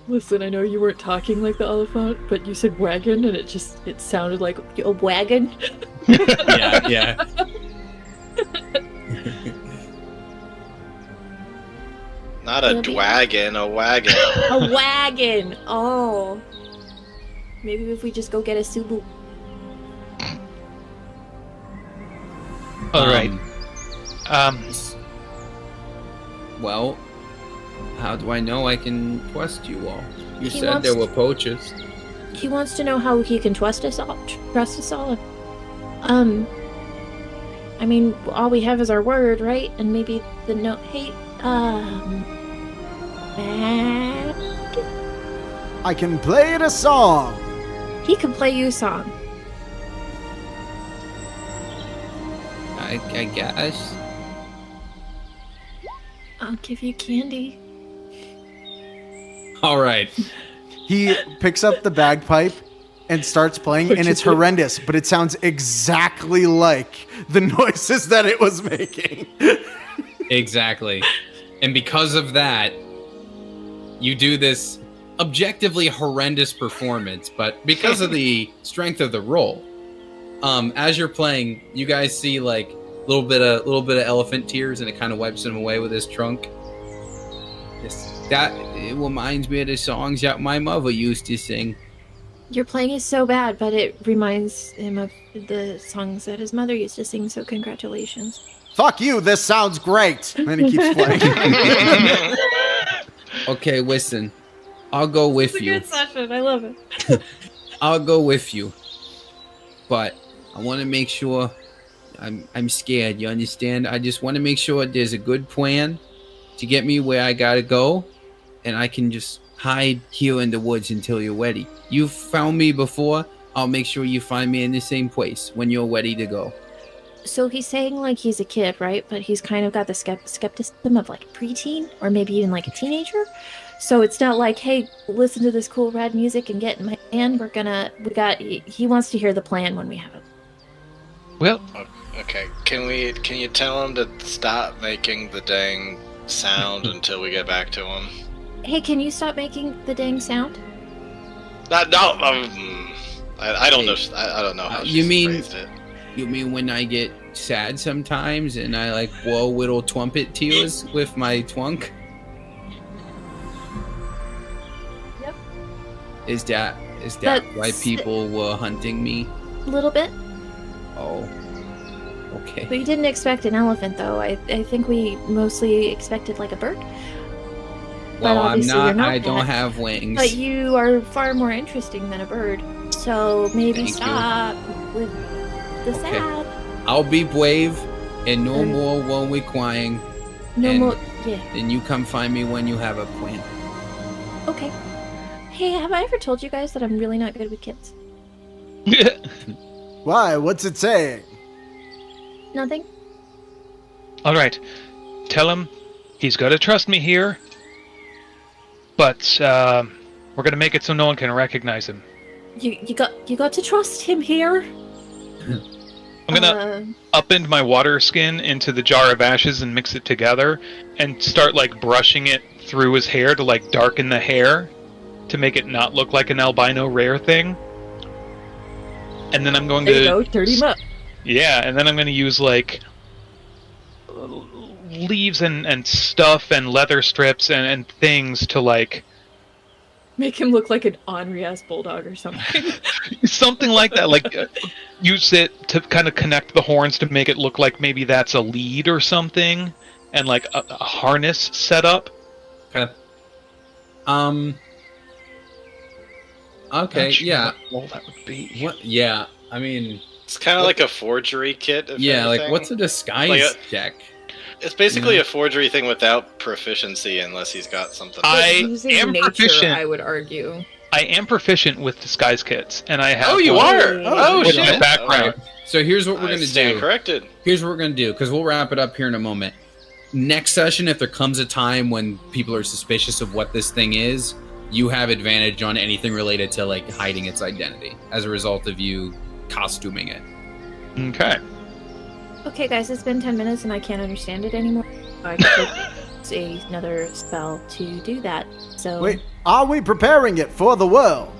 Listen, I know you weren't talking like the elephant, but you said wagon, and it sounded like a wagon. Yeah. Not a It'll be- dwagon, a wagon. A wagon! Oh. Maybe if we just go get a Subaru. All right. Well, how do I know I can trust you all? You He said wants there were to- poachers. He wants to know how he can trust us all. I mean, all we have is our word, right? And maybe the note. Hey, I can play it a song. he can play you a song. I guess. I'll give you candy. All right. He picks up the bagpipe and starts playing, and it's horrendous, but it sounds exactly like the noises that it was making. Exactly. And because of that, you do this objectively horrendous performance, but because of the strength of the roll, as you're playing, you guys see like a little bit of elephant tears, and it kind of wipes them away with his trunk. That it reminds me of the songs that my mother used to sing. Your playing is so bad, but it reminds him of the songs that his mother used to sing, so congratulations. Fuck you, this sounds great. And then he keeps playing. Okay, listen. I'll go with It's a you. good session. I love it. I'll go with you. But I want to make sure I'm scared, you understand? I just want to make sure there's a good plan to get me where I gotta go, and I can just hide here in the woods until you're ready. You've found me before. I'll make sure you find me in the same place when you're ready to go. So he's saying like he's a kid, right? But he's kind of got the skepticism of like a preteen or maybe even like a teenager. So it's not like, hey, listen to this cool rad music and get in my hand. He wants to hear the plan when we have it. Well, Okay, can you tell him to stop making the dang sound until we get back to him? Hey, can you stop making the dang sound? I don't know. I don't know how You she mean- phrased it. You mean when I get sad sometimes and I like blow little trumpet tears with my twunk? Yep. Is that why That's- people were hunting me? A little bit. Oh. Okay. We didn't expect an elephant, though. I think we mostly expected like a bird. Well, I'm obviously you're not. not I don't that. have wings. But you are far more interesting than a bird. So maybe Thank you. stop with the Okay. sad. I'll be brave and no And- more lonely crying. No And- more. Yeah. And you come find me when you have a plan. Okay. Hey, have I ever told you guys that I'm really not good with kids? Why? What's it saying? Nothing? All right. Tell him he's got to trust me here, but we're going to make it so no one can recognize him. You got to trust him here. I'm going to upend my water skin into the jar of ashes and mix it together and start, like, brushing it through his hair to, like, darken the hair to make it not look like an albino rare thing. And then I'm going There to... you go, dirty him up. Yeah, and then I'm going to use, like, leaves and stuff and leather strips and things to, like... Make him look like an ornery-ass bulldog or something. Something like that. Like, use it to kind of connect the horns to make it look like maybe that's a lead or something. And, like, a harness set up. Okay. Okay, Not sure yeah. what role that would be. What? Yeah, I mean... It's kind of like a forgery kit. If Yeah, anything. like, what's a disguise Like check? It's basically a forgery thing without proficiency, unless he's got something. Using am nature, proficient. I would argue. I am proficient with disguise kits, and I have... Oh, you one are! Oh, with shit! my background. So here's what we're I going to stand do. corrected. Here's what we're going to do, because we'll wrap it up here in a moment. Next session, if there comes a time when people are suspicious of what this thing is, you have advantage on anything related to, like, hiding its identity as a result of you costuming it. Okay. Okay, guys, it's been 10 minutes and I can't understand it anymore. I could use another spell to do that. So Wait, are we preparing it for the world?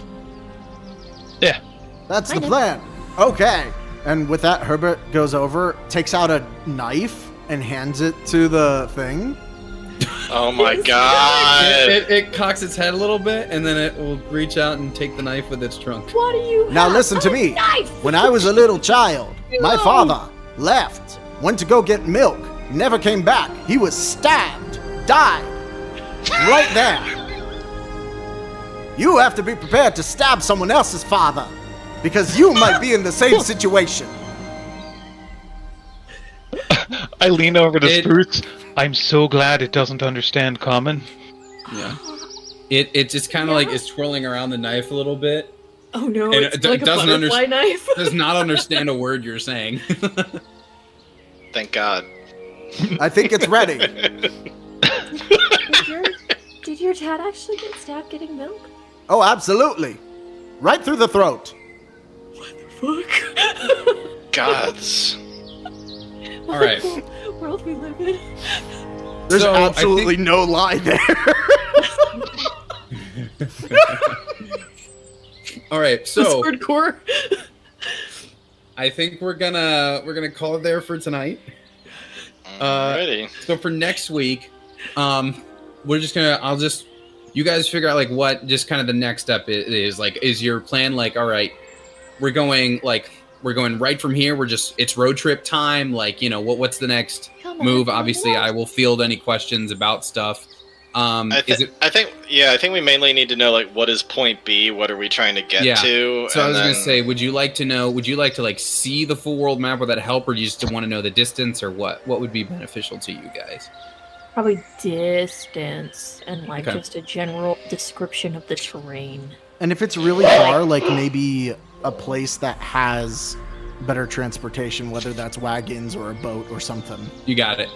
Yeah. That's the Kind of. plan. Okay. And with that, Herbert goes over, takes out a knife, and hands it to the thing. Oh my god! It cocks its head a little bit, and then it will reach out and take the knife with its trunk. what do you Now have? listen to A me. knife! When I was a little child, my father left, went to go get milk, never came back. He was stabbed, died, right there. You have to be prepared to stab someone else's father, because you might be in the same situation. I lean over to It- Spruce. I'm so glad it doesn't understand common. Yeah. It just kind of like is twirling around the knife a little bit. Oh no, And it's it like a doesn't butterfly knife. Does not understand a word you're saying. Thank God. I think it's ready. Did your dad actually get stabbed getting milk? Oh, absolutely. Right through the throat. Fuck. Gods. All right. World we live in. There's So, I absolutely think- no lie there. All right. So Hardcore. I think we're gonna call it there for tonight. Ready. So for next week, we're just gonna you guys figure out like what just kind of the next step is. Like, is your plan like, all right, we're going right from here. It's road trip time. Like, what's the next Come on, move? come Obviously, on. I will field any questions about stuff. I think we mainly need to know, like, what is point B? What are we trying to get Yeah. to? So I was and gonna then- say, would you like to like see the full world map? Would that help, or do you just want to know the distance, or what? What would be beneficial to you guys? Probably distance and like Okay. just a general description of the terrain. And if it's really far, like maybe a place that has better transportation, whether that's wagons or a boat or something. You got it.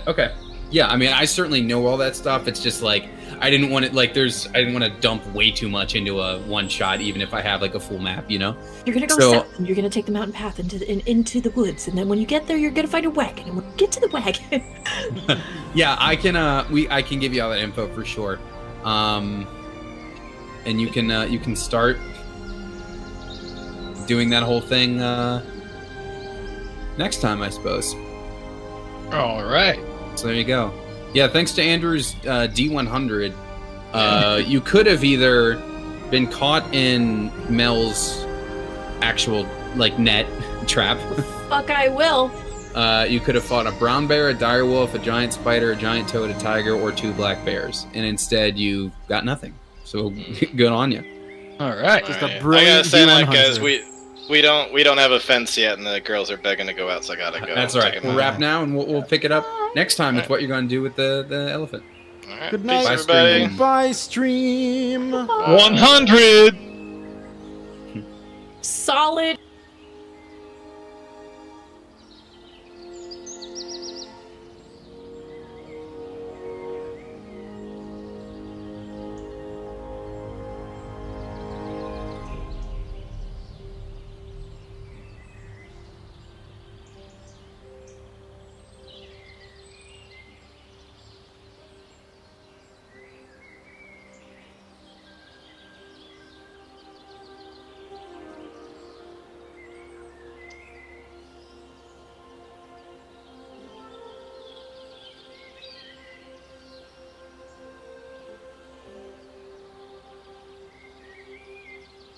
Okay. Yeah, I mean, I certainly know all that stuff. It's just like I didn't want to dump way too much into a one shot, even if I have like a full map. You're gonna go So- south and you're gonna take the mountain path into the woods, and then when you get there, you're gonna find a wagon, and when you get to the wagon, Yeah, I can. I can give you all that info for sure. And you can start doing that whole thing next time, I suppose. All right. So there you go. Yeah, thanks to Andrew's D100, you could have either been caught in Mel's actual like net trap. fuck, I will. You could have fought a brown bear, a dire wolf, a giant spider, a giant toad, a tiger, or 2 black bears, and instead you got nothing. So good on you. All right. Just a Alright. brilliant I gotta say, like, D100. guys, we don't have a fence yet, and the girls are begging to go out, so I gotta go. That's all right. check 'em We'll out. wrap now, and we'll pick it up next time with what you're going to do with the elephant. All right, Good peace, night. everybody. Bye, stream. 100. Solid